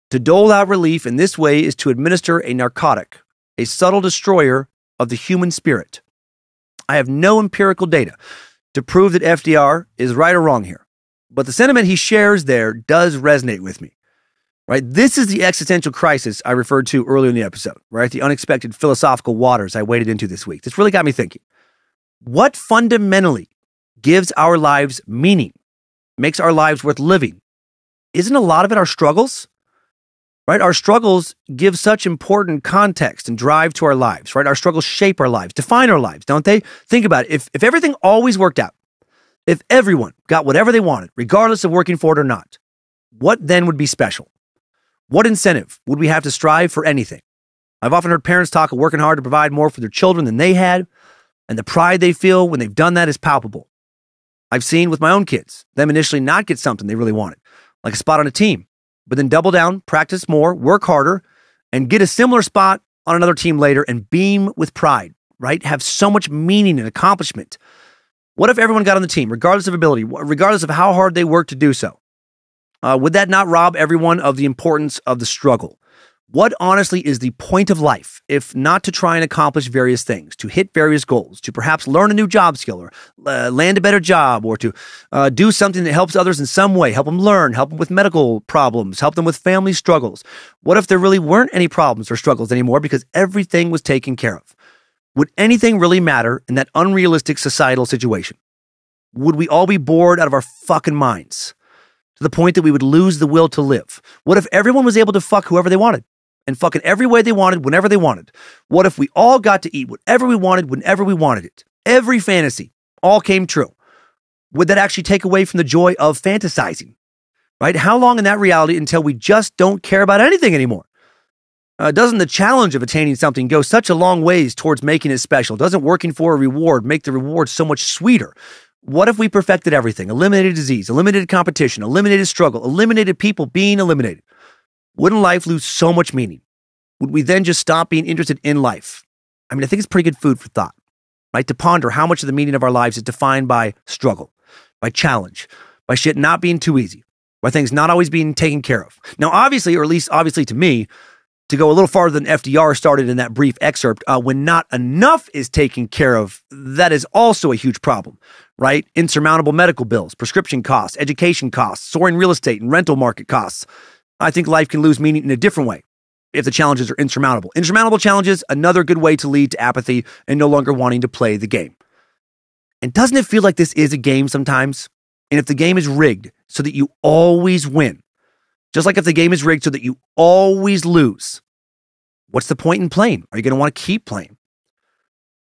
To dole out relief in this way is to administer a narcotic, a subtle destroyer of the human spirit. I have no empirical data to prove that FDR is right or wrong here, but the sentiment he shares there does resonate with me." Right? This is the existential crisis I referred to earlier in the episode, right? The unexpected philosophical waters I waded into this week. This really got me thinking. What fundamentally gives our lives meaning, makes our lives worth living? Isn't a lot of it our struggles? Right? Our struggles give such important context and drive to our lives, right? Our struggles shape our lives, define our lives, don't they? Think about it. If everything always worked out, if everyone got whatever they wanted, regardless of working for it or not, what then would be special? What incentive would we have to strive for anything? I've often heard parents talk of working hard to provide more for their children than they had, and the pride they feel when they've done that is palpable. I've seen with my own kids, them initially not get something they really wanted, like a spot on a team, but then double down, practice more, work harder, and get a similar spot on another team later and beam with pride, right? Have so much meaning and accomplishment. What if everyone got on the team, regardless of ability, regardless of how hard they worked to do so? Would that not rob everyone of the importance of the struggle? What honestly is the point of life, if not to try and accomplish various things, to hit various goals, to perhaps learn a new job skill or land a better job, or to do something that helps others in some way, help them learn, help them with medical problems, help them with family struggles? What if there really weren't any problems or struggles anymore because everything was taken care of? Would anything really matter in that unrealistic societal situation? Would we all be bored out of our fucking minds to the point that we would lose the will to live? What if everyone was able to fuck whoever they wanted and fuck in every way they wanted, whenever they wanted? What if we all got to eat whatever we wanted, whenever we wanted it? Every fantasy all came true. Would that actually take away from the joy of fantasizing? Right? How long in that reality until we just don't care about anything anymore? Doesn't the challenge of attaining something go such a long ways towards making it special? Doesn't working for a reward make the reward so much sweeter? What if we perfected everything, eliminated disease, eliminated competition, eliminated struggle, eliminated people being eliminated? Wouldn't life lose so much meaning? Would we then just stop being interested in life? I mean, I think it's pretty good food for thought, right? To ponder how much of the meaning of our lives is defined by struggle, by challenge, by shit not being too easy, by things not always being taken care of. Now, obviously, or at least obviously to me, to go a little farther than FDR started in that brief excerpt, when not enough is taken care of, that is also a huge problem, right? Insurmountable medical bills, prescription costs, education costs, soaring real estate and rental market costs. I think life can lose meaning in a different way if the challenges are insurmountable. Insurmountable challenges, another good way to lead to apathy and no longer wanting to play the game. And doesn't it feel like this is a game sometimes? And if the game is rigged so that you always win, just like if the game is rigged so that you always lose, what's the point in playing? Are you going to want to keep playing?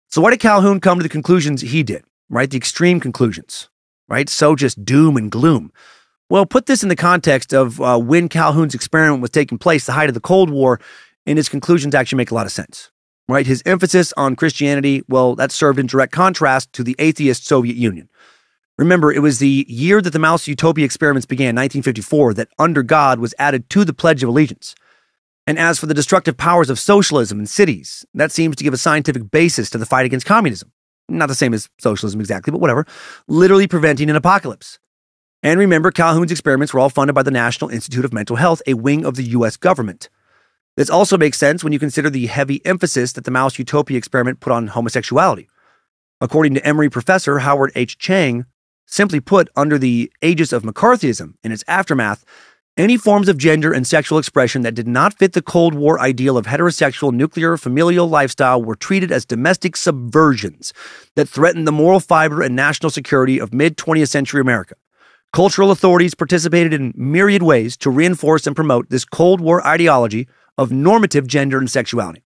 So why did Calhoun come to the conclusions he did, right? The extreme conclusions, right? So just doom and gloom. Well, put this in the context of when Calhoun's experiment was taking place, the height of the Cold War, and his conclusions actually make a lot of sense, right? His emphasis on Christianity, well, that served in direct contrast to the atheist Soviet Union. Remember, it was the year that the Mouse Utopia experiments began, 1954, that under God was added to the Pledge of Allegiance. And as for the destructive powers of socialism in cities, that seems to give a scientific basis to the fight against communism. Not the same as socialism exactly, but whatever. Literally preventing an apocalypse. And remember, Calhoun's experiments were all funded by the National Institute of Mental Health, a wing of the U.S. government. This also makes sense when you consider the heavy emphasis that the Mouse Utopia experiment put on homosexuality. According to Emory professor Howard H. Chang, simply put, under the aegis of McCarthyism and its aftermath, any forms of gender and sexual expression that did not fit the Cold War ideal of heterosexual nuclear familial lifestyle were treated as domestic subversions that threatened the moral fiber and national security of mid-20th century America. Cultural authorities participated in myriad ways to reinforce and promote this Cold War ideology of normative gender and sexuality.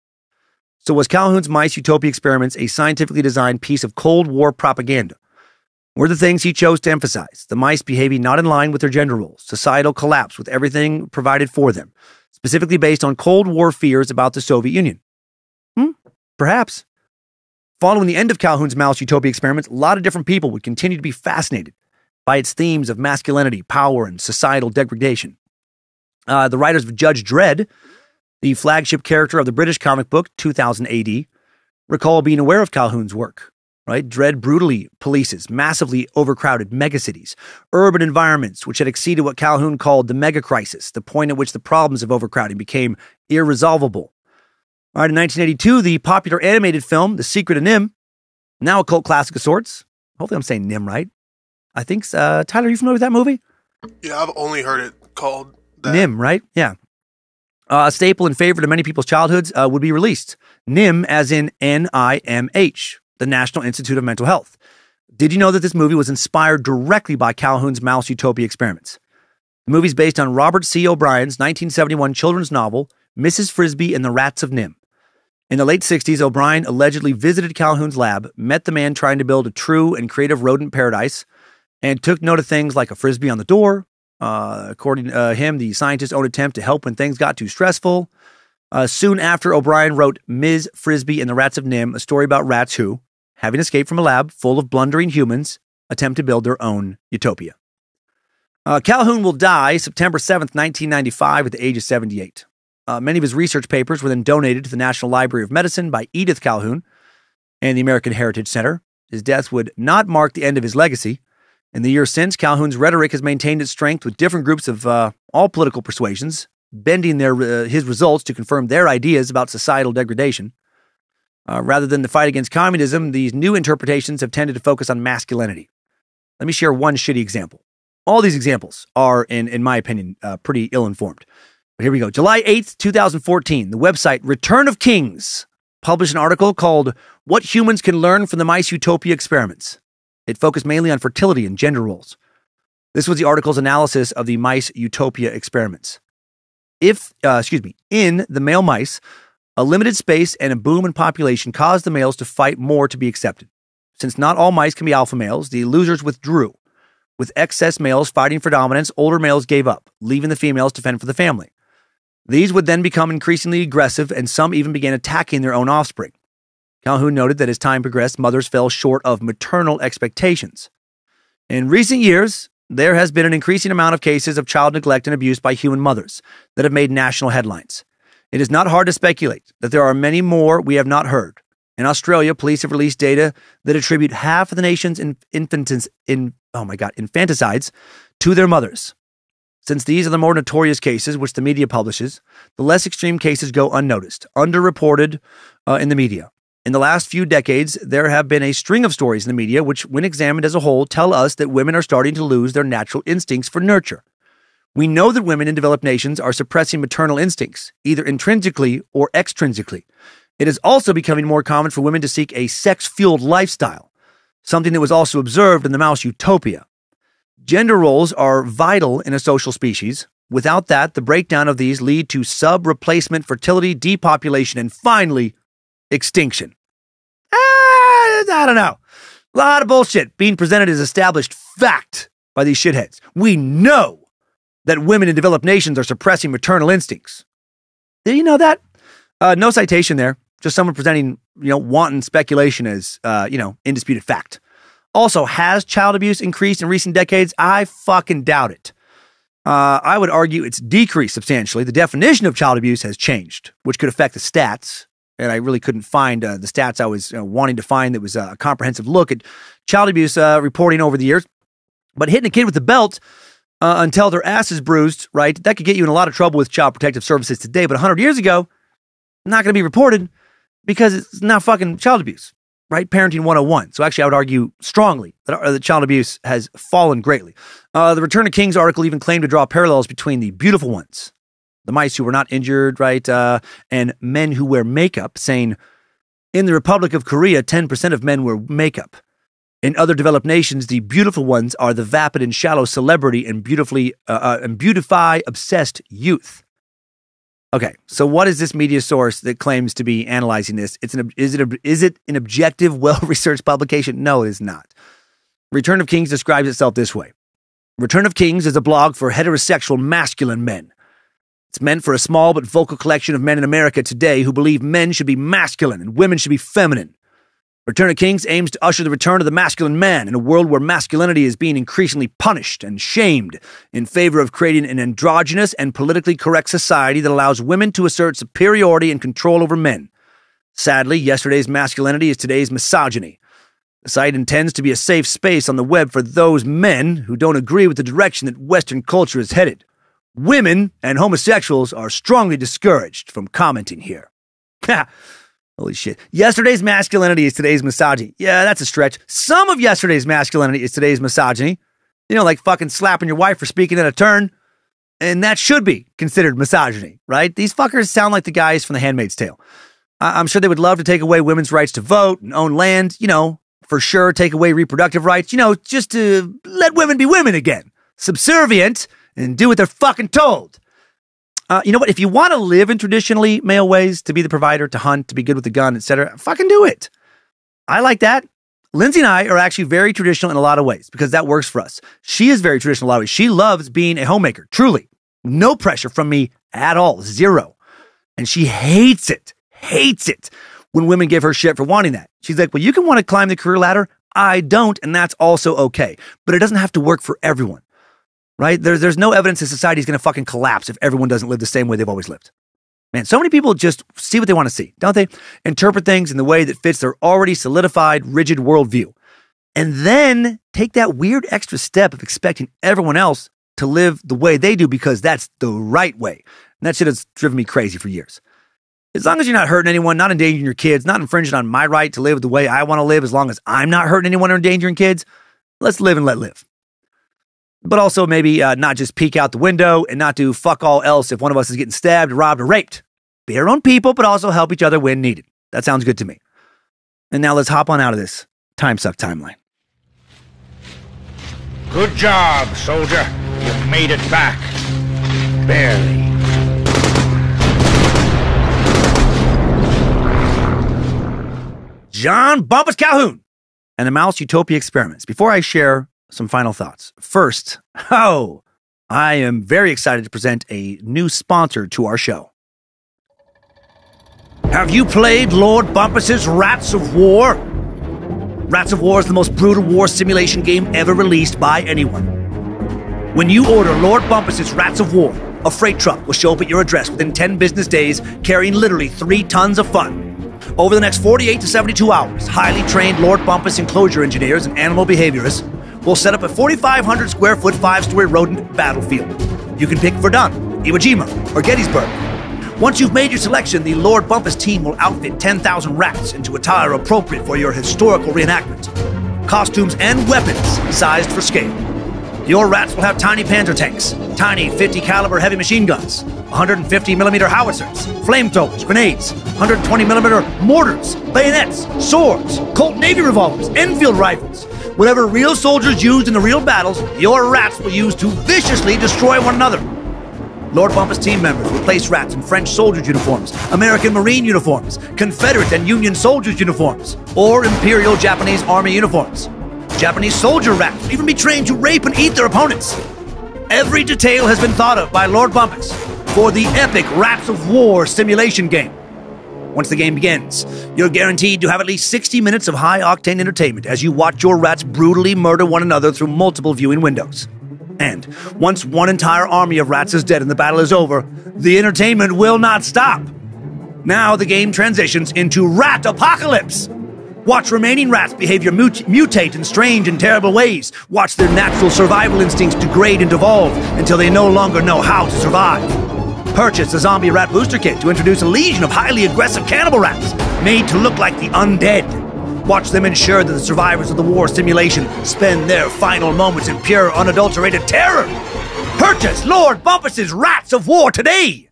So was Calhoun's Mice Utopia experiments a scientifically designed piece of Cold War propaganda? Were the things he chose to emphasize, the mice behaving not in line with their gender roles, societal collapse with everything provided for them, specifically based on Cold War fears about the Soviet Union? Perhaps. Following the end of Calhoun's Mouse Utopia experiments, a lot of different people would continue to be fascinated by its themes of masculinity, power, and societal degradation. The writers of Judge Dredd, the flagship character of the British comic book 2000 AD, recall being aware of Calhoun's work. Right? Dredd brutally polices massively overcrowded megacities, urban environments which had exceeded what Calhoun called the mega crisis, the point at which the problems of overcrowding became irresolvable. All right, in 1982, the popular animated film, The Secret of Nim, now a cult classic of sorts. Hopefully I'm saying Nim right. I think, Tyler, are you familiar with that movie? Yeah, I've only heard it called that. Nim, right? Yeah. A staple and favorite of many people's childhoods would be released. Nim as in NIMH. The National Institute of Mental Health. Did you know that this movie was inspired directly by Calhoun's Mouse Utopia experiments? The movie is based on Robert C. O'Brien's 1971 children's novel, Mrs. Frisbee and the Rats of Nim. In the late 60s, O'Brien allegedly visited Calhoun's lab, met the man trying to build a true and creative rodent paradise, and took note of things like a frisbee on the door, According to him, the scientist's own attempt to help when things got too stressful. Soon after, O'Brien wrote Ms. Frisbee and the Rats of Nim, a story about rats who, having escaped from a lab full of blundering humans, attempt to build their own utopia. Calhoun will die September 7th, 1995 at the age of 78. Many of his research papers were then donated to the National Library of Medicine by Edith Calhoun and the American Heritage Center. His death would not mark the end of his legacy. In the years since, Calhoun's rhetoric has maintained its strength with different groups of all political persuasions, bending his results to confirm their ideas about societal degradation. Rather than the fight against communism, these new interpretations have tended to focus on masculinity. Let me share one shitty example. All these examples are, in my opinion, pretty ill-informed. But here we go. July 8th, 2014, the website Return of Kings published an article called What Humans Can Learn from the Mice Utopia Experiments. It focused mainly on fertility and gender roles. This was the article's analysis of the mice Utopia experiments. In the male mice, a limited space and a boom in population caused the males to fight more to be accepted. Since not all mice can be alpha males, the losers withdrew. With excess males fighting for dominance, older males gave up, leaving the females to fend for the family. These would then become increasingly aggressive, and some even began attacking their own offspring. Calhoun noted that as time progressed, mothers fell short of maternal expectations. In recent years, there has been an increasing amount of cases of child neglect and abuse by human mothers that have made national headlines. It is not hard to speculate that there are many more we have not heard. In Australia, police have released data that attribute half of the nation's infanticides to their mothers. Since these are the more notorious cases which the media publishes, the less extreme cases go unnoticed, underreported in the media. In the last few decades, there have been a string of stories in the media which, when examined as a whole, tell us that women are starting to lose their natural instincts for nurture. We know that women in developed nations are suppressing maternal instincts, either intrinsically or extrinsically. It is also becoming more common for women to seek a sex-fueled lifestyle, something that was also observed in the mouse Utopia. Gender roles are vital in a social species. Without that, the breakdown of these lead to sub-replacement fertility, depopulation, and finally, extinction. I don't know. A lot of bullshit being presented as established fact by these shitheads. We know that women in developed nations are suppressing maternal instincts. Did you know that? No citation there. Just someone presenting, wanton speculation as, indisputed fact. Also, has child abuse increased in recent decades? I fucking doubt it. I would argue it's decreased substantially. The definition of child abuse has changed, which could affect the stats. And I really couldn't find the stats I was wanting to find that was a comprehensive look at child abuse reporting over the years. But hitting a kid with a belt until their ass is bruised, right, that could get you in a lot of trouble with Child Protective Services today. But 100 years ago, not going to be reported because it's not fucking child abuse, right? Parenting 101. So actually, I would argue strongly that child abuse has fallen greatly. The Return of Kings article even claimed to draw parallels between the beautiful ones, the mice who were not injured, right, and men who wear makeup, saying, in the Republic of Korea, 10% of men wear makeup. In other developed nations, the beautiful ones are the vapid and shallow celebrity and beautify obsessed youth. Okay, so what is this media source that claims to be analyzing this? Is it an objective, well-researched publication? No, it is not. Return of Kings describes itself this way. Return of Kings is a blog for heterosexual masculine men. It's meant for a small but vocal collection of men in America today who believe men should be masculine and women should be feminine. Return of Kings aims to usher the return of the masculine man in a world where masculinity is being increasingly punished and shamed in favor of creating an androgynous and politically correct society that allows women to assert superiority and control over men. Sadly, yesterday's masculinity is today's misogyny. The site intends to be a safe space on the web for those men who don't agree with the direction that Western culture is headed. Women and homosexuals are strongly discouraged from commenting here. Holy shit. Yesterday's masculinity is today's misogyny. Yeah, that's a stretch. Some of yesterday's masculinity is today's misogyny. Like fucking slapping your wife for speaking at a turn. And that should be considered misogyny, right? These fuckers sound like the guys from The Handmaid's Tale. I'm sure they would love to take away women's rights to vote and own land, for sure take away reproductive rights, just to let women be women again. Subservient and do what they're fucking told. You know what? If you want to live in traditionally male ways, to be the provider, to hunt, to be good with the gun, etc., fucking do it. I like that. Lindsay and I are actually very traditional in a lot of ways because that works for us. She is very traditional in a lot of ways. She loves being a homemaker, truly. No pressure from me at all, zero. And she hates it when women give her shit for wanting that. She's like, well, you can want to climb the career ladder. I don't, and that's also okay. But it doesn't have to work for everyone, right? There's no evidence that society is going to fucking collapse if everyone doesn't live the same way they've always lived. Man, so many people just see what they want to see, don't they? Interpret things in the way that fits their already solidified, rigid worldview. And then take that weird extra step of expecting everyone else to live the way they do because that's the right way. And that shit has driven me crazy for years. As long as you're not hurting anyone, not endangering your kids, not infringing on my right to live the way I want to live, as long as I'm not hurting anyone or endangering kids, let's live and let live. But also maybe not just peek out the window and not do fuck all else if one of us is getting stabbed, robbed, or raped. Be our own people, but also help each other when needed. That sounds good to me. And now let's hop on out of this Timesuck timeline. Good job, soldier. You've made it back. Barely. John Bumpus Calhoun and the Mouse Utopia experiments. Before I share some final thoughts, first, I am very excited to present a new sponsor to our show. Have you played Lord Bumpus's Rats of War? Rats of War is the most brutal war simulation game ever released by anyone. When you order Lord Bumpus's Rats of War, a freight truck will show up at your address within 10 business days, carrying literally 3 tons of fun. Over the next 48 to 72 hours, highly trained Lord Bumpus enclosure engineers and animal behaviorists will set up a 4,500 square foot 5-story rodent battlefield. You can pick Verdun, Iwo Jima, or Gettysburg. Once you've made your selection, the Lord Bumpus team will outfit 10,000 rats into attire appropriate for your historical reenactment. Costumes and weapons sized for scale. Your rats will have tiny Panzer tanks, tiny 50 caliber heavy machine guns, 150 millimeter howitzers, flamethrowers, grenades, 120 millimeter mortars, bayonets, swords, Colt Navy revolvers, Enfield rifles. Whatever real soldiers used in the real battles, your rats will use to viciously destroy one another. Lord Bumpus team members will place rats in French soldiers' uniforms, American Marine uniforms, Confederate and Union soldiers' uniforms, or Imperial Japanese Army uniforms. Japanese soldier rats will even be trained to rape and eat their opponents. Every detail has been thought of by Lord Bumpus for the epic Rats of War simulation game. Once the game begins, you're guaranteed to have at least 60 minutes of high-octane entertainment as you watch your rats brutally murder one another through multiple viewing windows. And once one entire army of rats is dead and the battle is over, the entertainment will not stop. Now the game transitions into Rat Apocalypse. Watch remaining rats behavior mutate in strange and terrible ways. Watch their natural survival instincts degrade and devolve until they no longer know how to survive. Purchase the Zombie Rat Booster Kit to introduce a legion of highly aggressive cannibal rats made to look like the undead. Watch them ensure that the survivors of the war simulation spend their final moments in pure, unadulterated terror. Purchase Lord Bumpus's Rats of War today!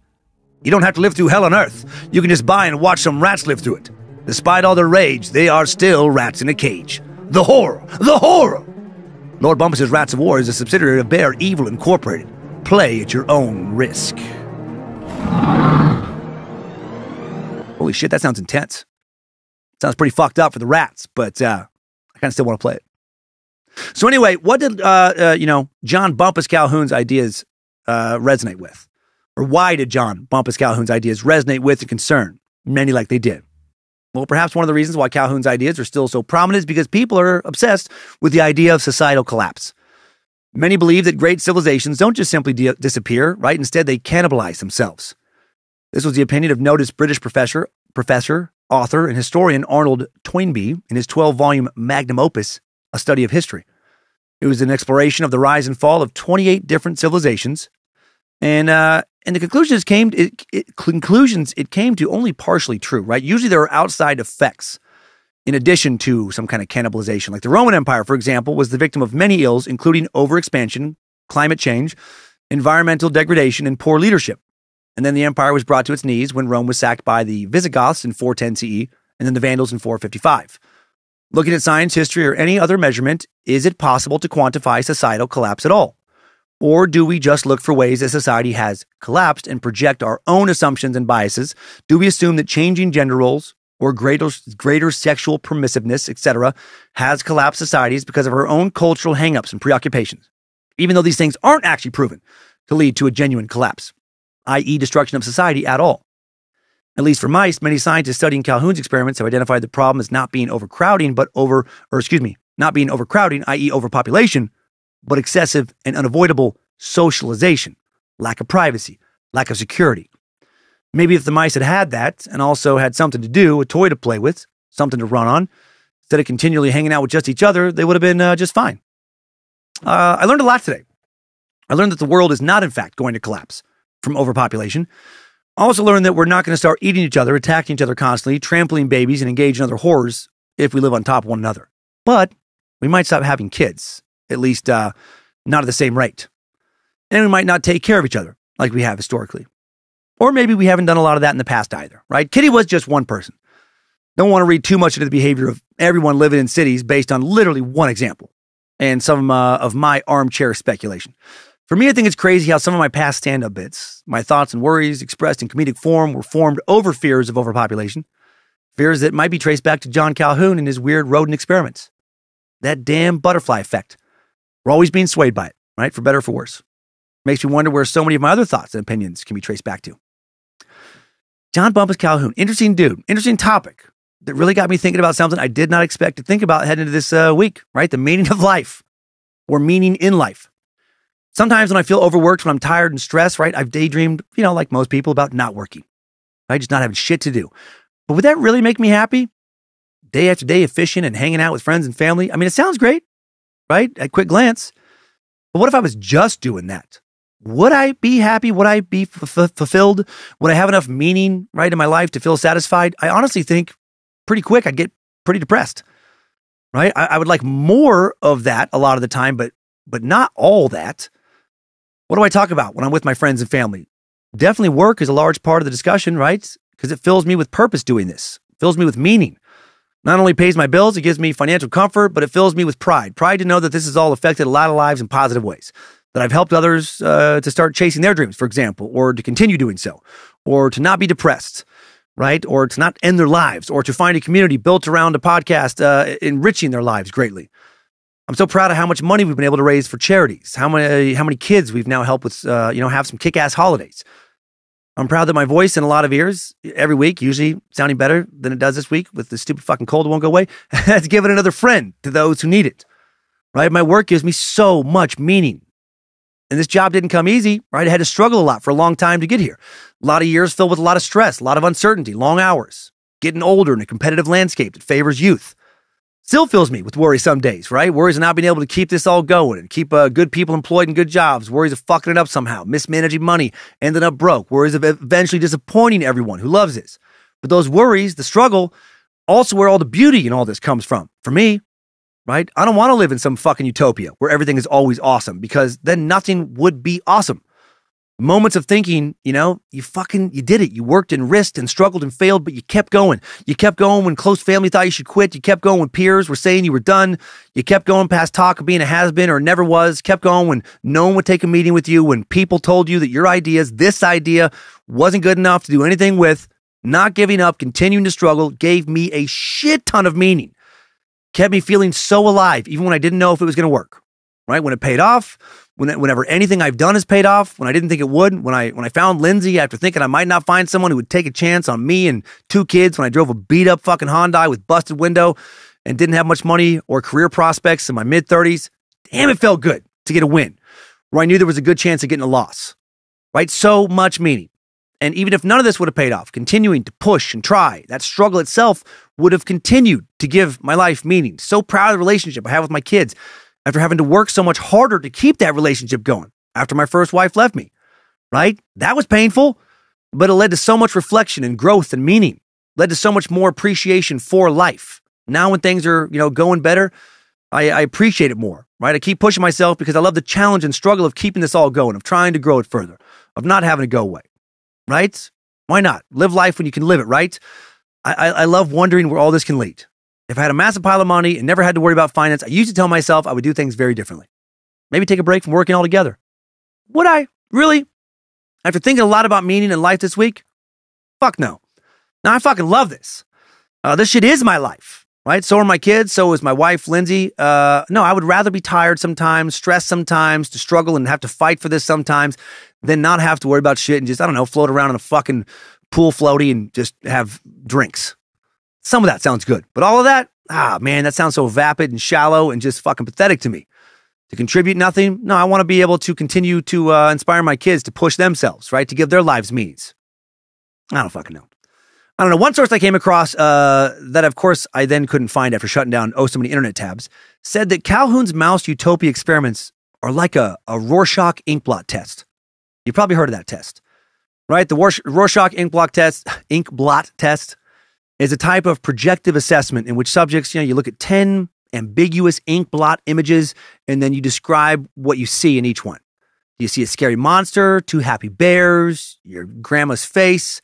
You don't have to live through hell on earth. You can just buy and watch some rats live through it. Despite all their rage, they are still rats in a cage. The horror! The horror! Lord Bumpus's Rats of War is a subsidiary of Bear Evil Incorporated. Play at your own risk. Holy shit, that sounds intense. Sounds pretty fucked up for the rats, but I kind of still want to play it. So anyway, what did, John Bumpus Calhoun's ideas resonate with? Or why did John Bumpus Calhoun's ideas resonate with and concern many like they did? Well, perhaps one of the reasons why Calhoun's ideas are still so prominent is because people are obsessed with the idea of societal collapse. Many believe that great civilizations don't just simply disappear, right? Instead, they cannibalize themselves. This was the opinion of noted British professor, author, and historian Arnold Toynbee in his 12-volume magnum opus, A Study of History. It was an exploration of the rise and fall of 28 different civilizations, and the conclusions it came to only partially true, right? Usually there are outside effects in addition to some kind of cannibalization. Like the Roman Empire, for example, was the victim of many ills, including overexpansion, climate change, environmental degradation, and poor leadership. And then the empire was brought to its knees when Rome was sacked by the Visigoths in 410 CE, and then the Vandals in 455. Looking at science, history, or any other measurement, is it possible to quantify societal collapse at all? Or do we just look for ways that society has collapsed and project our own assumptions and biases? Do we assume that changing gender roles or greater sexual permissiveness, etc., has collapsed societies because of our own cultural hangups and preoccupations, even though these things aren't actually proven to lead to a genuine collapse, i.e. destruction of society at all. At least for mice, many scientists studying Calhoun's experiments have identified the problem as not being overcrowding, not being overcrowding, i.e. overpopulation, but excessive and unavoidable socialization, lack of privacy, lack of security. Maybe if the mice had had that and also had something to do, a toy to play with, something to run on, instead of continually hanging out with just each other, they would have been just fine. I learned a lot today. I learned that the world is not, in fact, going to collapse from overpopulation. I also learned that we're not going to start eating each other, attacking each other constantly, trampling babies, and engage in other horrors if we live on top of one another. But we might stop having kids, at least not at the same rate. And we might not take care of each other like we have historically. Or maybe we haven't done a lot of that in the past either, right? Kitty was just one person. Don't want to read too much into the behavior of everyone living in cities based on literally one example and some of my armchair speculation. For me, I think it's crazy how some of my past stand-up bits, my thoughts and worries expressed in comedic form, were formed over fears of overpopulation, fears that might be traced back to John Calhoun and his weird rodent experiments. That damn butterfly effect. We're always being swayed by it, right? For better or for worse. Makes me wonder where so many of my other thoughts and opinions can be traced back to. John Bumpus Calhoun, interesting dude, interesting topic that really got me thinking about something I did not expect to think about heading into this week, right? The meaning of life, or meaning in life. Sometimes when I feel overworked, when I'm tired and stressed, right, I've daydreamed, like most people, about not working, right? Just not having shit to do. But would that really make me happy? Day after day of fishing and hanging out with friends and family? I mean, it sounds great, right? At quick glance. But what if I was just doing that? Would I be happy? Would I be fulfilled? Would I have enough meaning, right, in my life to feel satisfied? I honestly think pretty quick I'd get pretty depressed, right? I would like more of that a lot of the time, but not all that. What do I talk about when I'm with my friends and family? Definitely work is a large part of the discussion, right? Because it fills me with purpose doing this, fills me with meaning. Not only pays my bills, it gives me financial comfort, but it fills me with pride. Pride to know that this has all affected a lot of lives in positive ways. That I've helped others to start chasing their dreams, for example, or to continue doing so, or to not be depressed, right? Or to not end their lives, or to find a community built around a podcast enriching their lives greatly. I'm so proud of how much money we've been able to raise for charities, how many kids we've now helped with, have some kick-ass holidays. I'm proud that my voice in a lot of ears every week, usually sounding better than it does this week with the stupid fucking cold that won't go away, has given another friend to those who need it, right? My work gives me so much meaning. And this job didn't come easy, right? I had to struggle a lot for a long time to get here. A lot of years filled with a lot of stress, a lot of uncertainty, long hours, getting older in a competitive landscape that favors youth. Still fills me with worry some days, right? Worries of not being able to keep this all going and keep good people employed in good jobs. Worries of fucking it up somehow, mismanaging money, ending up broke. Worries of eventually disappointing everyone who loves this. But those worries, the struggle, also where all the beauty in all this comes from. For me, right? I don't want to live in some fucking utopia where everything is always awesome, because then nothing would be awesome. Moments of thinking, you did it. You worked and risked and struggled and failed, but you kept going. You kept going when close family thought you should quit. You kept going when peers were saying you were done. You kept going past talk of being a has-been or never was. Kept going when no one would take a meeting with you, when people told you that your ideas, this idea, wasn't good enough to do anything with. Not giving up, continuing to struggle, gave me a shit ton of meaning. Kept me feeling so alive, even when I didn't know if it was going to work, right? When it paid off, whenever anything I've done has paid off, when I didn't think it would, when I found Lindsay after thinking I might not find someone who would take a chance on me and 2 kids, when I drove a beat up fucking Hyundai with busted window and didn't have much money or career prospects in my mid-30s, damn, it felt good to get a win, where I knew there was a good chance of getting a loss, right? So much meaning. And even if none of this would have paid off, continuing to push and try, that struggle itself would have continued to give my life meaning. So proud of the relationship I have with my kids after having to work so much harder to keep that relationship going after my first wife left me, right? That was painful, but it led to so much reflection and growth and meaning, led to so much more appreciation for life. Now when things are, going better, I appreciate it more, right? I keep pushing myself because I love the challenge and struggle of keeping this all going, of trying to grow it further, of not having to go away. Right? Why not? Live life when you can live it, right? I love wondering where all this can lead. If I had a massive pile of money and never had to worry about finance, I used to tell myself I would do things very differently. Maybe take a break from working altogether. Would I? Really? After thinking a lot about meaning in life this week? Fuck no. Now, I fucking love this. This shit is my life, right? So are my kids. So is my wife, Lindsay. No, I would rather be tired sometimes, stressed sometimes, to struggle and have to fight for this sometimes, than not have to worry about shit and just, I don't know, float around in a fucking pool floaty and just have drinks. Some of that sounds good, but all of that, man, that sounds so vapid and shallow and just fucking pathetic to me. To contribute nothing? No, I want to be able to continue to inspire my kids to push themselves, right? To give their lives meanings. I don't fucking know. I don't know. One source I came across that, of course, I then couldn't find after shutting down so many internet tabs, said that Calhoun's mouse Utopia experiments are like a Rorschach inkblot test. You probably heard of that test, right? The Rorschach inkblot test is a type of projective assessment in which subjects, you look at 10 ambiguous inkblot images and then you describe what you see in each one. Do you see a scary monster, 2 happy bears, your grandma's face,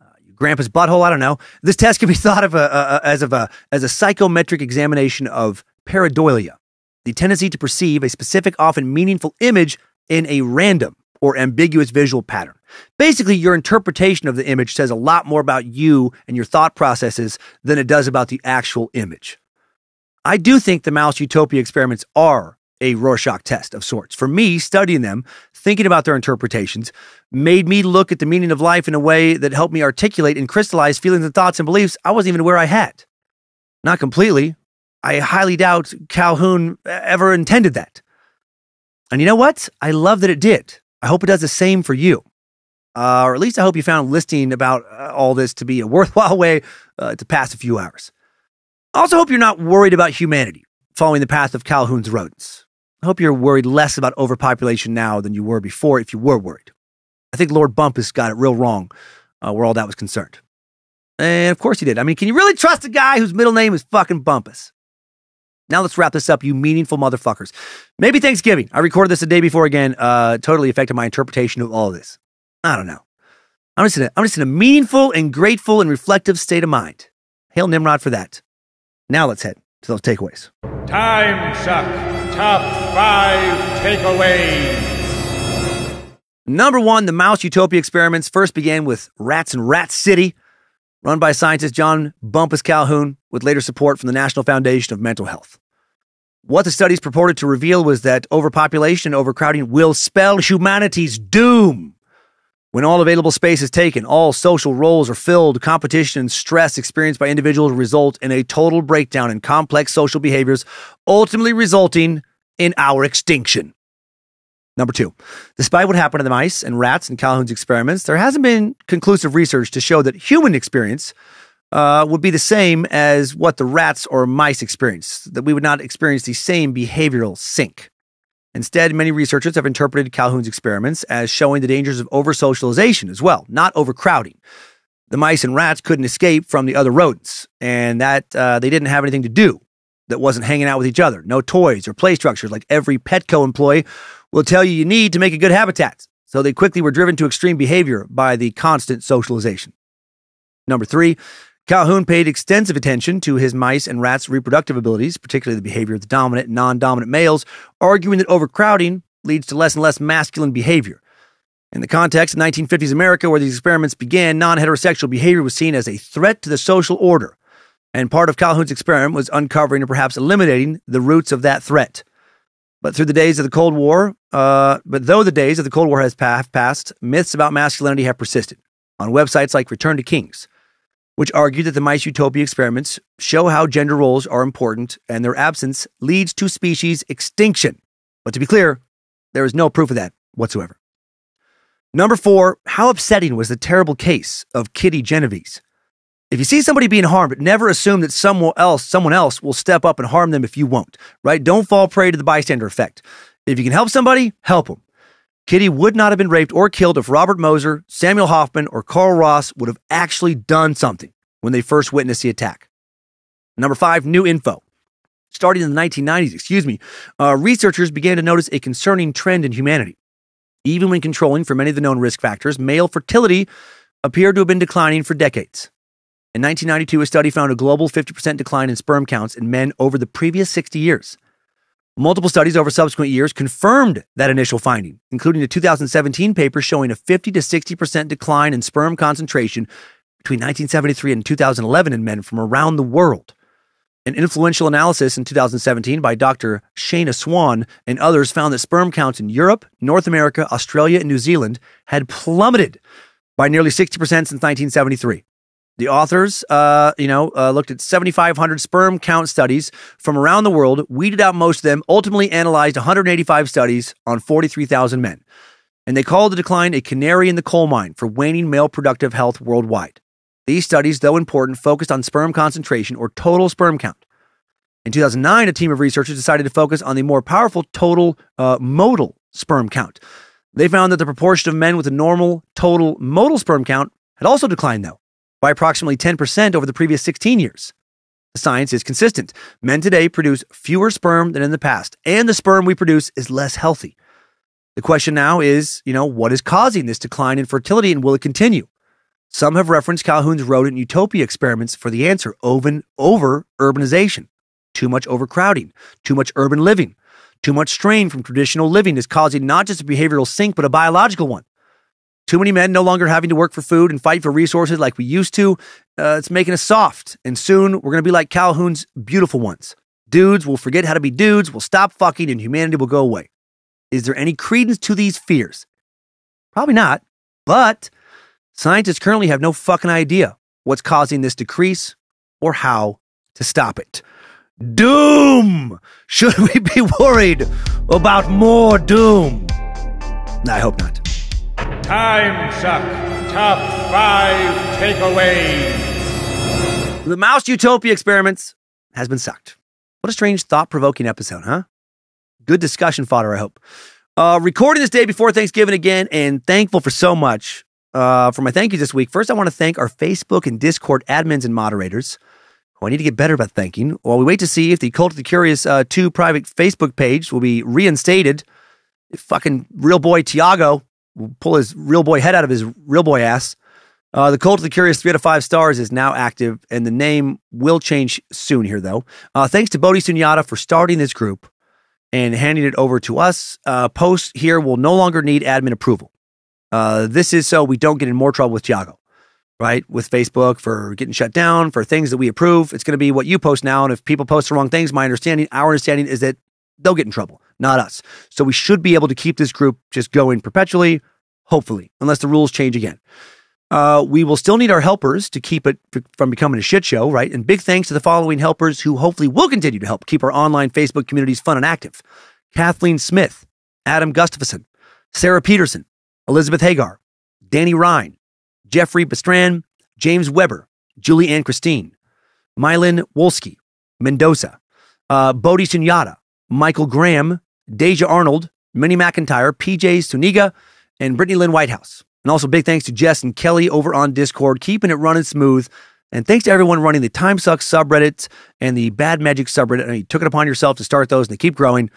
your grandpa's butthole? I don't know. This test can be thought of as a psychometric examination of pareidolia, the tendency to perceive a specific, often meaningful image in a random or ambiguous visual pattern. Basically, your interpretation of the image says a lot more about you and your thought processes than it does about the actual image. I do think the mouse Utopia experiments are a Rorschach test of sorts. For me, studying them, thinking about their interpretations, made me look at the meaning of life in a way that helped me articulate and crystallize feelings and thoughts and beliefs I wasn't even aware I had. Not completely. I highly doubt Calhoun ever intended that. And you know what? I love that it did. I hope it does the same for you. Or at least I hope you found listening about all this to be a worthwhile way to pass a few hours. I also hope you're not worried about humanity following the path of Calhoun's rodents. I hope you're worried less about overpopulation now than you were before, if you were worried. I think Lord Bumpus got it real wrong where all that was concerned. And of course he did. I mean, can you really trust a guy whose middle name is fucking Bumpus? Now let's wrap this up, you meaningful motherfuckers. Maybe Thanksgiving. I recorded this the day before again. Totally affected my interpretation of all of this. I don't know. I'm just in a meaningful and grateful and reflective state of mind. Hail Nimrod for that. Now let's head to those takeaways. Timesuck Top 5 Takeaways. Number 1, the mouse Utopia experiments first began with rats in Rat City, run by scientist John Bumpus Calhoun, with later support from the National Foundation of Mental Health. What the studies purported to reveal was that overpopulation and overcrowding will spell humanity's doom. When all available space is taken, all social roles are filled, competition and stress experienced by individuals result in a total breakdown in complex social behaviors, ultimately resulting in our extinction. Number 2, despite what happened to the mice and rats in Calhoun's experiments, there hasn't been conclusive research to show that human experience would be the same as what the rats or mice experience, that we would not experience the same behavioral sink. Instead, many researchers have interpreted Calhoun's experiments as showing the dangers of over-socialization as well, not overcrowding. The mice and rats couldn't escape from the other rodents, and that they didn't have anything to do that wasn't hanging out with each other. No toys or play structures like every Petco employee will tell you need to make a good habitat. So they quickly were driven to extreme behavior by the constant socialization. Number 3, Calhoun paid extensive attention to his mice and rats' reproductive abilities, particularly the behavior of the dominant and non-dominant males, arguing that overcrowding leads to less and less masculine behavior. In the context of 1950s America, where these experiments began, non-heterosexual behavior was seen as a threat to the social order, and part of Calhoun's experiment was uncovering or perhaps eliminating the roots of that threat. But though the days of the Cold War has passed, myths about masculinity have persisted on websites like Return to Kings, which argue that the mice Utopia experiments show how gender roles are important and their absence leads to species extinction. But to be clear, there is no proof of that whatsoever. Number 4, how upsetting was the terrible case of Kitty Genovese? If you see somebody being harmed, never assume that someone else will step up and harm them if you won't, right? Don't fall prey to the bystander effect. If you can help somebody, help them. Kitty would not have been raped or killed if Robert Moser, Samuel Hoffman, or Carl Ross would have actually done something when they first witnessed the attack. Number 5, new info. Starting in the 1990s, researchers began to notice a concerning trend in humanity. Even when controlling for many of the known risk factors, male fertility appeared to have been declining for decades. In 1992, a study found a global 50% decline in sperm counts in men over the previous 60 years. Multiple studies over subsequent years confirmed that initial finding, including a 2017 paper showing a 50 to 60% decline in sperm concentration between 1973 and 2011 in men from around the world. An influential analysis in 2017 by Dr. Shana Swan and others found that sperm counts in Europe, North America, Australia, and New Zealand had plummeted by nearly 60% since 1973. The authors, looked at 7,500 sperm count studies from around the world, weeded out most of them, ultimately analyzed 185 studies on 43,000 men. And they called the decline a canary in the coal mine for waning male productive health worldwide. These studies, though important, focused on sperm concentration or total sperm count. In 2009, a team of researchers decided to focus on the more powerful total modal sperm count. They found that the proportion of men with a normal total modal sperm count had also declined, though, by approximately 10% over the previous 16 years. The science is consistent. Men today produce fewer sperm than in the past, and the sperm we produce is less healthy. The question now is, what is causing this decline in fertility, and will it continue? Some have referenced Calhoun's rodent Utopia experiments for the answer: over urbanization, too much overcrowding, too much urban living, too much strain from traditional living is causing not just a behavioral sink, but a biological one. Too many men no longer having to work for food and fight for resources like we used to. It's making us soft. And soon we're going to be like Calhoun's beautiful ones. Dudes will forget how to be dudes, will stop fucking, and humanity will go away. Is there any credence to these fears? Probably not. But scientists currently have no fucking idea what's causing this decrease or how to stop it. Doom! Should we be worried about more doom? I hope not. Timesuck Top 5 Takeaways. The mouse Utopia experiments has been sucked. What a strange, thought-provoking episode, huh? Good discussion fodder, I hope. Recording this day before Thanksgiving again, and thankful for so much. For my thank yous this week, first I want to thank our Facebook and Discord admins and moderators, who I need to get better about thanking, while we wait to see if the Cult of the Curious 2 private Facebook page will be reinstated. Fucking real boy Tiago will pull his real boy head out of his real boy ass. The Cult of the Curious 3 out of 5 stars is now active, and the name will change soon here, though. Thanks to Bodhi Sunyata for starting this group and handing it over to us. Posts here will no longer need admin approval. This is so we don't get in more trouble with Tiago, right? With Facebook for getting shut down, for things that we approve. It's going to be what you post now, and if people post the wrong things, our understanding is that they'll get in trouble, not us. So we should be able to keep this group just going perpetually, hopefully, unless the rules change again. We will still need our helpers to keep it from becoming a shit show, right? And big thanks to the following helpers who hopefully will continue to help keep our online Facebook communities fun and active: Kathleen Smith, Adam Gustafson, Sarah Peterson, Elizabeth Hagar, Danny Ryan, Jeffrey Bestran, James Weber, Julie Ann Christine, Mylin Wolski, Mendoza, Bodhi Sunyata, Michael Graham, Deja Arnold, Minnie McIntyre, PJ Suniga, and Brittany Lynn Whitehouse. And also big thanks to Jess and Kelly over on Discord, keeping it running smooth. And thanks to everyone running the Timesuck subreddit and the Bad Magic subreddit. And you took it upon yourself to start those, and they keep growing.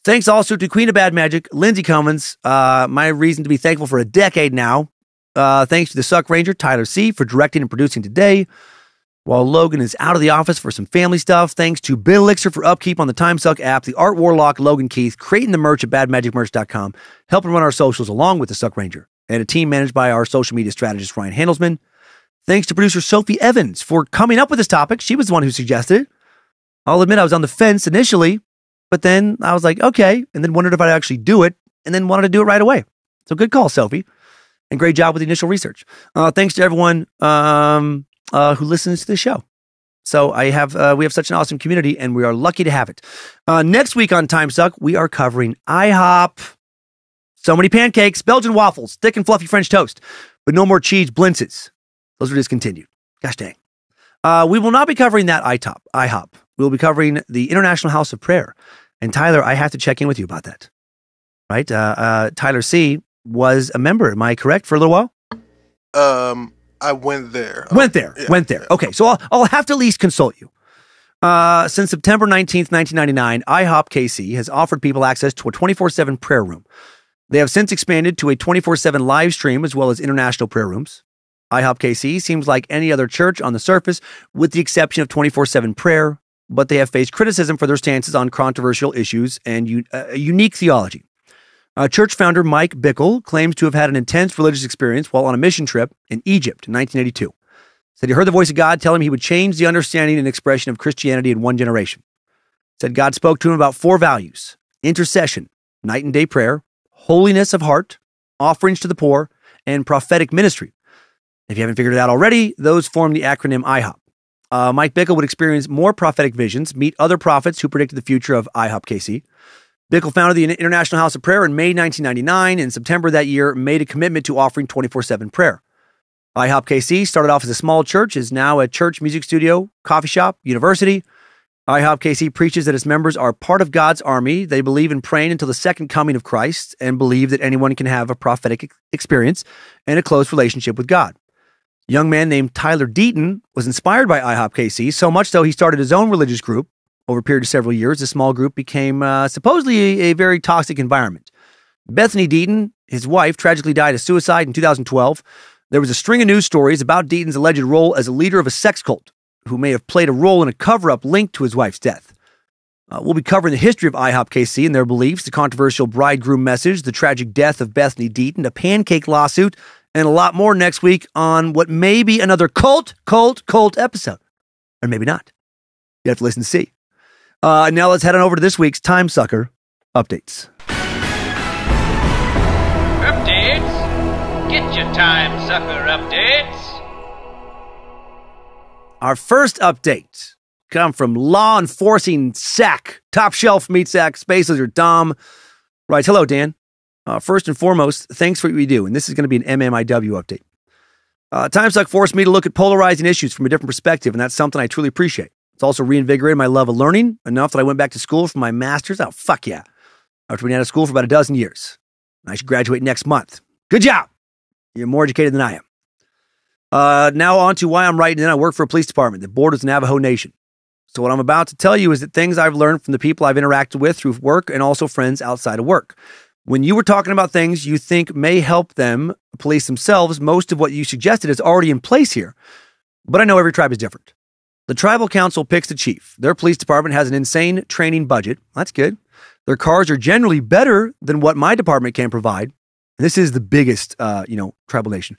Thanks also to Queen of Bad Magic, Lindsay Cummins, my reason to be thankful for a decade now. Thanks to the Suck Ranger, Tyler C., for directing and producing today, while Logan is out of the office for some family stuff. Thanks to Bill Elixir for upkeep on the Timesuck app, the Art Warlock, Logan Keith, creating the merch at badmagicmerch.com, helping run our socials along with the Suck Ranger, and a team managed by our social media strategist, Ryan Handelsman. Thanks to producer Sophie Evans for coming up with this topic. She was the one who suggested it. I'll admit I was on the fence initially, but then I was like, okay, and then wondered if I'd actually do it, and then wanted to do it right away. So good call, Sophie, and great job with the initial research. Thanks to everyone who listens to the show. So we have such an awesome community, and we are lucky to have it. Next week on Timesuck, we are covering IHOP. So many pancakes, Belgian waffles, thick and fluffy French toast, but no more cheese blintzes. Those are discontinued. Gosh dang. We will not be covering that IHOP. We will be covering the International House of Prayer. And Tyler, I have to check in with you about that. Right? Tyler C. was a member. Am I correct? For a little while? I went there. Went there. Okay, so I'll have to at least consult you. Since September 19th, 1999, IHOP KC has offered people access to a 24/7 prayer room. They have since expanded to a 24/7 live stream as well as international prayer rooms. IHOP KC seems like any other church on the surface, with the exception of 24/7 prayer, but they have faced criticism for their stances on controversial issues and a unique theology. Church founder Mike Bickle claims to have had an intense religious experience while on a mission trip in Egypt in 1982. Said he heard the voice of God tell him he would change the understanding and expression of Christianity in one generation. Said God spoke to him about 4 values: intercession, night and day prayer, holiness of heart, offerings to the poor, and prophetic ministry. If you haven't figured it out already, those form the acronym IHOP. Mike Bickle would experience more prophetic visions, meet other prophets who predicted the future of IHOP KC. Bickle founded the International House of Prayer in May 1999. In September that year, made a commitment to offering 24/7 prayer. IHOP KC started off as a small church, is now a church, music studio, coffee shop, university. IHOP KC preaches that its members are part of God's army. They believe in praying until the second coming of Christ and believe that anyone can have a prophetic experience and a close relationship with God. A young man named Tyler Deaton was inspired by IHOP KC, so much so he started his own religious group. Over a period of several years, the small group became supposedly a very toxic environment. Bethany Deaton, his wife, tragically died of suicide in 2012. There was a string of news stories about Deaton's alleged role as a leader of a sex cult, who may have played a role in a cover-up linked to his wife's death. We'll be covering the history of IHOP KC and their beliefs, the controversial bridegroom message, the tragic death of Bethany Deaton, a pancake lawsuit, and a lot more next week on what may be another cult episode. Or maybe not. You have to listen to see. Now let's head on over to this week's Timesucker updates. Updates? Get your Timesucker updates. Our first update come from law enforcing Sack, top shelf meat sack, Space Lizard Dom. Right, hello, Dan. First and foremost, thanks for what you do, and this is going to be an MMIW update. Timesuck forced me to look at polarizing issues from a different perspective, and that's something I truly appreciate. It's also reinvigorated my love of learning enough that I went back to school for my master's. Oh, fuck yeah. After being out of school for about a dozen years. I should graduate next month. Good job. You're more educated than I am. Now on to why I'm writing in. I work for a police department that borders the Navajo Nation. So what I'm about to tell you is that things I've learned from the people I've interacted with through work and also friends outside of work. When you were talking about things you think may help them police themselves, most of what you suggested is already in place here. But I know every tribe is different. The tribal council picks the chief. Their police department has an insane training budget. That's good. Their cars are generally better than what my department can provide. And this is the biggest, tribal nation.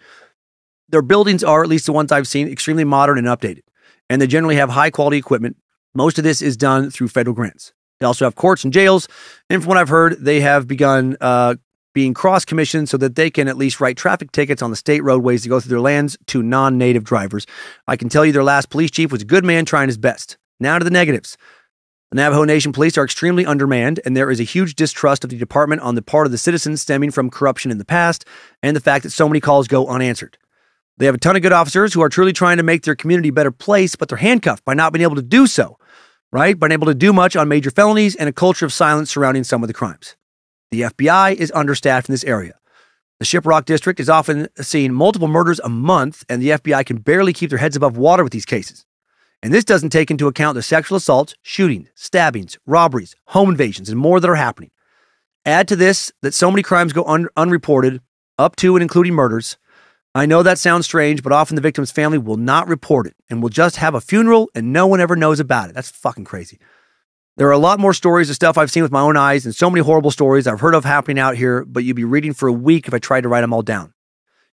Their buildings are, at least the ones I've seen, extremely modern and updated. And they generally have high quality equipment. Most of this is done through federal grants. They also have courts and jails. And from what I've heard, they have begun being cross-commissioned so that they can at least write traffic tickets on the state roadways to go through their lands to non-native drivers. I can tell you their last police chief was a good man trying his best. Now to the negatives. The Navajo Nation police are extremely undermanned, and there is a huge distrust of the department on the part of the citizens stemming from corruption in the past and the fact that so many calls go unanswered. They have a ton of good officers who are truly trying to make their community a better place, but they're handcuffed by not being able to do so, right? By unable to do much on major felonies and a culture of silence surrounding some of the crimes. The FBI is understaffed in this area. The Shiprock district is often seeing multiple murders a month, and the FBI can barely keep their heads above water with these cases. And this doesn't take into account the sexual assaults, shootings, stabbings, robberies, home invasions, and more that are happening. Add to this that so many crimes go unreported, up to and including murders. I know that sounds strange, but often the victim's family will not report it and will just have a funeral and no one ever knows about it. That's fucking crazy. There are a lot more stories of stuff I've seen with my own eyes and so many horrible stories I've heard of happening out here, but you'd be reading for a week if I tried to write them all down.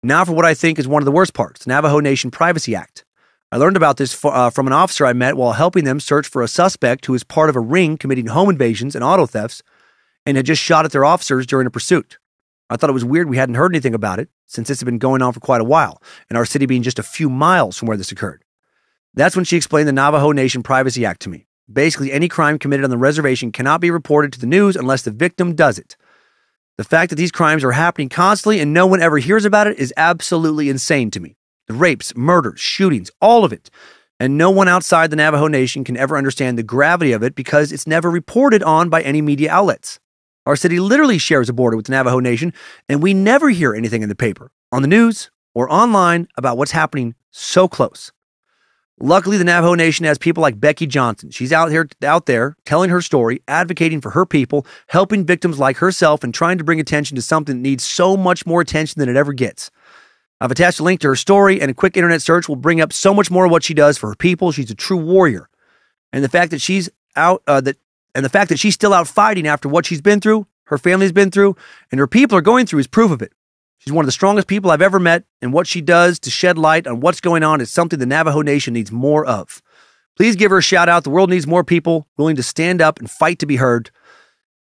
Now for what I think is one of the worst parts, the Navajo Nation Privacy Act. I learned about this from an officer I met while helping them search for a suspect who is part of a ring committing home invasions and auto thefts and had just shot at their officers during a pursuit. I thought it was weird we hadn't heard anything about it since this had been going on for quite a while, and our city being just a few miles from where this occurred. That's when she explained the Navajo Nation Privacy Act to me. Basically, any crime committed on the reservation cannot be reported to the news unless the victim does it. The fact that these crimes are happening constantly and no one ever hears about it is absolutely insane to me. The rapes, murders, shootings, all of it. And no one outside the Navajo Nation can ever understand the gravity of it because it's never reported on by any media outlets. Our city literally shares a border with the Navajo Nation, and we never hear anything in the paper, on the news, or online about what's happening so close. Luckily, the Navajo Nation has people like Becky Johnson. She's out there telling her story, advocating for her people, helping victims like herself, and trying to bring attention to something that needs so much more attention than it ever gets. I've attached a link to her story, and a quick internet search will bring up so much more of what she does for her people. She's a true warrior. And the fact that she's still out fighting after what she's been through, her family's been through, and her people are going through is proof of it. She's one of the strongest people I've ever met, and what she does to shed light on what's going on is something the Navajo Nation needs more of. Please give her a shout out. The world needs more people willing to stand up and fight to be heard.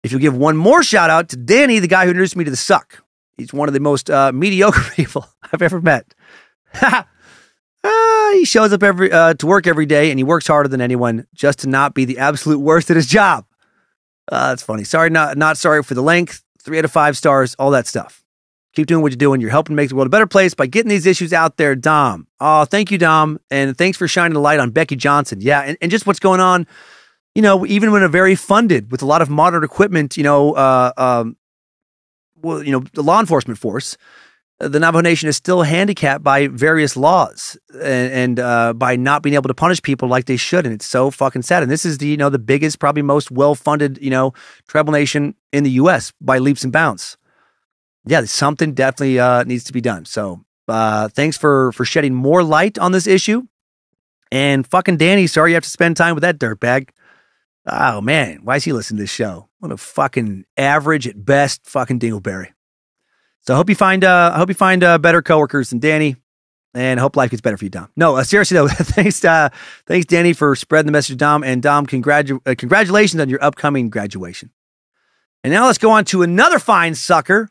If you'll give one more shout out to Danny, the guy who introduced me to the Suck. He's one of the most mediocre people I've ever met. He shows up to work every day, and he works harder than anyone just to not be the absolute worst at his job. That's funny. Sorry, not sorry for the length. 3 out of 5 stars, all that stuff. Keep doing what you're doing. You're helping make the world a better place by getting these issues out there, Dom. Oh, thank you, Dom. And thanks for shining the light on Becky Johnson. Yeah, and just what's going on, even when a very funded with a lot of modern equipment, the law enforcement force, the Navajo Nation is still handicapped by various laws and by not being able to punish people like they should. And it's so fucking sad. And this is the biggest, probably most well-funded, tribal nation in the U.S. by leaps and bounds. Yeah, something definitely needs to be done. So thanks for shedding more light on this issue. And fucking Danny, sorry you have to spend time with that dirtbag. Oh, man, why is he listening to this show? What a fucking average at best fucking dingleberry. So I hope you find better coworkers than Danny, and I hope life gets better for you, Dom. No, seriously though, thanks Danny for spreading the message to Dom, and Dom, congratulations on your upcoming graduation. And now let's go on to another fine sucker,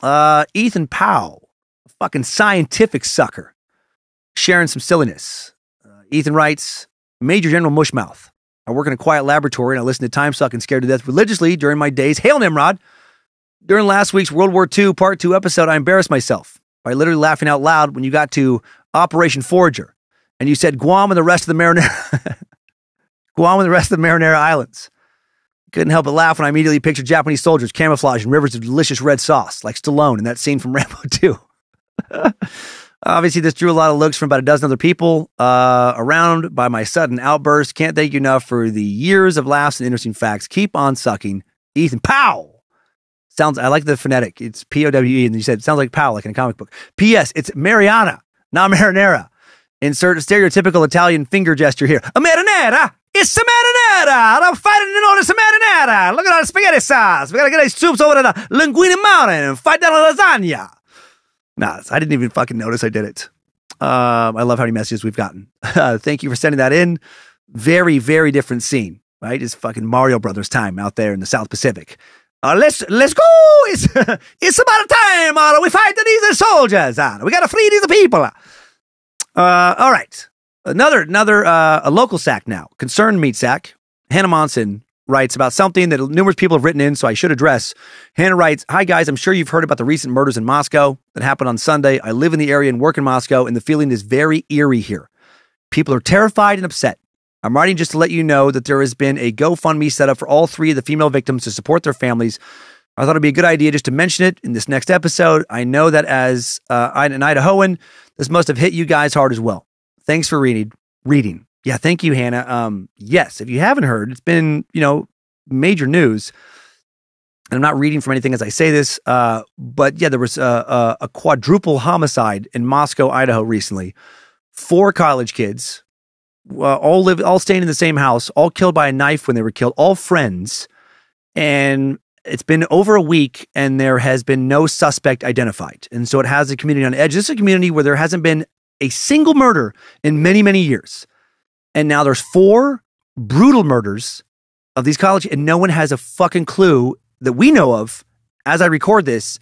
Ethan Powell, a fucking scientific sucker, sharing some silliness. Ethan writes, Major General Mushmouth. I work in a quiet laboratory and I listen to Timesuck and Scared to Death religiously during my days. Hail Nimrod! During last week's World War II Part 2 episode, I embarrassed myself by literally laughing out loud when you got to Operation Forager and you said Guam and the rest of the Marinara Islands. Couldn't help but laugh when I immediately pictured Japanese soldiers camouflaged in rivers of delicious red sauce, like Stallone in that scene from Rambo 2. Obviously, this drew a lot of looks from about a dozen other people around by my sudden outburst. Can't thank you enough for the years of laughs and interesting facts. Keep on sucking. Ethan Powell. I like the phonetic. It's P-O-W-E, and you said it sounds like Powell, like in a comic book. P.S. It's Mariana, not marinara. Insert a stereotypical Italian finger gesture here. A marinara! It's a marinara! I'm fighting in order to marinara! Look at all the spaghetti sauce! We gotta get these troops over to the Linguini Mountain and fight down a lasagna! Nah, I didn't even fucking notice I did it. I love how many messages we've gotten. Thank you for sending that in. Very, very different scene, right? It's fucking Mario Brothers time out there in the South Pacific. Let's go! It's about time! We fight these soldiers! We gotta free these people! All right. Another a local sack now. Concerned meat sack. Hannah Monson writes about something that numerous people have written in, so I should address. Hannah writes, Hi guys, I'm sure you've heard about the recent murders in Moscow that happened on Sunday. I live in the area and work in Moscow, and the feeling is very eerie here. People are terrified and upset. I'm writing just to let you know that there has been a GoFundMe set up for all 3 of the female victims to support their families. I thought it'd be a good idea just to mention it in this next episode. I know that as an Idahoan, this must have hit you guys hard as well. Thanks for reading. Yeah, thank you, Hannah. Yes, if you haven't heard, it's been, major news. And I'm not reading from anything as I say this, but yeah, there was a quadruple homicide in Moscow, Idaho recently. 4 college kids. All staying in the same house, all killed by a knife when they were killed, all friends. And it's been over a week and there has been no suspect identified. And so it has the community on edge. This is a community where there hasn't been a single murder in many, many years. And now there's 4 brutal murders of these college, and no one has a fucking clue that we know of, as I record this,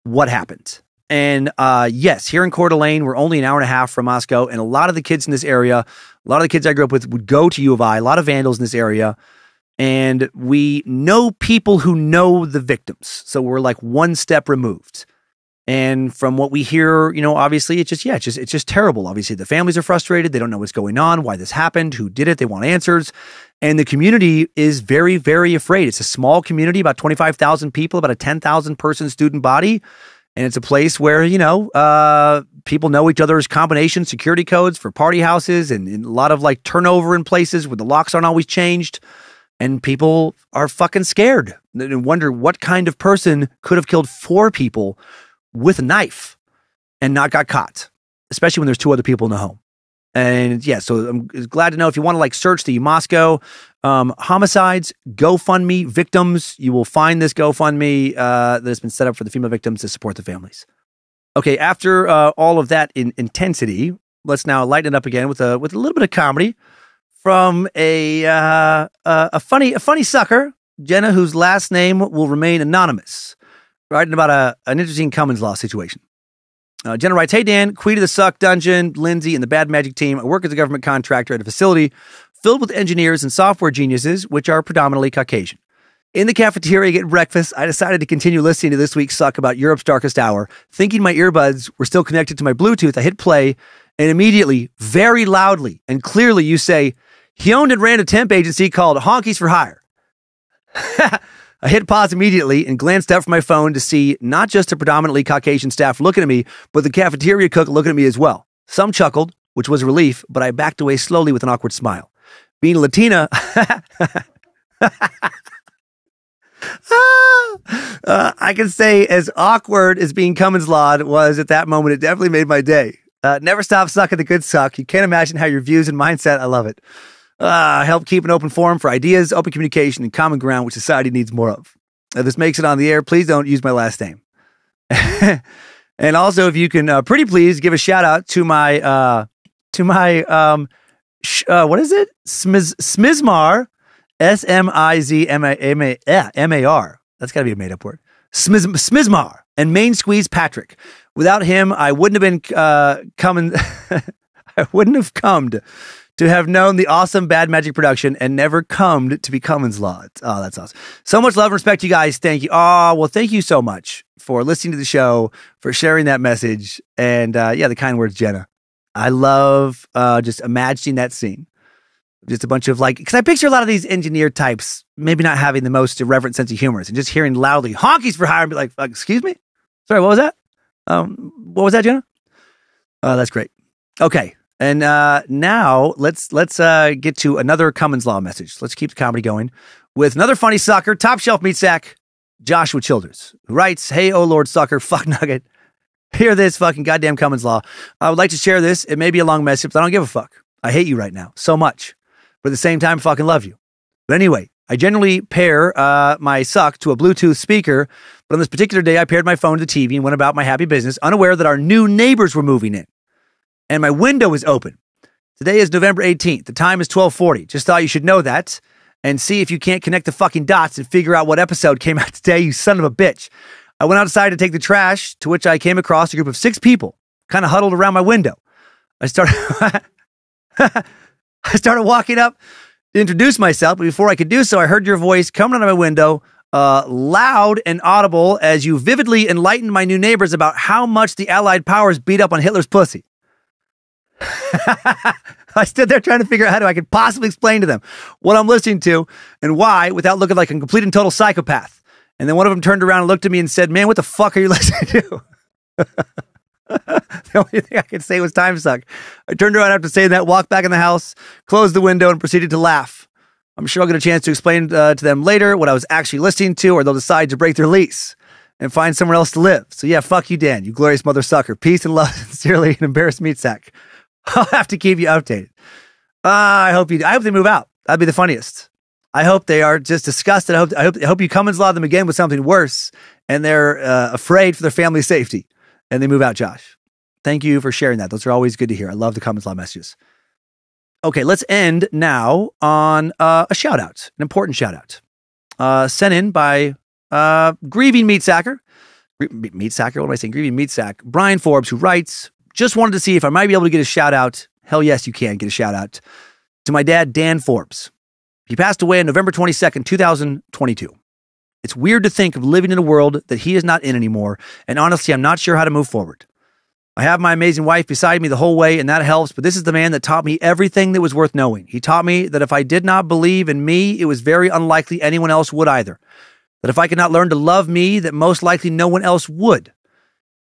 what happened. And yes, here in Coeur d'Alene, we're only an hour and a half from Moscow, and a lot of the kids in this area, a lot of the kids I grew up with would go to U of I, a lot of vandals in this area, and we know people who know the victims. So we're like one step removed. And from what we hear, obviously it's just terrible. Obviously the families are frustrated. They don't know what's going on, why this happened, who did it. They want answers. And the community is very, very afraid. It's a small community, about 25,000 people, about a 10,000 person student body. And it's a place where, people know each other's combination security codes for party houses and a lot of like turnover in places where the locks aren't always changed. And people are fucking scared and wonder what kind of person could have killed 4 people with a knife and not got caught, especially when there's 2 other people in the home. And yeah, so I'm glad to know if you want to like search the Moscow homicides, GoFundMe victims, you will find this GoFundMe that has been set up for the female victims to support the families. Okay, after all of that intensity, let's now lighten it up again with a little bit of comedy from a funny sucker, Jenna, whose last name will remain anonymous, writing about an interesting Cummins Law situation. Jenna writes, "Hey Dan, Queen of the Suck Dungeon, Lindsay, and the Bad Magic team. I work as a government contractor at a facility filled with engineers and software geniuses, which are predominantly Caucasian. In the cafeteria getting breakfast, I decided to continue listening to this week's suck about Europe's darkest hour. Thinking my earbuds were still connected to my Bluetooth, I hit play, and immediately, very loudly and clearly, you say, he owned and ran a temp agency called Honkies for Hire. I hit pause immediately and glanced up from my phone to see not just the predominantly Caucasian staff looking at me, but the cafeteria cook looking at me as well. Some chuckled, which was a relief, but I backed away slowly with an awkward smile. Being Latina, I can say as awkward as being Cummins Lawed was at that moment, it definitely made my day. Never stop sucking the good suck. You can't imagine how your views and mindset, I love it. Help keep an open forum for ideas, open communication, and common ground, which society needs more of. If this makes it on the air, please don't use my last name. And also, if you can, pretty please give a shout out to my, what is it? Smizmar, S-M-I-Z-M-A-R. That's got to be a made up word. Smizmar and Main Squeeze Patrick. Without him, I wouldn't have been coming. I wouldn't have come to have known the awesome Bad Magic production and never come to be Cummins Law. Oh, that's awesome. So much love and respect, you guys. Thank you. Oh, well, thank you so much for listening to the show, for sharing that message. And yeah, the kind words, Jenna. I love just imagining that scene. Just a bunch of because I picture a lot of these engineer types maybe not having the most irreverent sense of humor and just hearing loudly honkies for hire and be like, excuse me? Sorry, what was that? What was that, Jenna? That's great. Okay. And now let's get to another Cummins Law message. Let's keep the comedy going with another funny sucker, top shelf meat sack, Joshua Childers, who writes, "Hey, oh Lord sucker, fuck nugget. Hear this fucking goddamn Cummins Law. I would like to share this. It may be a long message, but I don't give a fuck. I hate you right now so much. But at the same time, fucking love you. But anyway, I generally pair my suck to a Bluetooth speaker, but on this particular day, I paired my phone to the TV and went about my happy business, unaware that our new neighbors were moving in. And my window is open. Today is November 18th. The time is 12:40. Just thought you should know that and see if you can't connect the fucking dots and figure out what episode came out today, you son of a bitch. I went outside to take the trash, to which I came across a group of 6 people kind of huddled around my window. I started walking up to introduce myself, but before I could do so, I heard your voice coming out of my window, loud and audible, as you vividly enlightened my new neighbors about how much the Allied powers beat up on Hitler's pussy. I stood there trying to figure out how I could possibly explain to them what I'm listening to and why without looking like a complete and total psychopath. And then one of them turned around and looked at me and said, "Man, what the fuck are you listening to?" The only thing I could say was Timesuck. I turned around after saying that, walked back in the house, closed the window, and proceeded to laugh. I'm sure I'll get a chance to explain to them later what I was actually listening to, or they'll decide to break their lease and find somewhere else to live. So yeah, fuck you, Dan, you glorious mother sucker. Peace and love. Sincerely, an embarrassed meat sack. I'll have to keep you updated. I hope they move out. That'd be the funniest. I hope they are just disgusted. I hope you Cummins Law them again with something worse, and they're afraid for their family's safety, and they move out. Josh, thank you for sharing that. Those are always good to hear. I love the Cummins Law messages. Okay, let's end now on a shout out, an important shout out, sent in by grieving meat sacker. Meat sacker. What am I saying? Grieving meat sack. Brian Forbes, who writes, "Just wanted to see if I might be able to get a shout out. Hell yes, you can get a shout out to my dad, Dan Forbes. He passed away on November 22nd, 2022. It's weird to think of living in a world that he is not in anymore, and honestly, I'm not sure how to move forward. I have my amazing wife beside me the whole way, and that helps, but this is the man that taught me everything that was worth knowing. He taught me that if I did not believe in me, it was very unlikely anyone else would either. That if I could not learn to love me, that most likely no one else would.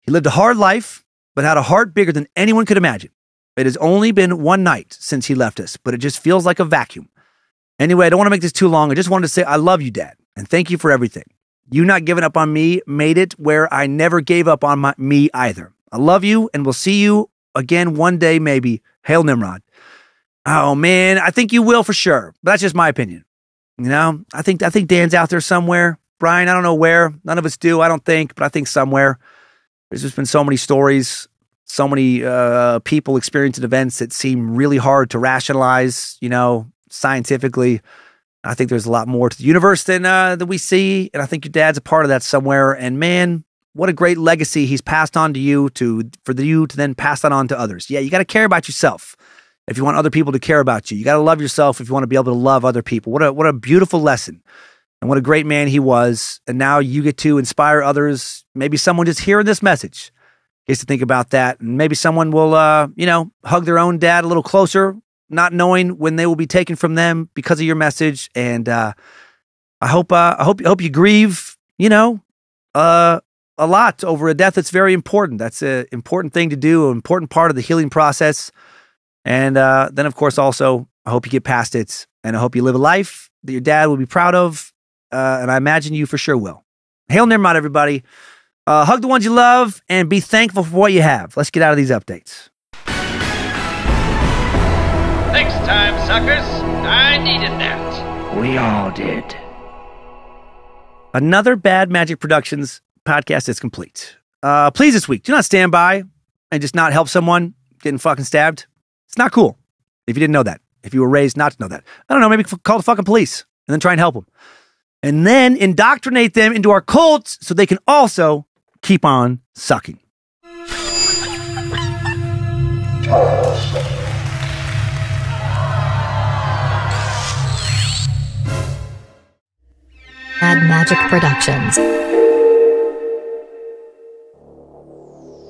He lived a hard life, but had a heart bigger than anyone could imagine. It has only been one night since he left us, but it just feels like a vacuum. Anyway, I don't want to make this too long. I just wanted to say I love you, Dad, and thank you for everything. You not giving up on me made it where I never gave up on me either. I love you, and we'll see you again one day, maybe. Hail Nimrod." Oh, man, I think you will for sure. But that's just my opinion. You know, I think Dan's out there somewhere. Brian, I don't know where. None of us do, I don't think, but I think somewhere. There's just been so many stories, so many people experiencing events that seem really hard to rationalize, scientifically. I think there's a lot more to the universe than we see, and I think your dad's a part of that somewhere. And man, what a great legacy he's passed on to you for you to then pass that on to others. Yeah, you got to care about yourself if you want other people to care about you. You got to love yourself if you want to be able to love other people. What a beautiful lesson, and what a great man he was. And now you get to inspire others. Maybe someone just hearing this message gets to think about that, and maybe someone will, hug their own dad a little closer, not knowing when they will be taken from them because of your message. And I hope you grieve, a lot over a death that's very important. That's an important thing to do, an important part of the healing process. And then, of course, also, I hope you get past it, and I hope you live a life that your dad will be proud of, and I imagine you for sure will. Hail Nimrod, everybody. Hug the ones you love, and be thankful for what you have. Let's get out of these updates. Thanks, time suckers. I needed that. We all did. Another Bad Magic Productions podcast is complete. Please, this week, do not stand by and just not help someone getting fucking stabbed. It's not cool. If you didn't know that. If you were raised not to know that. I don't know, maybe call the fucking police and then try and help them. And then indoctrinate them into our cults so they can also keep on sucking. Bad Magic Productions.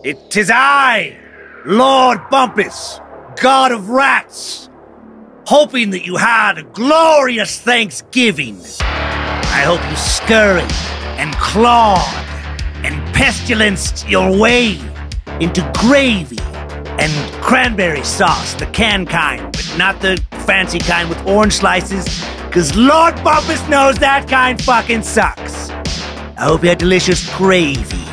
It is I, Lord Bumpus, God of Rats, hoping that you had a glorious Thanksgiving. I hope you scurried and clawed and pestilenced your way into gravy and cranberry sauce, the canned kind, but not the fancy kind with orange slices, because Lord Bumpus knows that kind fucking sucks. I hope you had delicious gravy,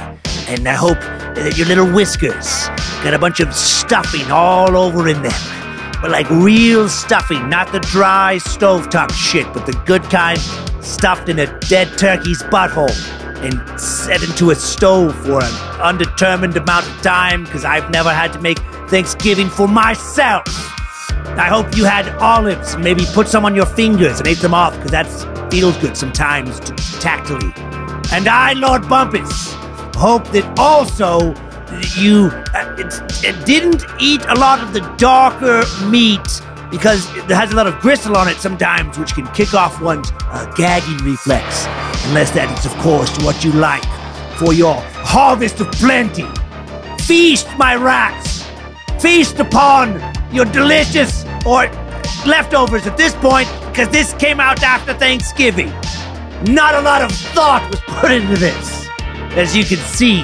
and I hope that your little whiskers got a bunch of stuffing all over in them. But like real stuffing, not the dry stovetop shit, but the good kind stuffed in a dead turkey's butthole and set into a stove for an undetermined amount of time, because I've never had to make Thanksgiving for myself. I hope you had olives and maybe put some on your fingers and ate them off, because that feels good sometimes tactily. And I, Lord Bumpus, hope that also you didn't eat a lot of the darker meat, because it has a lot of gristle on it sometimes, which can kick off one's gagging reflex, unless that is, of course, what you like for your harvest of plenty. Feast, my rats! Feast upon your delicious, or leftovers at this point, because this came out after Thanksgiving. Not a lot of thought was put into this, as you can see.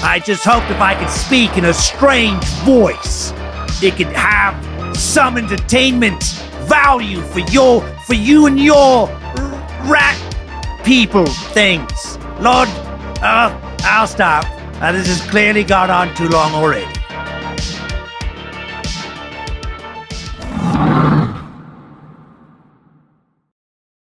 I just hoped if I could speak in a strange voice, it could have some entertainment value for you and your rat people things. Lord, I'll stop. This has clearly gone on too long already.